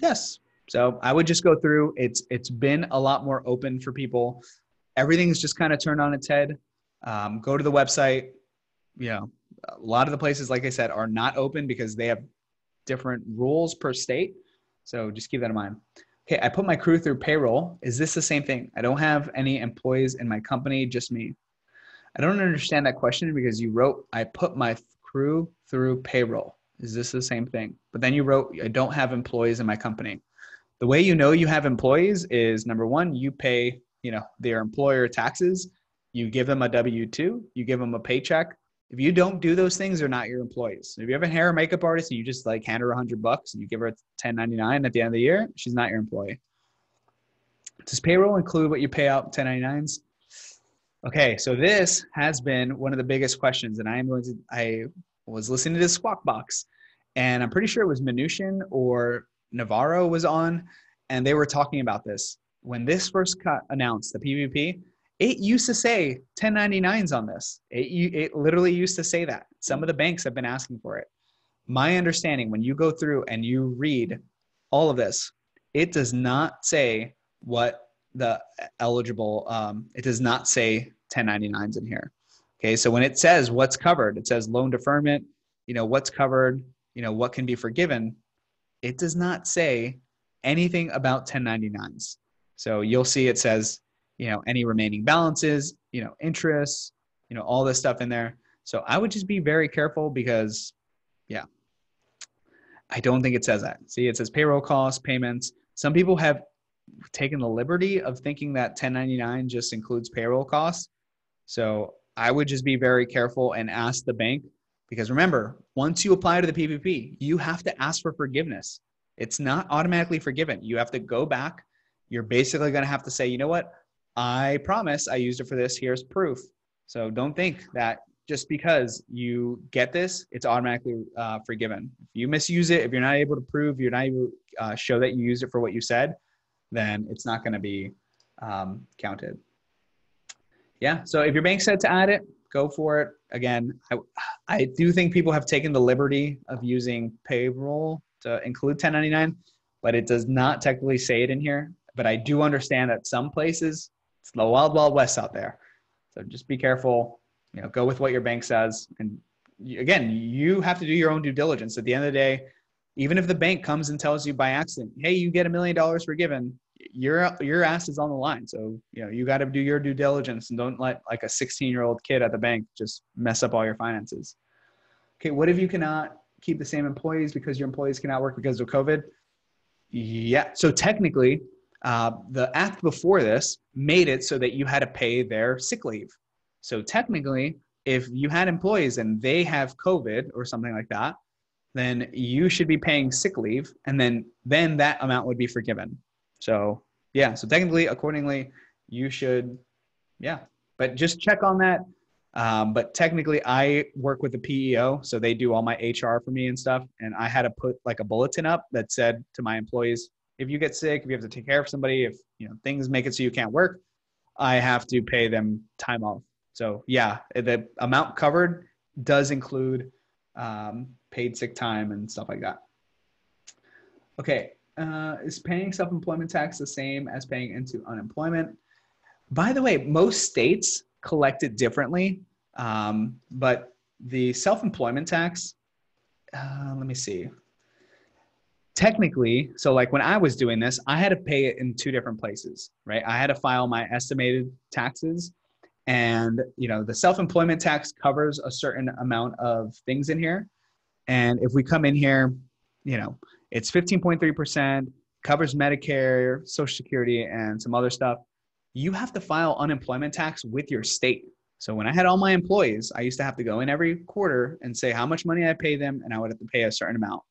yes. So I would just go through. It's been a lot more open for people. Everything's just kind of turned on its head. Go to the website. A lot of the places, like I said, are not open because they have different rules per state. So just keep that in mind. Okay, I put my crew through payroll. Is this the same thing? I don't have any employees in my company, just me. I don't understand that question because you wrote, I put my crew through payroll. Is this the same thing? But then you wrote, I don't have employees in my company. The way you know you have employees is, number one, you pay, their employer taxes. You give them a W-2. You give them a paycheck. If you don't do those things, they're not your employees. If you have a hair or makeup artist and you just like hand her $100 and you give her a 1099 at the end of the year, she's not your employee. Does payroll include what you pay out 1099s? Okay, so this has been one of the biggest questions, and I was listening to this Squawk Box, and I'm pretty sure it was Mnuchin or Navarro was on, and they were talking about this. When this first got announced, the PVP, it used to say 1099s on this. It literally used to say that. Some of the banks have been asking for it. My understanding, when you go through and you read all of this, it does not say what the eligible, it does not say 1099s in here. Okay, so when it says what's covered, it says loan deferment, what's covered, what can be forgiven. It does not say anything about 1099s. So you'll see it says, any remaining balances, interest, all this stuff in there. So I would just be very careful because, yeah, I don't think it says that. See, it says payroll costs, payments. Some people have taken the liberty of thinking that 1099 just includes payroll costs. So I would just be very careful and ask the bank, because remember, once you apply to the PPP, you have to ask for forgiveness. It's not automatically forgiven. You have to go back. You're basically going to have to say, you know what? I promise I used it for this. Here's proof. So don't think that just because you get this, it's automatically forgiven. If you misuse it, if you're not able to prove, you're not able to show that you used it for what you said, then it's not going to be counted. Yeah. So if your bank said to add it, go for it. Again, I do think people have taken the liberty of using payroll to include 1099, but it does not technically say it in here. But I do understand that some places, it's the wild, wild west out there. So just be careful, go with what your bank says. And again, you have to do your own due diligence. At the end of the day, even if the bank comes and tells you by accident, hey, you get $1 million forgiven, your ass is on the line. So, you got to do your due diligence and don't let like a 16-year-old kid at the bank just mess up all your finances. Okay, what if you cannot keep the same employees because your employees cannot work because of COVID? Yeah, so technically, The act before this made it so that you had to pay their sick leave. So technically, if you had employees and they have COVID or something like that, then you should be paying sick leave, and then that amount would be forgiven. So yeah, so technically, accordingly, you should, yeah, but just check on that. But technically, I work with the PEO, so they do all my HR for me and stuff. And I had to put like a bulletin up that said to my employees, if you get sick, if you have to take care of somebody, if things make it so you can't work, I have to pay them time off. So yeah, the amount covered does include paid sick time and stuff like that. Okay, is paying self-employment tax the same as paying into unemployment? By the way, most states collect it differently, but the self-employment tax, let me see. Technically, so like when I was doing this, I had to pay it in two different places, right? I had to file my estimated taxes, and the self-employment tax covers a certain amount of things in here. And if we come in here, it's 15.3%, covers Medicare, Social Security, and some other stuff. You have to file unemployment tax with your state. So when I had all my employees, I used to have to go in every quarter and say how much money I pay them, and I would have to pay a certain amount.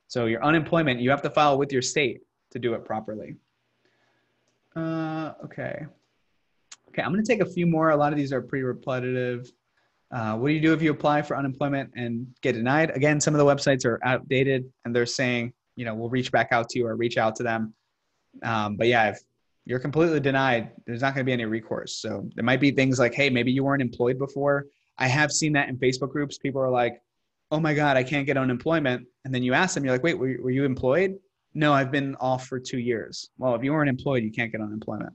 So your unemployment, you have to file with your state to do it properly. Okay, I'm going to take a few more. A lot of these are pretty repetitive. What do you do if you apply for unemployment and get denied? Again, some of the websites are outdated and they're saying, we'll reach back out to you or reach out to them. But yeah, if you're completely denied, there's not going to be any recourse. So there might be things like, hey, maybe you weren't employed before. I have seen that in Facebook groups. People are like, oh my God, I can't get unemployment. And then you ask them, you're like, wait, were you employed? No, I've been off for 2 years. Well, if you weren't employed, you can't get unemployment.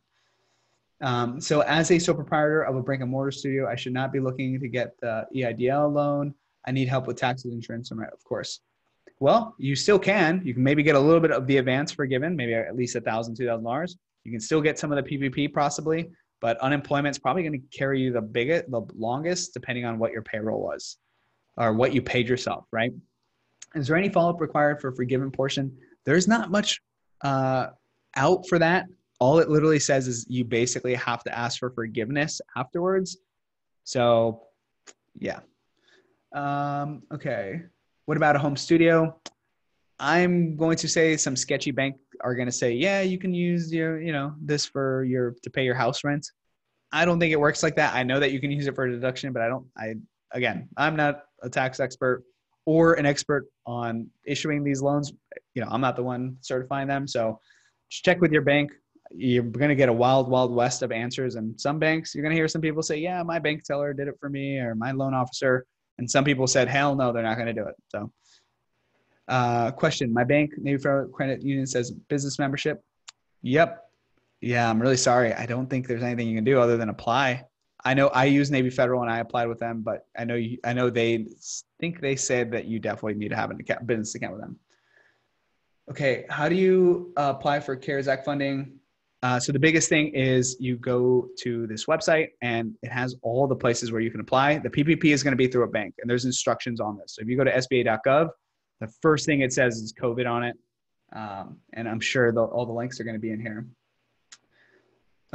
So as a sole proprietor of a brick and mortar studio, I should not be looking to get the EIDL loan. I need help with taxes, insurance, and of course. Well, you still can. You can maybe get a little bit of the advance forgiven, maybe at least $1,000, $2,000. You can still get some of the PPP possibly, but unemployment is probably going to carry you the longest, depending on what your payroll was or what you paid yourself, right? Is there any follow-up required for a forgiven portion? There's not much out for that. All it literally says is you basically have to ask for forgiveness afterwards. So yeah. Okay. What about a home studio? I'm going to say some sketchy bank are going to say, yeah, you can use your, this to pay your house rent. I don't think it works like that. I know that you can use it for a deduction, but I'm not a tax expert or an expert on issuing these loans. I'm not the one certifying them. So just check with your bank. You're going to get a wild, wild west of answers. And some banks, you're going to hear some people say, yeah, my bank teller did it for me, or my loan officer. And some people said, hell no, they're not going to do it. So question, my bank, Navy Federal Credit Union says business membership. Yep. Yeah, I'm really sorry. I don't think there's anything you can do other than apply. I know I use Navy Federal and I applied with them, but I know they think they said that you definitely need to have a business account with them. Okay, how do you apply for CARES Act funding? So the biggest thing is you go to this website and it has all the places where you can apply. The PPP is going to be through a bank and there's instructions on this. So if you go to sba.gov, the first thing it says is COVID on it. And I'm sure all the links are going to be in here.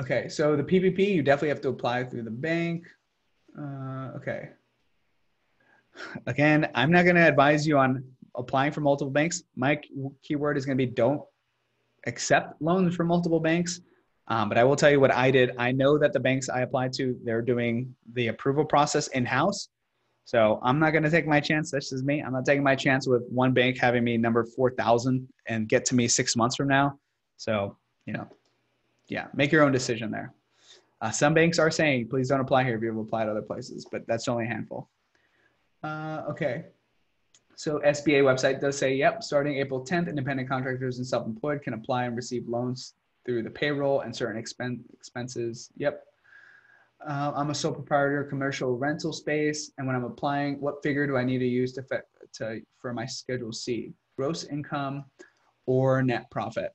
Okay, so the PPP, you definitely have to apply through the bank. Okay. Again, I'm not going to advise you on applying for multiple banks. My keyword is going to be don't accept loans from multiple banks. But I will tell you what I did. I know that the banks I applied to, they're doing the approval process in-house. So I'm not going to take my chance. That's just me. I'm not taking my chance with one bank having me number 4,000 and get to me 6 months from now. So, yeah, make your own decision there. Some banks are saying, please don't apply here if you've applied other places, but that's only a handful. Okay. So SBA website does say, yep, starting April 10th, independent contractors and self-employed can apply and receive loans through the payroll and certain expenses. Yep. I'm a sole proprietor, commercial rental space. And when I'm applying, what figure do I need to use for my Schedule C? Gross income or net profit?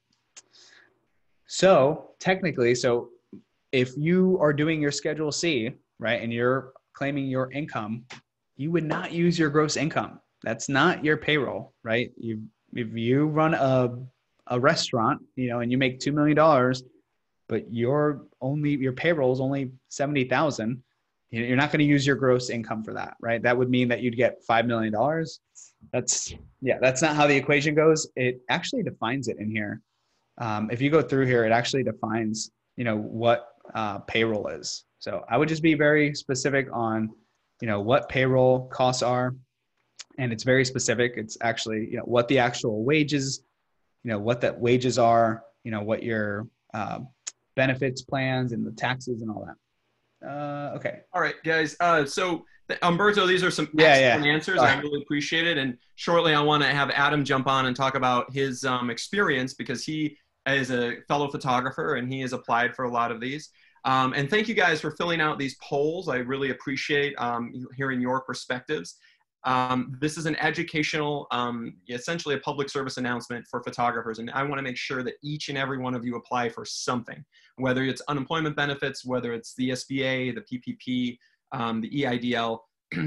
So technically, if you are doing your Schedule C, right, and you're claiming your income, you would not use your gross income. That's not your payroll, right? If you run a a restaurant, you know, and you make $2 million, but your payroll is only 70,000, you're not going to use your gross income for that, right? That would mean that you'd get $5 million. That's not how the equation goes. It actually defines it in here. If you go through here, it actually defines, you know, what payroll is. So I would just be very specific on, you know, what payroll costs are. And it's very specific. It's actually, you know, what the actual wages, you know, what that wages are, you know, what your benefits plans and the taxes and all that. Okay. All right, guys. So Humberto, these are some excellent answers. Sorry. I really appreciate it. And shortly, I want to have Adam jump on and talk about his experience, because he is a fellow photographer and he has applied for a lot of these. And thank you guys for filling out these polls. I really appreciate hearing your perspectives. This is an educational, essentially a public service announcement for photographers. And I want to make sure that each and every one of you apply for something, whether it's unemployment benefits, whether it's the SBA, the PPP, the EIDL,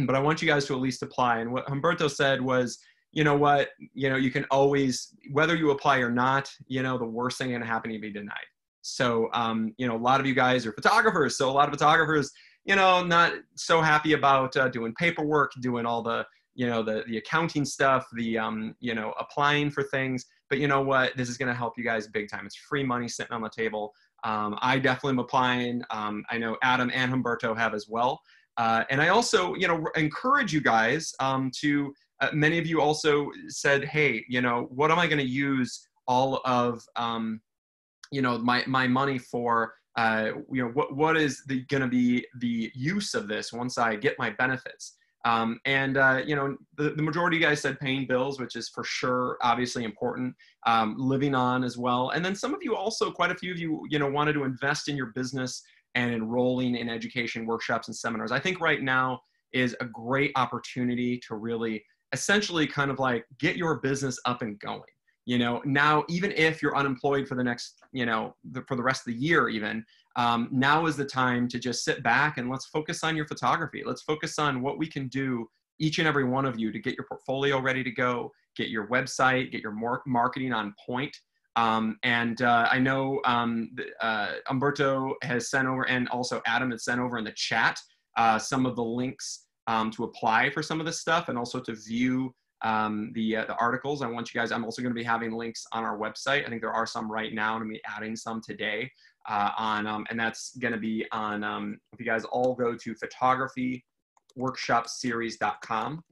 but I want you guys to at least apply. And what Humberto said was, you know what, you know, you can always, whether you apply or not, you know, the worst thing going to happen, you'll be denied. So, you know, a lot of you guys are photographers. So a lot of photographers, you know, not so happy about doing paperwork, doing all the, you know, the accounting stuff, the, you know, applying for things. But you know what? This is going to help you guys big time. It's free money sitting on the table. I definitely am applying. I know Adam and Humberto have as well. And I also, you know, encourage you guys to, many of you also said, hey, you know, what am I going to use all of, you know, my money for? You know, what is going to be the use of this once I get my benefits? You know, the majority of you guys said paying bills, which is for sure, obviously important, living on as well. And then some of you also, quite a few of you, you know, wanted to invest in your business and enrolling in education workshops and seminars. I think right now is a great opportunity to really essentially kind of like get your business up and going. You know, now, even if you're unemployed for the next, you know, for the rest of the year, even, now is the time to just sit back and let's focus on your photography. Let's focus on what we can do, each and every one of you, to get your portfolio ready to go, get your website, get your marketing on point. I know Humberto has sent over, and also Adam has sent over in the chat, some of the links to apply for some of this stuff, and also to view the articles. I want you guys, I'm also going to be having links on our website. I think there are some right now, and I'm going to be adding some today and that's going to be on, if you guys all go to photographyworkshopseries.com,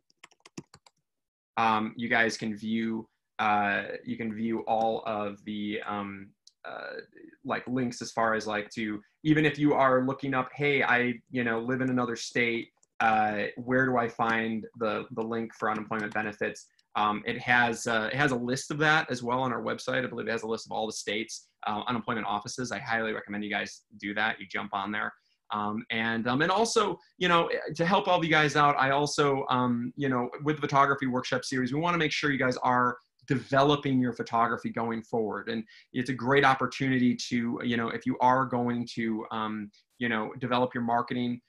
you guys can view, all of the like links as far as like to, even if you are looking up, hey, I, you know, live in another state, where do I find the link for unemployment benefits? It has a list of that as well on our website. I believe it has a list of all the states, unemployment offices. I highly recommend you guys do that. You jump on there. And also, you know, to help all of you guys out, I also, you know, with the photography workshop series, we want to make sure you guys are developing your photography going forward. And it's a great opportunity to, you know, if you are going to, you know, develop your marketing,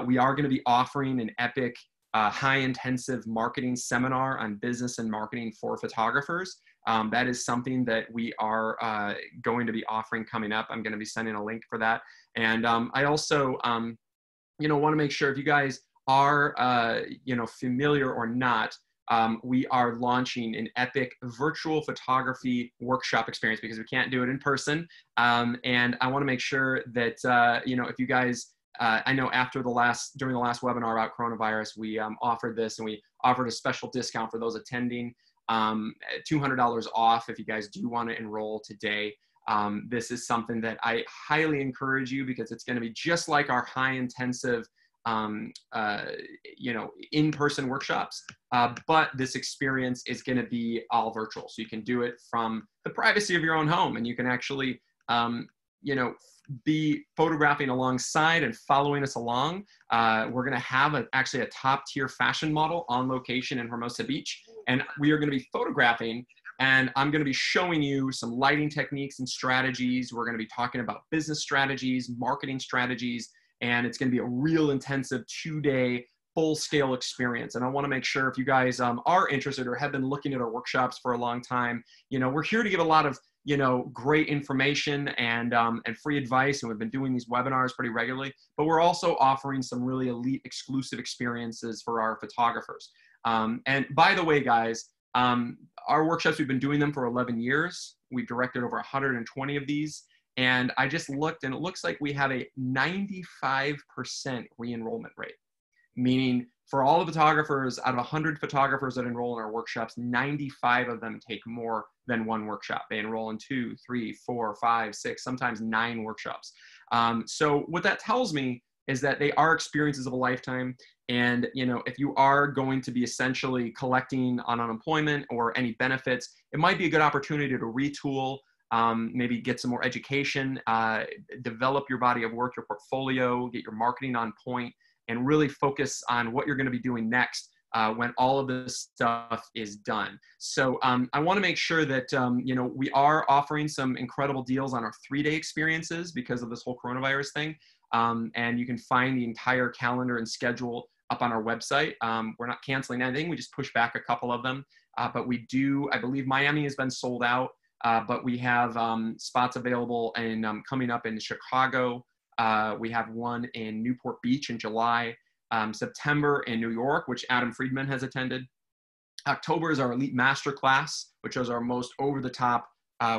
we are going to be offering an epic, high intensive marketing seminar on business and marketing for photographers. That is something that we are going to be offering coming up. I'm going to be sending a link for that. And I also, you know, want to make sure if you guys are, you know, familiar or not, we are launching an epic virtual photography workshop experience because we can't do it in person. And I want to make sure that, you know, if you guys, I know during the last webinar about coronavirus, we offered this, and we offered a special discount for those attending, $200 off if you guys do want to enroll today. This is something that I highly encourage you, because it's going to be just like our high intensive, you know, in-person workshops, but this experience is going to be all virtual. So you can do it from the privacy of your own home, and you can actually, you know, be photographing alongside and following us along. We're going to have actually a top tier fashion model on location in Hermosa Beach, and we are going to be photographing, and I'm going to be showing you some lighting techniques and strategies. We're going to be talking about business strategies, marketing strategies, and it's going to be a real intensive 2-day full-scale experience. And I want to make sure if you guys are interested or have been looking at our workshops for a long time, you know, we're here to give a lot of you know, great information and free advice. And we've been doing these webinars pretty regularly, but we're also offering some really elite exclusive experiences for our photographers. And by the way, guys, our workshops, we've been doing them for 11 years. We've directed over 120 of these. And I just looked, and it looks like we have a 95% re-enrollment rate, meaning for all the photographers, out of 100 photographers that enroll in our workshops, 95 of them take more than one workshop. They enroll in 2, 3, 4, 5, 6, sometimes 9 workshops. So what that tells me is that they are experiences of a lifetime. And, you know, if you are going to be essentially collecting on unemployment or any benefits, it might be a good opportunity to retool, maybe get some more education, develop your body of work, your portfolio, get your marketing on point, and really focus on what you're going to be doing next when all of this stuff is done. So I want to make sure that, you know, we are offering some incredible deals on our 3-day experiences because of this whole coronavirus thing. And you can find the entire calendar and schedule up on our website. We're not canceling anything. We just push back a couple of them. But we do, I believe Miami has been sold out, but we have spots available and coming up in Chicago. We have one in Newport Beach in July, September in New York, which Adam Friedman has attended. October is our Elite Masterclass, which is our most over-the-top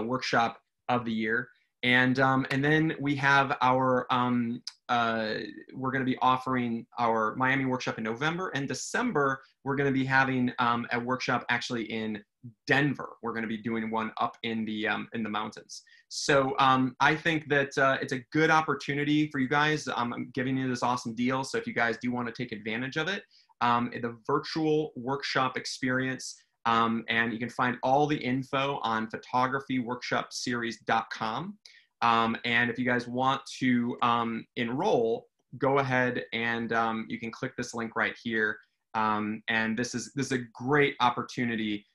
workshop of the year. And then we have our, we're going to be offering our Miami workshop in November. And December, we're going to be having a workshop actually in Denver. We're going to be doing one up in the mountains. So I think that it's a good opportunity for you guys. I'm giving you this awesome deal. So if you guys do want to take advantage of it, the virtual workshop experience, and you can find all the info on photographyworkshopseries.com. And if you guys want to enroll, go ahead and you can click this link right here. And this is a great opportunity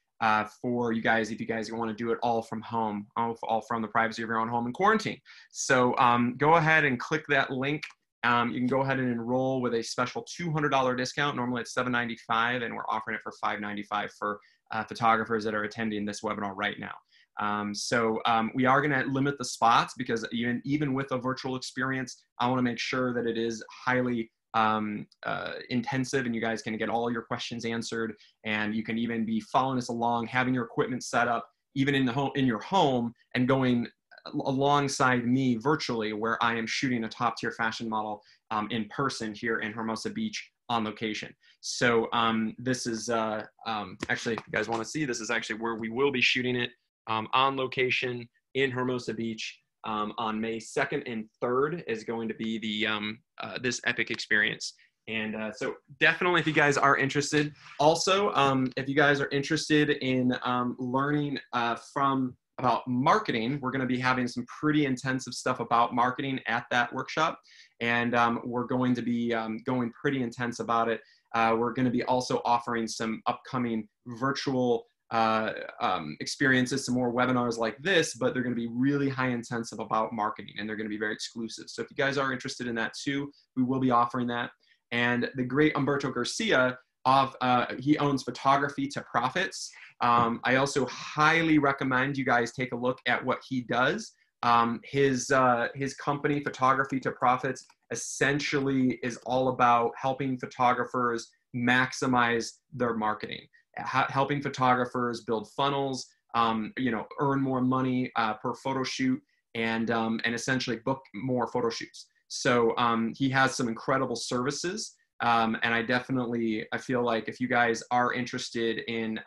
for you guys if you guys want to do it all from home, all from the privacy of your own home in quarantine. So go ahead and click that link. You can go ahead and enroll with a special $200 discount. Normally it's $795, and we're offering it for $595 for photographers that are attending this webinar right now. We are going to limit the spots because even with a virtual experience, I want to make sure that it is highly intensive and you guys can get all your questions answered, and you can even be following us along, having your equipment set up even in your home and going alongside me virtually, where I am shooting a top-tier fashion model in person here in Hermosa Beach on location. So this is actually, if you guys want to see, this is actually where we will be shooting it on location in Hermosa Beach on May 2nd and 3rd is going to be the this epic experience. And so definitely, if you guys are interested, also if you guys are interested in learning about marketing, we're going to be having some pretty intensive stuff about marketing at that workshop. And we're going to be going pretty intense about it. We're going to be also offering some upcoming virtual experiences, some more webinars like this, but they're going to be really high intensive about marketing, and they're going to be very exclusive. So if you guys are interested in that too, we will be offering that. And the great Humberto Garcia, he owns Photography to Profits. I also highly recommend you guys take a look at what he does. His company, Photography to Profits, essentially is all about helping photographers maximize their marketing, helping photographers build funnels, earn more money per photo shoot, and essentially book more photo shoots. So he has some incredible services, and I feel like if you guys are interested in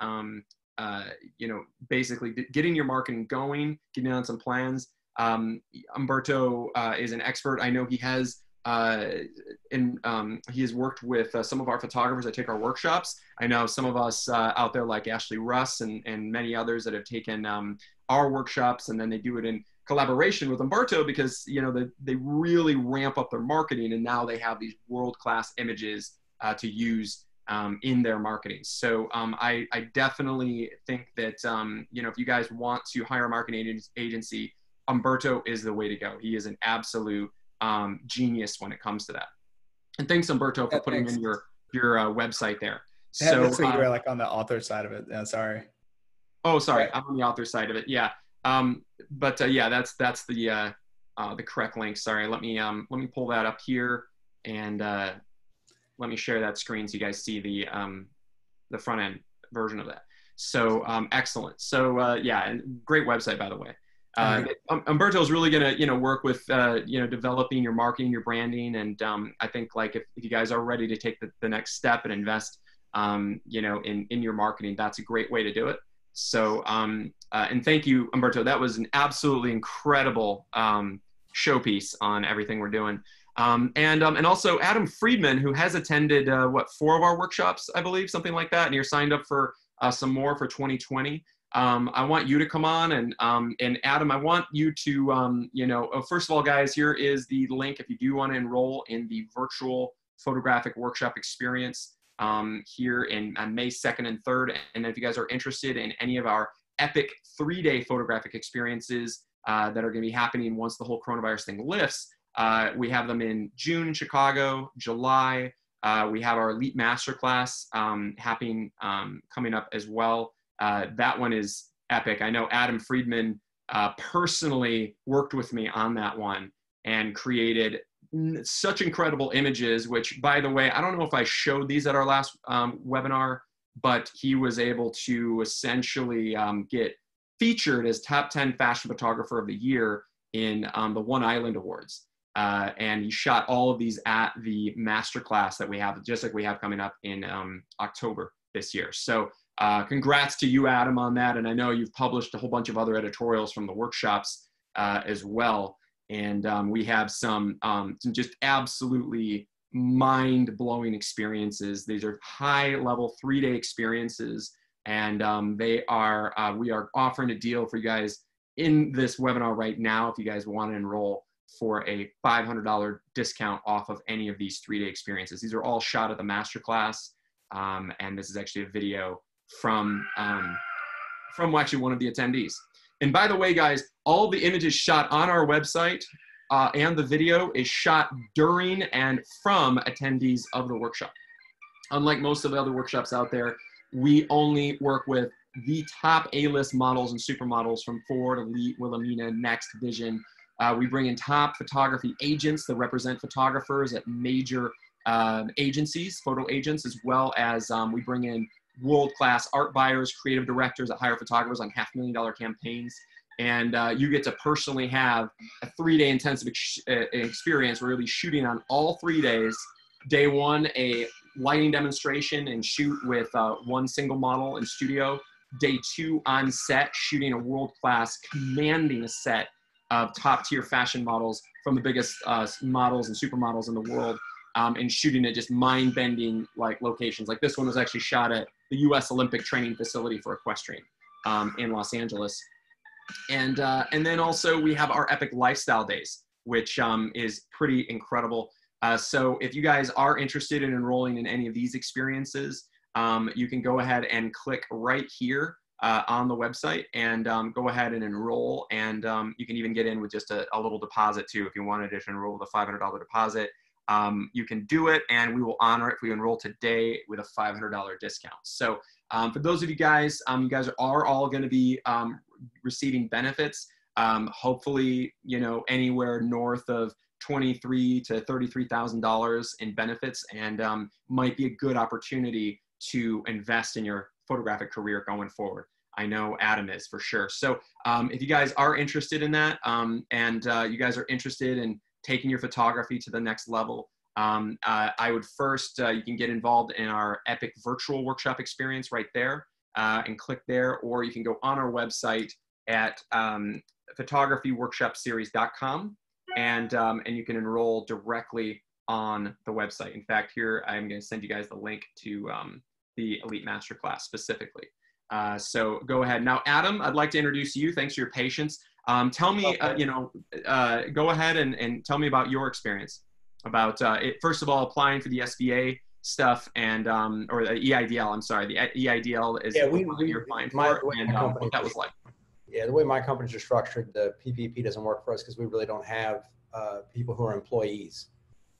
basically getting your marketing going, getting on some plans, Humberto is an expert. I know he has he has worked with some of our photographers that take our workshops. I know some of us out there like Ashley Russ and many others that have taken our workshops, and then they do it in collaboration with Humberto because they really ramp up their marketing, and now they have these world-class images to use in their marketing. So I definitely think that if you guys want to hire a marketing agency, Humberto is the way to go. He is an absolute genius when it comes to that. And thanks, Humberto, for putting in your website there. So that's like you're like on the author side of it. Sorry. Oh, sorry. I'm on the author side of it. Yeah. Yeah, that's the correct link. Sorry, let me pull that up here, and let me share that screen so you guys see the front end version of that. So excellent. So yeah, and great website, by the way. Humberto is really going to, work with, developing your marketing, your branding. And I think like if you guys are ready to take the next step and invest, in your marketing, that's a great way to do it. So, and thank you, Humberto. That was an absolutely incredible showpiece on everything we're doing. And also Adam Friedman, who has attended, 4 of our workshops, I believe, something like that. And you're signed up for some more for 2020. I want you to come on, and Adam, I want you to, first of all, guys, here is the link if you do want to enroll in the virtual photographic workshop experience here on May 2nd and 3rd. And if you guys are interested in any of our epic 3-day photographic experiences that are going to be happening once the whole coronavirus thing lifts, we have them in June in Chicago, July. We have our Elite Masterclass happening coming up as well. That one is epic. I know Adam Friedman personally worked with me on that one and created such incredible images, which, by the way, I don't know if I showed these at our last webinar, but he was able to essentially get featured as top 10 fashion photographer of the year in the One Island Awards. And he shot all of these at the masterclass that we have, just like we have coming up in October this year. So congrats to you, Adam, on that. And I know you've published a whole bunch of other editorials from the workshops as well. And we have some just absolutely mind-blowing experiences. These are high-level 3-day experiences. And we are offering a deal for you guys in this webinar right now if you guys want to enroll for a $500 discount off of any of these 3-day experiences. These are all shot at the masterclass. And this is actually a video from actually one of the attendees. And by the way, guys, all the images shot on our website and the video is shot during and from attendees of the workshop. Unlike most of the other workshops out there, we only work with the top A-list models and supermodels from Ford, Elite, Wilhelmina, Next, Vision. We bring in top photography agents that represent photographers at major agencies, photo agents, as well as we bring in world-class art buyers, creative directors that hire photographers on $500,000 campaigns. And you get to personally have a 3-day intensive experience where you'll be shooting on all 3 days. Day 1, a lighting demonstration and shoot with one single model in studio. Day 2, on set, shooting a world-class, commanding a set of top-tier fashion models from the biggest models and supermodels in the world, and shooting at just mind-bending locations. Like this one was actually shot at the U.S. Olympic Training Facility for Equestrian in Los Angeles. And then also we have our Epic Lifestyle Days, which is pretty incredible. So if you guys are interested in enrolling in any of these experiences, you can go ahead and click right here on the website and go ahead and enroll. And you can even get in with just a little deposit too. If you wanted to enroll with a $500 deposit, you can do it, and we will honor it if you enroll today with a $500 discount. So for those of you guys are all going to be receiving benefits, hopefully, anywhere north of $23,000 to $33,000 in benefits, and might be a good opportunity to invest in your photographic career going forward. I know Adam is for sure. So if you guys are interested in that, and you guys are interested in taking your photography to the next level, I would first, you can get involved in our Epic Virtual Workshop Experience right there, and click there, or you can go on our website at photographyworkshopseries.com, and you can enroll directly on the website. In fact, here I'm going to send you guys the link to the Elite Masterclass specifically. So go ahead. Now, Adam, I'd like to introduce you. Thanks for your patience. Tell me, go ahead and tell me about your experience about first of all, applying for the SBA stuff and or the EIDL. I'm sorry, the EIDL is what you're applying for, and what that was like. Yeah, the way my companies are structured, the PPP doesn't work for us because we really don't have people who are employees.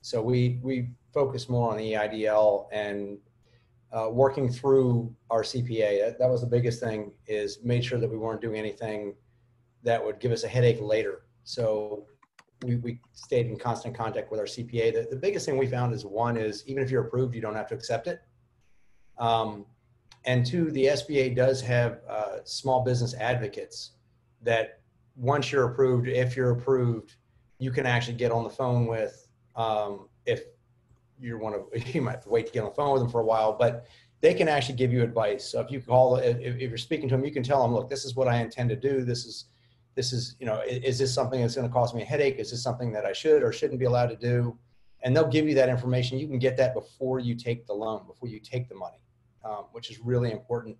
So we focus more on the EIDL and working through our CPA. That was the biggest thing, is made sure that we weren't doing anything that would give us a headache later. So we stayed in constant contact with our CPA. The biggest thing we found is, one is, even if you're approved, you don't have to accept it. And two, the SBA does have small business advocates that once you're approved, if you're approved, you can actually get on the phone with, if you might have to wait to get on the phone with them for a while, but they can actually give you advice. So if you call, if you're speaking to them, you can tell them, look, this is what I intend to do. This is, is this something that's going to cause me a headache? Is this something that I should or shouldn't be allowed to do? And they'll give you that information. You can get that before you take the loan, before you take the money, which is really important.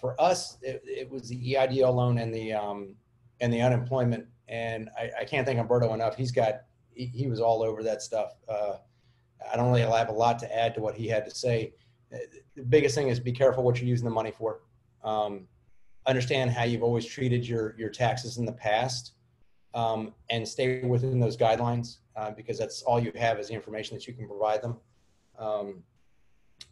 For us, it was the EIDL loan and the unemployment. And I can't thank Humberto enough. He was all over that stuff. I don't really have a lot to add to what he had to say. The biggest thing is be careful what you're using the money for. Understand how you've always treated your taxes in the past, and stay within those guidelines, because that's all you have is the information that you can provide them.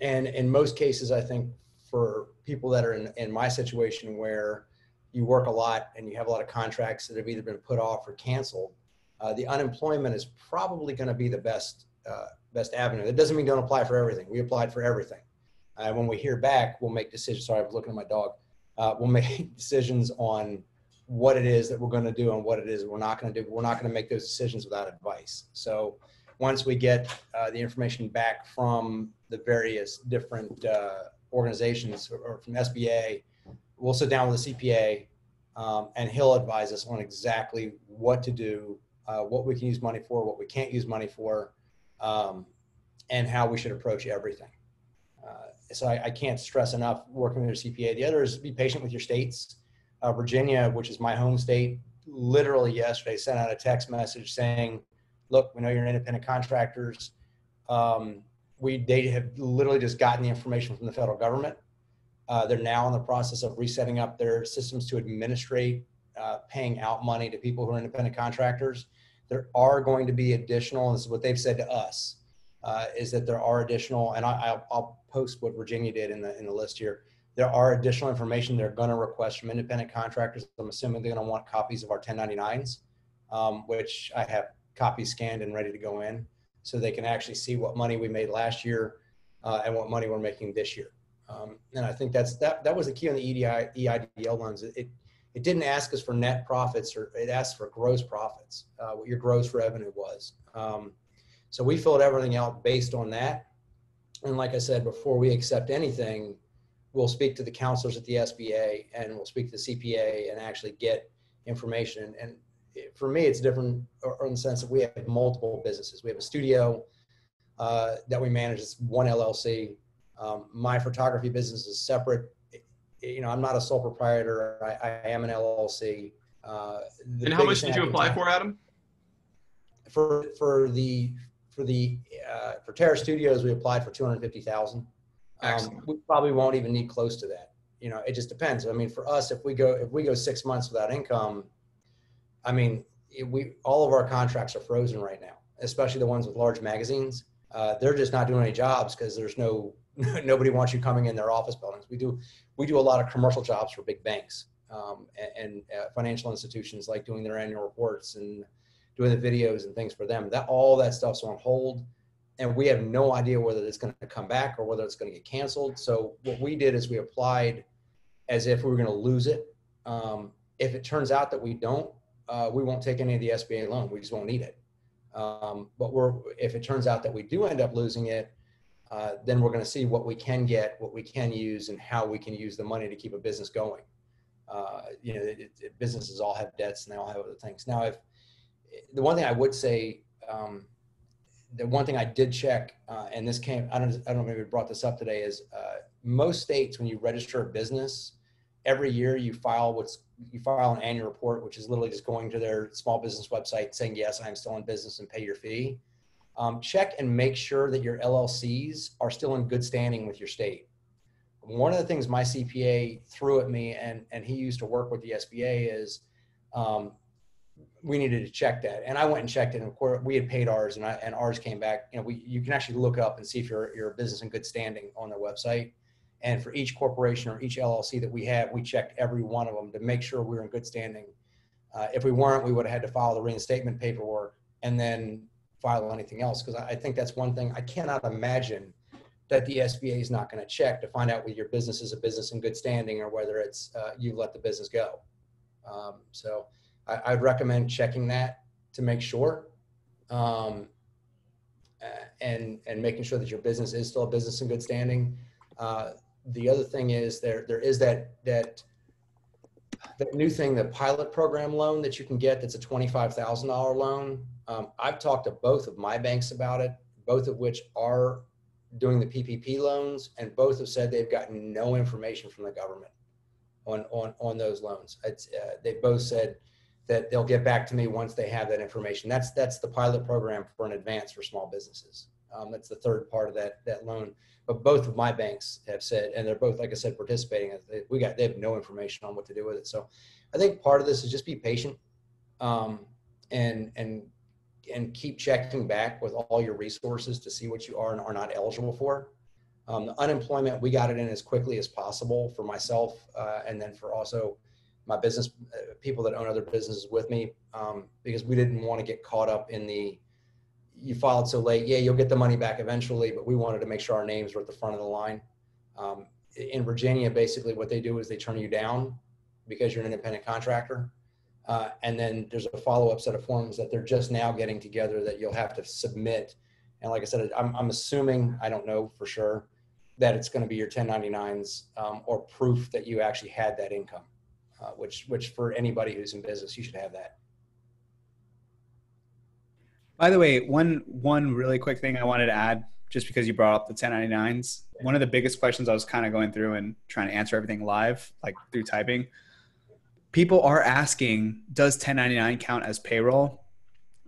And in most cases, I think for people that are in my situation where you work a lot and you have a lot of contracts that have either been put off or canceled, the unemployment is probably going to be the best avenue. That doesn't mean don't apply for everything. We applied for everything. When we hear back, we'll make decisions. Sorry, I was looking at my dog. We'll make decisions on what it is that we're going to do and what it is we're not going to do. We're not going to make those decisions without advice. So once we get the information back from the various different organizations or from SBA, we'll sit down with the CPA, and he'll advise us on exactly what to do, what we can use money for, what we can't use money for, and how we should approach everything. So I can't stress enough working with your CPA. The other is be patient with your states. Virginia, which is my home state, literally yesterday sent out a text message saying, look, we know you're independent contractors. They have literally just gotten the information from the federal government. They're now in the process of resetting up their systems to administrate paying out money to people who are independent contractors. There are going to be additional, and this is what they've said to us, is that there are additional, and I'll post what Virginia did in the list here. There are additional information they're going to request from independent contractors. I'm assuming they're going to want copies of our 1099s, which I have copies scanned and ready to go in, so they can actually see what money we made last year and what money we're making this year. And I think that was the key on the EIDL loans. It didn't ask us for net profits, or it asked for gross profits, what your gross revenue was. So we filled everything out based on that. And like I said, before we accept anything, we'll speak to the counselors at the SBA and we'll speak to the CPA and actually get information. And for me, it's different in the sense that we have multiple businesses. We have a studio that we manage. It's one LLC. My photography business is separate. I'm not a sole proprietor. I am an LLC. And how much did you apply for, Adam? For Terra Studios, we applied for $250,000. We probably won't even need close to that. It just depends. I mean, for us, if we go 6 months without income, I mean, all of our contracts are frozen right now, especially the ones with large magazines. They're just not doing any jobs because there's nobody wants you coming in their office buildings. We do a lot of commercial jobs for big banks and financial institutions, like doing their annual reports and doing the videos and things for them. All that stuff's on hold, and we have no idea whether it's going to come back or whether it's going to get canceled. So what we did is we applied as if we were going to lose it. If it turns out that we don't, we won't take any of the SBA loan. We just won't need it. But if it turns out that we do end up losing it, then we're going to see what we can get, what we can use, and how we can use the money to keep a business going. Businesses all have debts and they all have other things. Now, the one thing I would say, the one thing I did check, and this came, I don't know if we brought this up today, is most states, when you register a business, every year you file an annual report, which is literally just going to their small business website saying, yes, I'm still in business, and pay your fee. Check and make sure that your LLCs are still in good standing with your state. One of the things my CPA threw at me, and he used to work with the SBA, is we needed to check that. And I went and checked it, and of course we had paid ours, and ours came back. You can actually look up and see if you're a business in good standing on their website. And for each corporation or each LLC that we have, we checked every one of them to make sure we're in good standing If we weren't, we would have had to file the reinstatement paperwork and then file anything else. Because I think that's one thing I cannot imagine that the SBA is not going to check to find out whether your business is a business in good standing or whether it's you let the business go. So I'd recommend checking that to make sure, and making sure that your business is still a business in good standing. The other thing is there is that new thing, the pilot program loan that you can get. That's a $25,000 loan. I've talked to both of my banks about it, both of which are doing the PPP loans, and both have said they've gotten no information from the government on those loans. They both said that they'll get back to me once they have that information. That's the pilot program for an advance for small businesses. That's the third part of that loan. But both of my banks have said, and they're both, like I said, participating. They have no information on what to do with it. So I think part of this is just be patient, and keep checking back with all your resources to see what you are and are not eligible for. The unemployment, we got it in as quickly as possible for myself, and then for also my business people that own other businesses with me, because we didn't want to get caught up in you filed so late. Yeah, you'll get the money back eventually, but we wanted to make sure our names were at the front of the line. In Virginia, basically what they do is they turn you down because you're an independent contractor. And then there's a follow-up set of forms that they're just now getting together that you'll have to submit. And like I said, I'm assuming, I don't know for sure, that it's going to be your 1099s or proof that you actually had that income, which for anybody who's in business, you should have that. By the way, one really quick thing I wanted to add, just because you brought up the 1099s, one of the biggest questions I was kind of going through and trying to answer everything live, like through typing. People are asking, does 1099 count as payroll?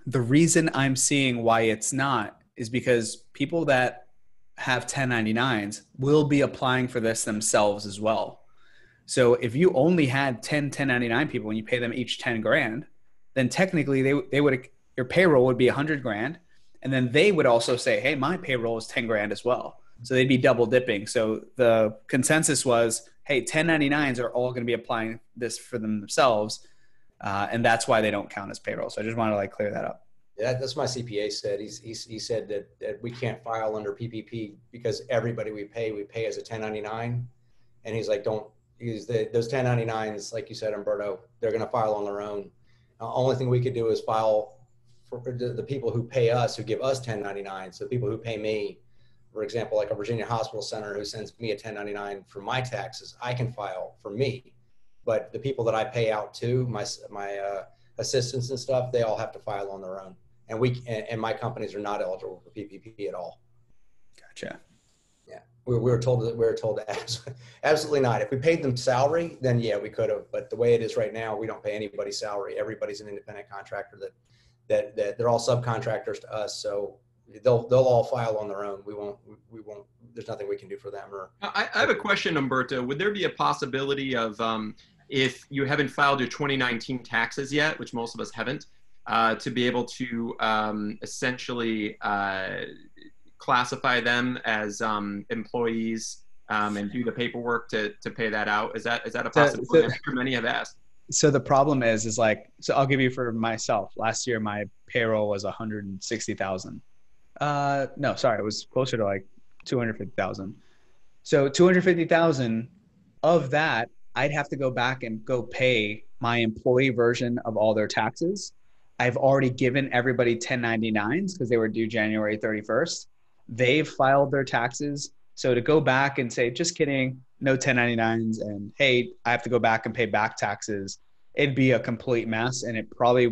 The reason I'm seeing why it's not is because people that have 1099s will be applying for this themselves as well. So if you only had 1099 people and you pay them each 10 grand, then technically they would, your payroll would be 100 grand. And then they would also say, hey, my payroll is 10 grand as well. So they'd be double dipping. So the consensus was, hey, 1099s are all going to be applying this for themselves. And that's why they don't count as payroll. So I just wanted to clear that up. Yeah, that's what my CPA said. He said that we can't file under PPP because everybody we pay as a 1099. And he's like, don't use those 1099s, like you said, Humberto, they're going to file on their own. Only thing we could do is file for the people who pay us, who give us 1099. So people who pay me, for example, like a Virginia hospital center who sends me a 1099 for my taxes, I can file for me. But the people that I pay out to, my assistants and stuff, they all have to file on their own. And my companies are not eligible for PPP at all. Gotcha. Yeah, we were told absolutely not. If we paid them salary, then yeah, we could have. But the way it is right now, we don't pay anybody salary. Everybody's an independent contractor that they're all subcontractors to us. So they'll all file on their own. We won't. There's nothing we can do for them. I have a question, Humberto. Would there be a possibility of if you haven't filed your 2019 taxes yet, which most of us haven't, to be able to essentially classify them as employees and do the paperwork to pay that out? Is that a possibility? I'm sure many have asked. So the problem is so I'll give you for myself. Last year, my payroll was 160,000. No, sorry, it was closer to 250,000. So 250,000 of that, I'd have to go back and go pay my employee version of all their taxes. I've already given everybody 1099s because they were due January 31st. They've filed their taxes. So to go back and say, just kidding, no 1099s, and hey, I have to go back and pay back taxes, it'd be a complete mess. And it'd probably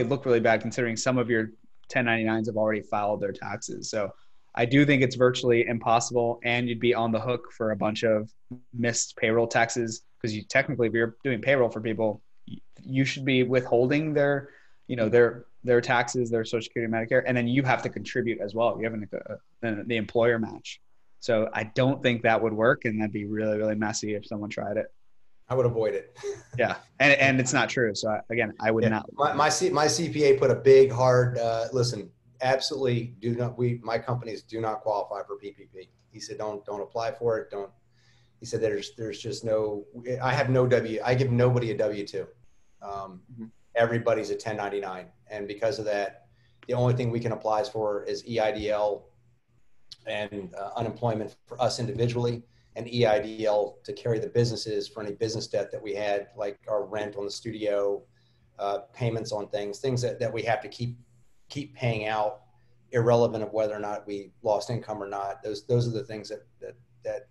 look really bad considering some of your 1099s have already filed their taxes. So I do think it's virtually impossible, and you'd be on the hook for a bunch of missed payroll taxes because you technically, if you're doing payroll for people, you should be withholding their taxes, their Social Security, Medicare, and then you have to contribute as well. You have the employer match. So I don't think that would work, and that'd be really, really messy if someone tried it. I would avoid it. Yeah, and it's not true. So again, I would not. My CPA put a big hard listen. Absolutely, do not. My companies do not qualify for PPP. He said, don't apply for it. Don't. He said there's just no. I give nobody a W-2. Everybody's a 1099. And because of that, the only thing we can apply for is EIDL and unemployment for us individually, and EIDL to carry the businesses for any business debt that we had, like our rent on the studio, payments on things that we have to keep paying out, irrelevant of whether or not we lost income or not. Those are the things that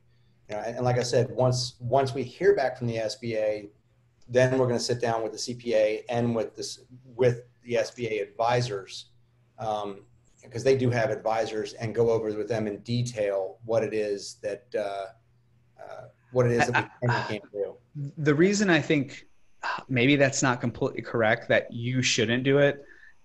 you know. And like I said, once we hear back from the SBA, then we're going to sit down with the CPA and with the SBA advisors, because they do have advisors, and go over with them in detail what it is that we can and can't do. The reason I think maybe that's not completely correct, that you shouldn't do it,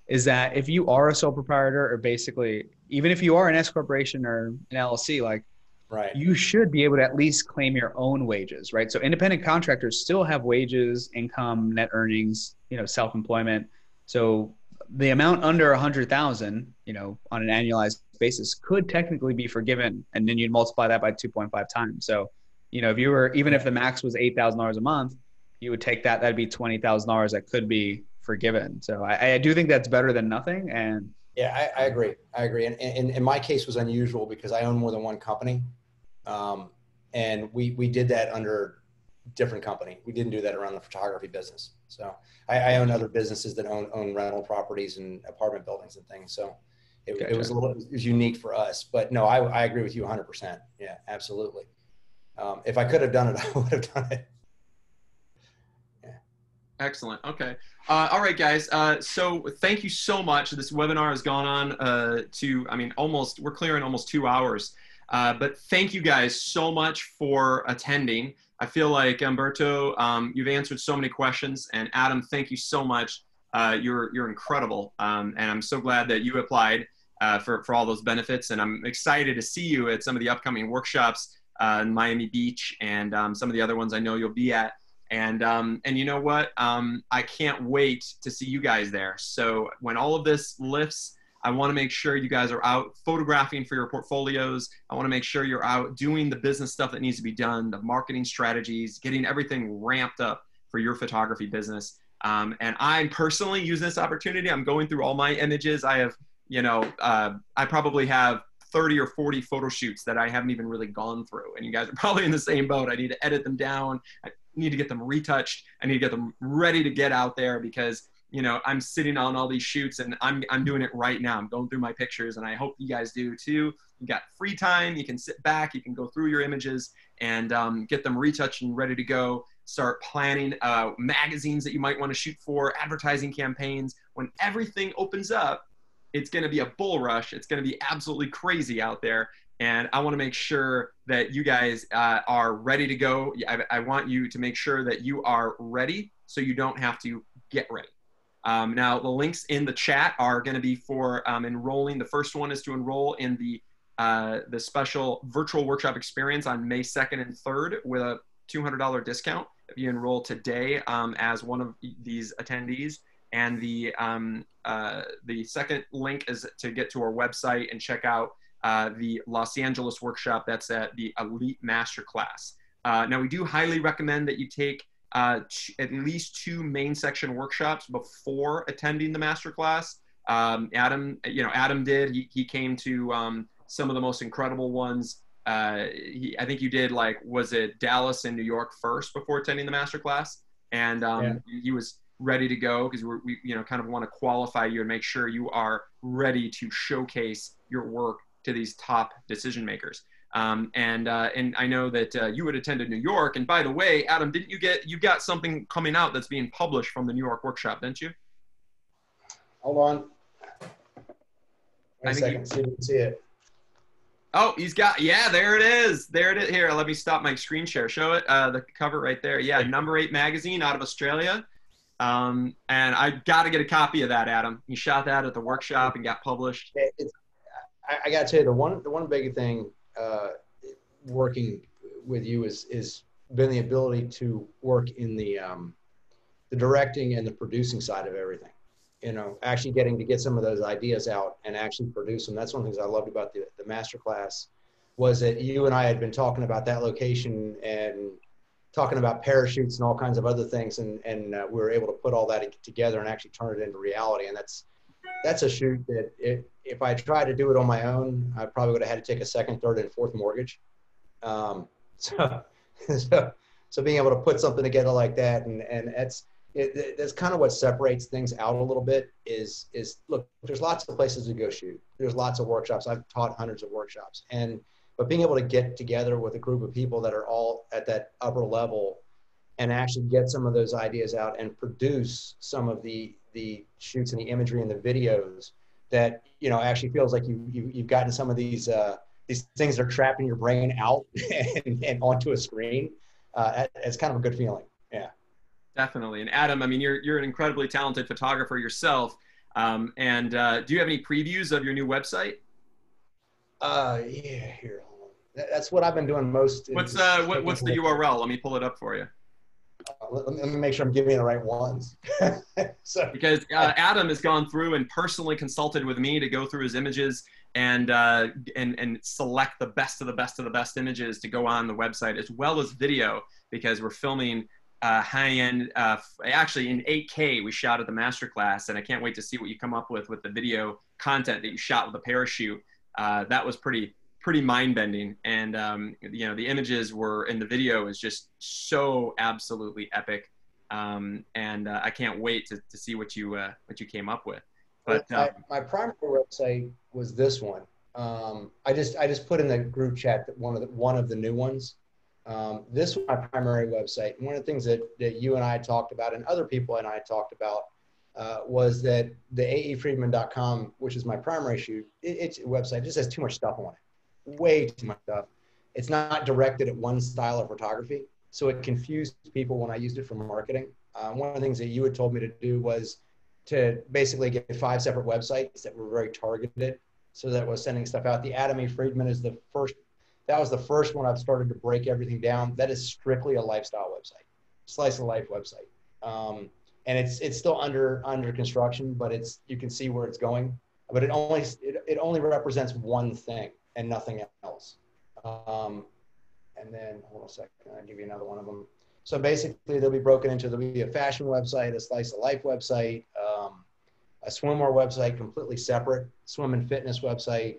is that if you are a sole proprietor, or basically even if you are an S corporation or an LLC, like, right, you should be able to at least claim your own wages, right? So independent contractors still have wages, income, net earnings, you know, self-employment. So the amount under 100,000, you know, on an annualized basis could technically be forgiven, and then you'd multiply that by 2.5 times. So, you know, if you were, even if the max was $8,000 a month, you would take that, that'd be $20,000 that could be forgiven. So I do think that's better than nothing. And yeah, I agree. And my case was unusual because I own more than one company. And we did that under different company. We didn't do that around the photography business. So I own other businesses that own rental properties and apartment buildings and things. So it was unique for us, but no, I agree with you 100%. Yeah, absolutely. If I could have done it, I would have done it. Yeah. Excellent. Okay. All right, guys. So thank you so much. This webinar has gone on we're clearing almost 2 hours. But thank you guys so much for attending. I feel like, Humberto, you've answered so many questions, and Adam, thank you so much. You're incredible. And I'm so glad that you applied for all those benefits. And I'm excited to see you at some of the upcoming workshops in Miami Beach, and some of the other ones I know you'll be at. And you know what? I can't wait to see you guys there. So when all of this lifts, I want to make sure you guys are out photographing for your portfolios. I want to make sure you're out doing the business stuff that needs to be done, the marketing strategies, getting everything ramped up for your photography business. And I personally use this opportunity. I'm going through all my images. I have, I probably have 30 or 40 photo shoots that I haven't even really gone through. And you guys are probably in the same boat. I need to edit them down. I need to get them retouched. I need to get them ready to get out there, because I'm sitting on all these shoots, and I'm doing it right now. I'm going through my pictures, and I hope you guys do too. You got free time. You can sit back. You can go through your images and get them retouched and ready to go. Start planning magazines that you might want to shoot for, advertising campaigns. When everything opens up, it's going to be a bull rush. It's going to be absolutely crazy out there. And I want to make sure that you guys are ready to go. I want you to make sure that you are ready so you don't have to get ready. Now, the links in the chat are going to be for enrolling. The first one is to enroll in the special virtual workshop experience on May 2nd and 3rd with a $200 discount if you enroll today as one of these attendees. And the second link is to get to our website and check out the Los Angeles workshop. That's at the Elite Masterclass. Now, we do highly recommend that you take at least 2 main section workshops before attending the masterclass. Adam did. He came to some of the most incredible ones. I think you did, was it Dallas and New York first before attending the masterclass? And he was ready to go, because we kind of want to qualify you and make sure you are ready to showcase your work to these top decision makers. And I know that you had attended New York. And by the way, Adam, didn't you got something coming out that's being published from the New York workshop, didn't you? Hold on. Wait a second, see if you can see it. Oh, there it is. There it is. Here, let me stop my screen share. Show it, the cover right there. Yeah, number 8 magazine out of Australia. And I got to get a copy of that, Adam. You shot that at the workshop and got published. I got to tell you, the one big thing working with you is been the ability to work in the directing and the producing side of everything. Actually getting to get some of those ideas out and actually produce them. That's one of the things I loved about the masterclass, was that you and I had been talking about that location and talking about parachutes and all kinds of other things, and we were able to put all that together and actually turn it into reality. And that's a shoot that if I tried to do it on my own, I probably would have had to take a second, third, and fourth mortgage. So being able to put something together like that, and that's kind of what separates things out a little bit is look, there's lots of places to go shoot. There's lots of workshops. I've taught hundreds of workshops, but being able to get together with a group of people that are all at that upper level and actually get some of those ideas out and produce some of the shoots and the imagery and the videos that, actually feels like you've gotten some of these things that are trapped in your brain out and onto a screen. It's kind of a good feeling. Yeah. Definitely. And Adam, I mean, you're an incredibly talented photographer yourself. Do you have any previews of your new website? Yeah, here. That's what I've been doing most. What's the URL? Let me pull it up for you. Let me make sure I'm giving you the right ones. Because Adam has gone through and personally consulted with me to go through his images and select the best of the best of the best images to go on the website, as well as video, because we're filming high-end, actually in 8K we shot at the masterclass, and I can't wait to see what you come up with the video content that you shot with a parachute. That was pretty mind-bending, and the images were in the video is just so absolutely epic, and I can't wait to see what you came up with. But my primary website was this one. I just put in the group chat that one of the new ones. This was my primary website. And one of the things that you and I talked about, and other people and I talked about, was that the aefriedman.com, which is my primary shoot, it's a website. It just has too much stuff on it, way too much stuff. It's not directed at one style of photography, so it confused people when I used it for marketing. One of the things that you had told me to do was to basically get 5 separate websites that were very targeted, so that was sending stuff out. The Adam A. Friedman is the first. That was the first one I've started to break everything down. That is strictly a lifestyle website, slice of life website. And it's still under construction, but you can see where it's going. But it only represents one thing and nothing else. And then hold on a second, I'll give you another one of them. So basically there'll be a fashion website, a slice of life website, a swimwear website completely separate, swim and fitness website,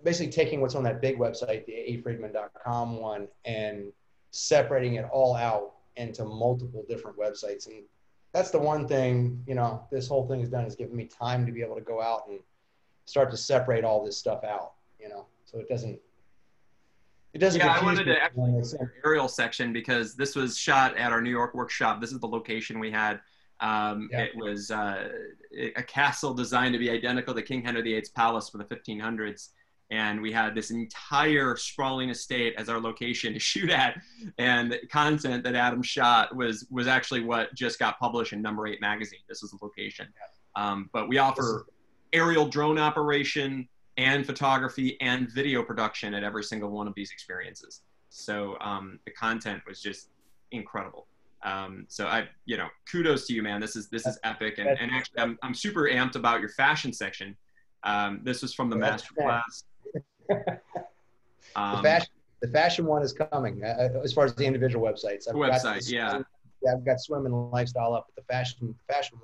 basically taking what's on that big website, the aefriedman.com one, and separating it all out into multiple different websites. And that's the one thing, this whole thing has done, is given me time to be able to go out and start to separate all this stuff out, so it doesn't. Yeah, I wanted to actually do your aerial section, because this was shot at our New York workshop. This is the location we had. It was a castle designed to be identical to King Henry VIII's palace for the 1500s. And we had this entire sprawling estate as our location to shoot at. And the content that Adam shot was actually what just got published in number 8 magazine. This is the location. But we offer aerial drone operation and photography and video production at every single one of these experiences. So the content was just incredible. So kudos to you, man. This is epic. And actually I'm super amped about your fashion section. This was from the masterclass. The fashion one is coming as far as the individual websites. I've got swim and lifestyle up, but the fashion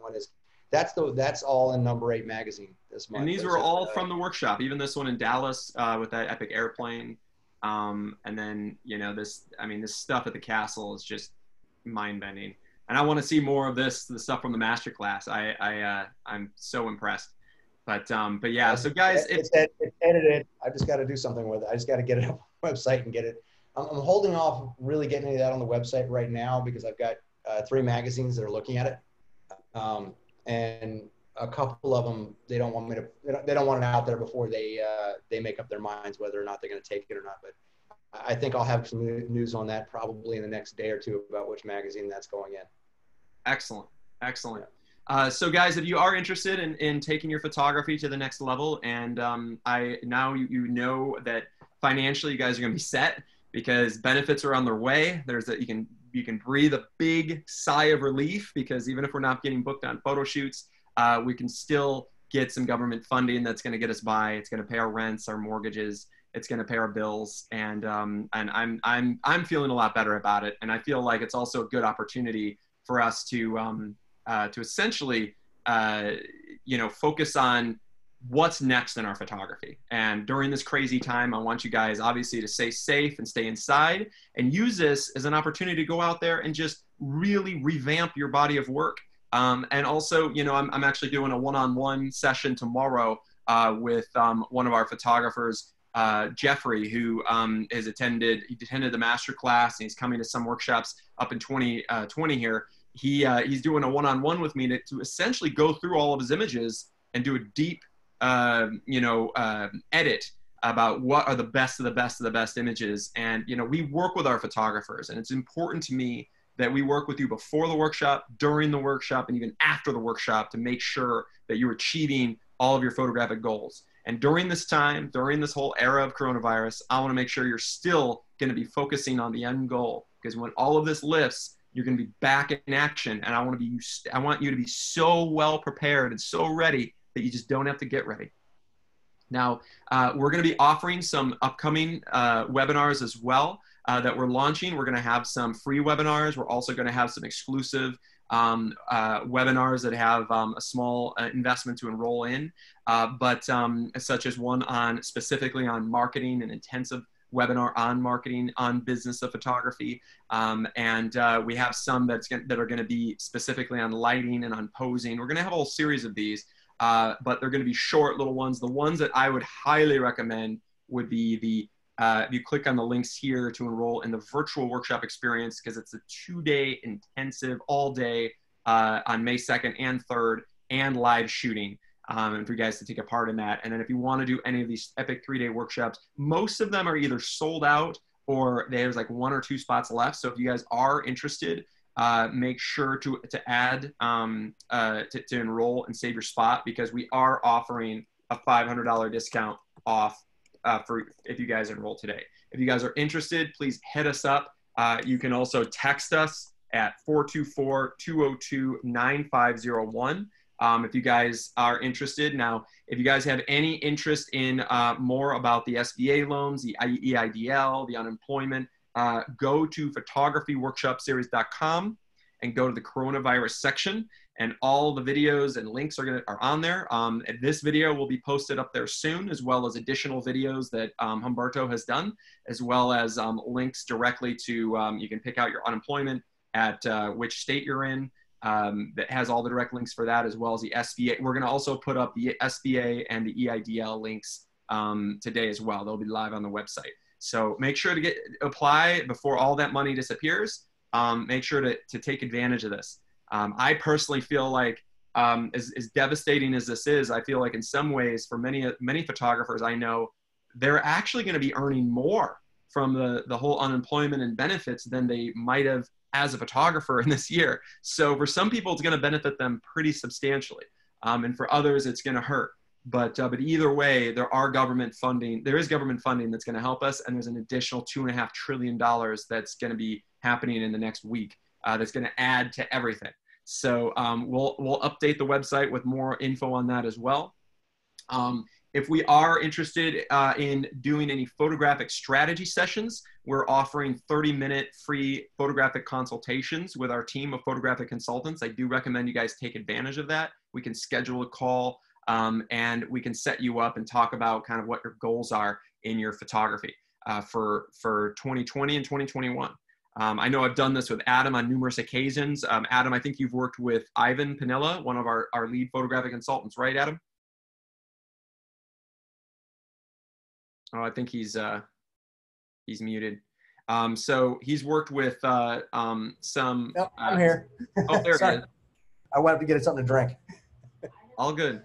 one is that's all in number 8 magazine this month. And these were all from the workshop, even this one in Dallas with that epic airplane. And then this stuff at the castle is just mind-bending. And I want to see more of the stuff from the masterclass. I'm so impressed. But yeah, so guys, it's edited. I just got to do something with it. I just got to get it up on the website and get it. I'm holding off really getting any of that on the website right now, because I've got 3 magazines that are looking at it, and a couple of them they don't want it out there before they make up their minds whether or not they're going to take it or not. But I think I'll have some news on that probably in the next day or two about which magazine that's going in. Excellent. So guys, if you are interested in taking your photography to the next level, and now you know that financially you guys are going to be set, because benefits are on their way. You can breathe a big sigh of relief, because even if we're not getting booked on photo shoots, we can still get some government funding that's going to get us by. It's going to pay our rents, our mortgages, It's going to pay our bills, and I'm feeling a lot better about it. And I feel like it's also a good opportunity for us to essentially, focus on what's next in our photography. And during this crazy time, I want you guys obviously to stay safe and stay inside, and use this as an opportunity to go out there and just really revamp your body of work. And also, I'm actually doing a one-on-one session tomorrow with one of our photographers, Jeffrey, who he attended the master class, and he's coming to some workshops up in 2020 here. He's doing a one-on-one with me to essentially go through all of his images and do a deep edit about what are the best of the best of the best images. And, we work with our photographers, and it's important to me that we work with you before the workshop, during the workshop, and even after the workshop to make sure that you're achieving all of your photographic goals. And during this time, during this whole era of coronavirus, I want to make sure you're still going to be focusing on the end goal, because when all of this lifts, you're going to be back in action. And I want you to be so well prepared and so ready that you just don't have to get ready. Now, we're going to be offering some upcoming webinars as well that we're launching. We're going to have some free webinars. We're also going to have some exclusive webinars that have a small investment to enroll in, but such as one specifically on marketing, an intensive webinar on marketing, on business of photography. And we have some that are going to be specifically on lighting and on posing. We're going to have a whole series of these. But they're going to be short little ones. The ones that I would highly recommend would be if you click on the links here to enroll in the virtual workshop experience, because it's a 2-day intensive all day on May 2nd and 3rd, and live shooting, and for you guys to take a part in that. And then if you want to do any of these epic 3-day workshops, most of them are either sold out or there's like 1 or 2 spots left. So if you guys are interested, make sure to add to enroll and save your spot, because we are offering a $500 discount off for if you guys enroll today. If you guys are interested, please hit us up. You can also text us at 424-202-9501 if you guys are interested. Now, if you guys have any interest in more about the SBA loans, the EIDL, the unemployment, go to photographyworkshopseries.com and go to the coronavirus section, and all the videos and links are on there. And this video will be posted up there soon, as well as additional videos that Humberto has done, as well as links directly to, you can pick out your unemployment at which state you're in. That has all the direct links for that, as well as the SBA. We're going to also put up the SBA and the EIDL links today as well. They'll be live on the website. So make sure to apply before all that money disappears. Make sure to take advantage of this. I personally feel like, as devastating as this is, I feel like in some ways for many photographers I know, they're actually going to be earning more from the whole unemployment and benefits than they might have as a photographer in this year. So for some people, it's going to benefit them pretty substantially. And for others, it's going to hurt. But either way, there is government funding that's going to help us. And there's an additional $2.5 trillion that's going to be happening in the next week that's going to add to everything. So we'll update the website with more info on that as well. If we are interested in doing any photographic strategy sessions, we're offering 30-minute free photographic consultations with our team of photographic consultants. I do recommend you guys take advantage of that. We can schedule a call and we can set you up and talk about kind of what your goals are in your photography for 2020 and 2021. I know I've done this with Adam on numerous occasions. Adam, I think you've worked with Ivan Panilla, one of our lead photographic consultants, right, Adam? Oh, I think he's muted. So he's worked with some. Nope, I'm here. Oh, there he is. I went up to get something to drink. All good.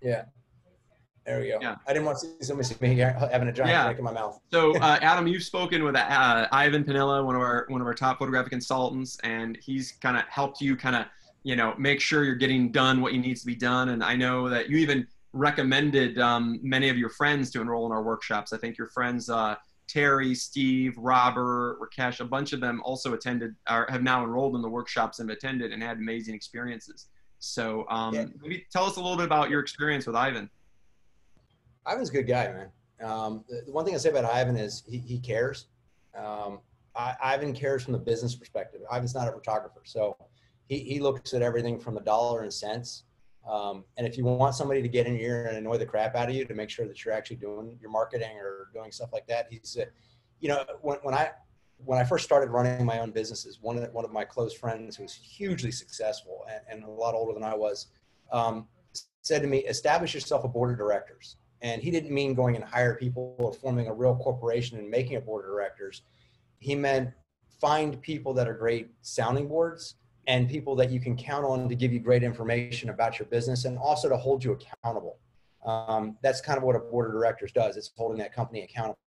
Yeah. There we go. Yeah. I didn't want to see somebody see me having a giant drink in my mouth. So Adam, you've spoken with Ivan Panilla, one of our top photographic consultants, and he's kind of helped you make sure you're getting done what you needs to be done. And I know that you even recommended many of your friends to enroll in our workshops. I think your friends Terry, Steve, Robert, Rakesh, a bunch of them also attended or have now enrolled in the workshops and attended and had amazing experiences. So maybe tell us a little bit about your experience with Ivan. Ivan's a good guy, man. The one thing I say about Ivan is he cares. Ivan cares from the business perspective. Ivan's not a photographer, so he looks at everything from the dollar and cents. And if you want somebody to get in your ear and annoy the crap out of you to make sure that you're actually doing your marketing or doing stuff like that, he's, you know, when I first started running my own businesses, one of my close friends who was hugely successful and a lot older than I was, said to me, establish yourself a board of directors. And he didn't mean going and hire people or forming a real corporation and making a board of directors. He meant find people that are great sounding boards and people that you can count on to give you great information about your business and also to hold you accountable. That's kind of what a board of directors does. It's holding that company accountable.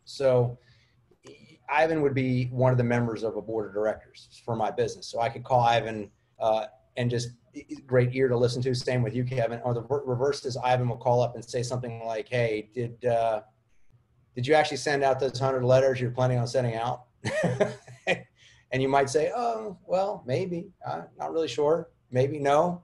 So Ivan would be one of the members of a board of directors for my business. So I could call Ivan and just great ear to listen to. Same with you, Kevin. Or the reverse is Ivan will call up and say something like, hey, did you actually send out those 100 letters you're planning on sending out? And you might say, oh, well, maybe. Not really sure. Maybe no.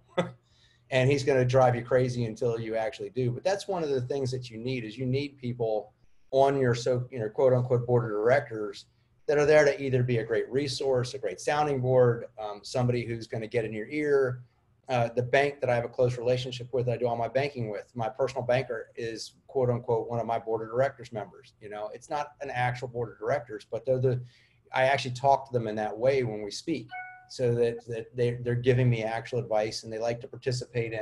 And he's going to drive you crazy until you actually do. But that's one of the things that you need is you need people on your quote unquote board of directors that are there to either be a great resource, a great sounding board, somebody who's going to get in your ear. The bank that I have a close relationship with, I do all my banking with, my personal banker is quote unquote one of my board of directors members. You know, it's not an actual board of directors, but I actually talk to them in that way when we speak, so that they're giving me actual advice and they like to participate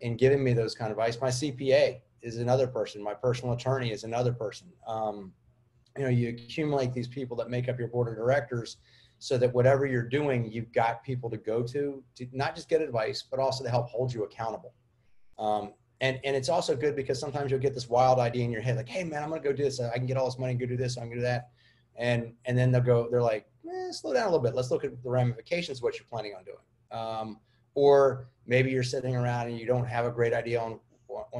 in giving me those kind of advice. My CPA is another person. My personal attorney is another person. You know, you accumulate these people that make up your board of directors so that whatever you're doing, you've got people to go to not just get advice, but also to help hold you accountable. And it's also good because sometimes you'll get this wild idea in your head, like, hey man, I'm going to go do this. I can get all this money and go do this. I'm going to do that. And then they're like, slow down a little bit. Let's look at the ramifications of what you're planning on doing. Or maybe you're sitting around and you don't have a great idea on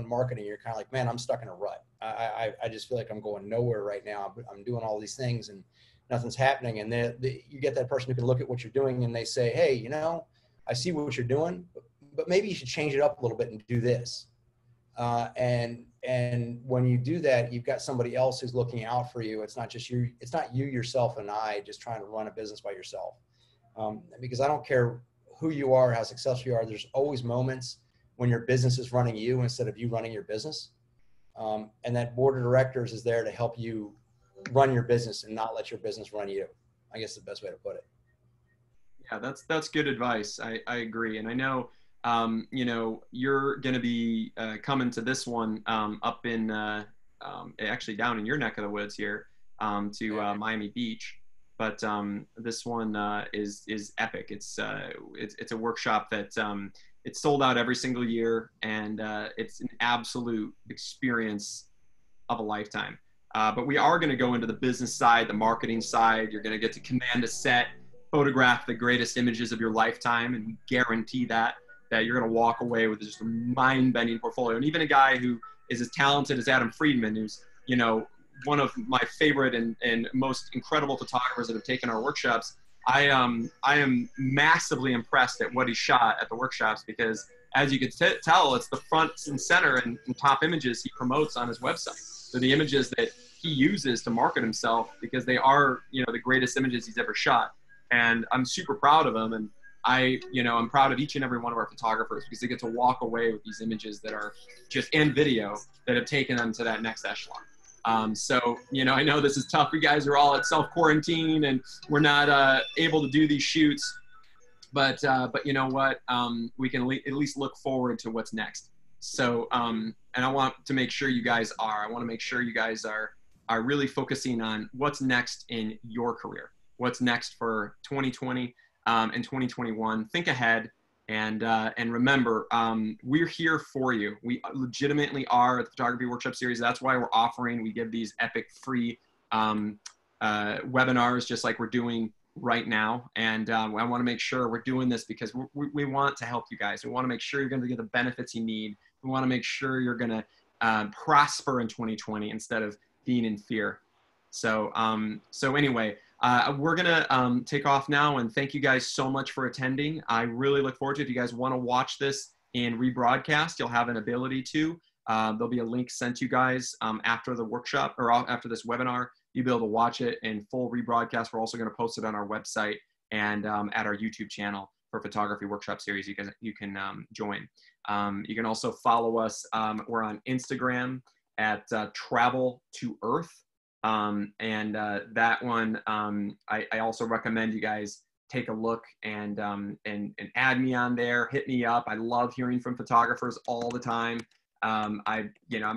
marketing. You're kind of like, man, I'm stuck in a rut. I just feel like I'm going nowhere right now. I'm doing all these things and nothing's happening. And then you get that person who can look at what you're doing and they say, hey, you know, I see what you're doing, but maybe you should change it up a little bit and do this. And when you do that, you've got somebody else who's looking out for you. It's not just you, it's not you, yourself, and I just trying to run a business by yourself. Because I don't care who you are, how successful you are. There's always moments when your business is running you instead of you running your business. And that board of directors is there to help you run your business and not let your business run you. I guess the best way to put it. Yeah, that's good advice. I agree. And I know, you know, you're going to be coming to this one up in actually down in your neck of the woods here to Miami Beach. But this one is epic. It's a workshop that it's sold out every single year, and it's an absolute experience of a lifetime. But we are going to go into the business side, the marketing side. You're going to get to command a set, photograph the greatest images of your lifetime, and we guarantee that you're going to walk away with just a mind-bending portfolio. And even a guy who is as talented as Adam Friedman, who's, you know, one of my favorite and most incredible photographers that have taken our workshops, I am massively impressed at what he shot at the workshops, because as you can tell, it's the front and center and top images he promotes on his website. So the images that he uses to market himself, because they are, you know, the greatest images he's ever shot. And I'm super proud of him. And I'm proud of each and every one of our photographers, because they get to walk away with these images that are just, and video that have taken them to that next echelon. So, you know, I know this is tough. You guys are all at self-quarantine and we're not able to do these shoots, but you know what, we can at least look forward to what's next. So, and I want to make sure you guys are really focusing on what's next in your career, what's next for 2020 and 2021. Think ahead. And remember, we're here for you. We legitimately are at the Photography Workshop Series. That's why we give these epic free webinars, just like we're doing right now. And I want to make sure we're doing this because we want to help you guys. We want to make sure you're going to get the benefits you need. We want to make sure you're going to prosper in 2020 instead of being in fear. So anyway, we're going to take off now, and thank you guys so much for attending. I really look forward to it. If you guys want to watch this in rebroadcast, you'll have an ability to. There'll be a link sent to you guys after the workshop or after this webinar. You'll be able to watch it in full rebroadcast. We're also going to post it on our website and at our YouTube channel for photography workshop series. You can join. You can also follow us. We're on Instagram at Travel to Earth. That one, I also recommend you guys take a look and add me on there, hit me up. I love hearing from photographers all the time. I'm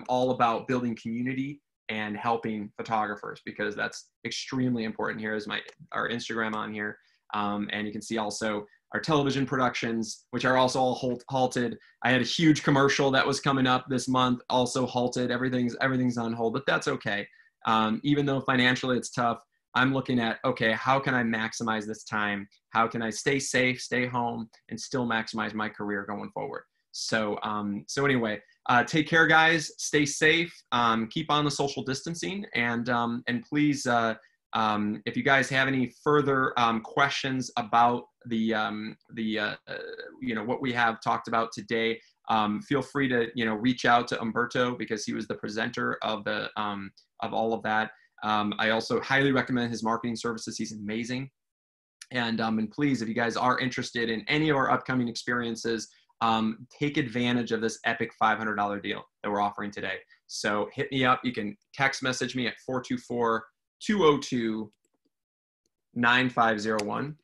all about building community and helping photographers because that's extremely important. Here is our Instagram on here. And you can see also our television productions, which are also all halted. I had a huge commercial that was coming up this month, also halted. Everything's on hold, but that's okay. Even though financially it's tough, I'm looking at, okay, how can I maximize this time? How can I stay safe, stay home, and still maximize my career going forward? So anyway, take care, guys. Stay safe. Keep on the social distancing, and please, if you guys have any further questions about what we have talked about today, feel free to reach out to Humberto because he was the presenter of all of that. I also highly recommend his marketing services. He's amazing. And please, if you guys are interested in any of our upcoming experiences, take advantage of this epic $500 deal that we're offering today. So hit me up. You can text message me at 424-202-9501.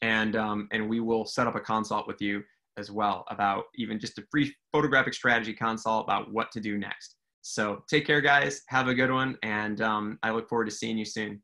And we will set up a consult with you as well about even just a brief photographic strategy consult about what to do next. So take care, guys. Have a good one. And I look forward to seeing you soon.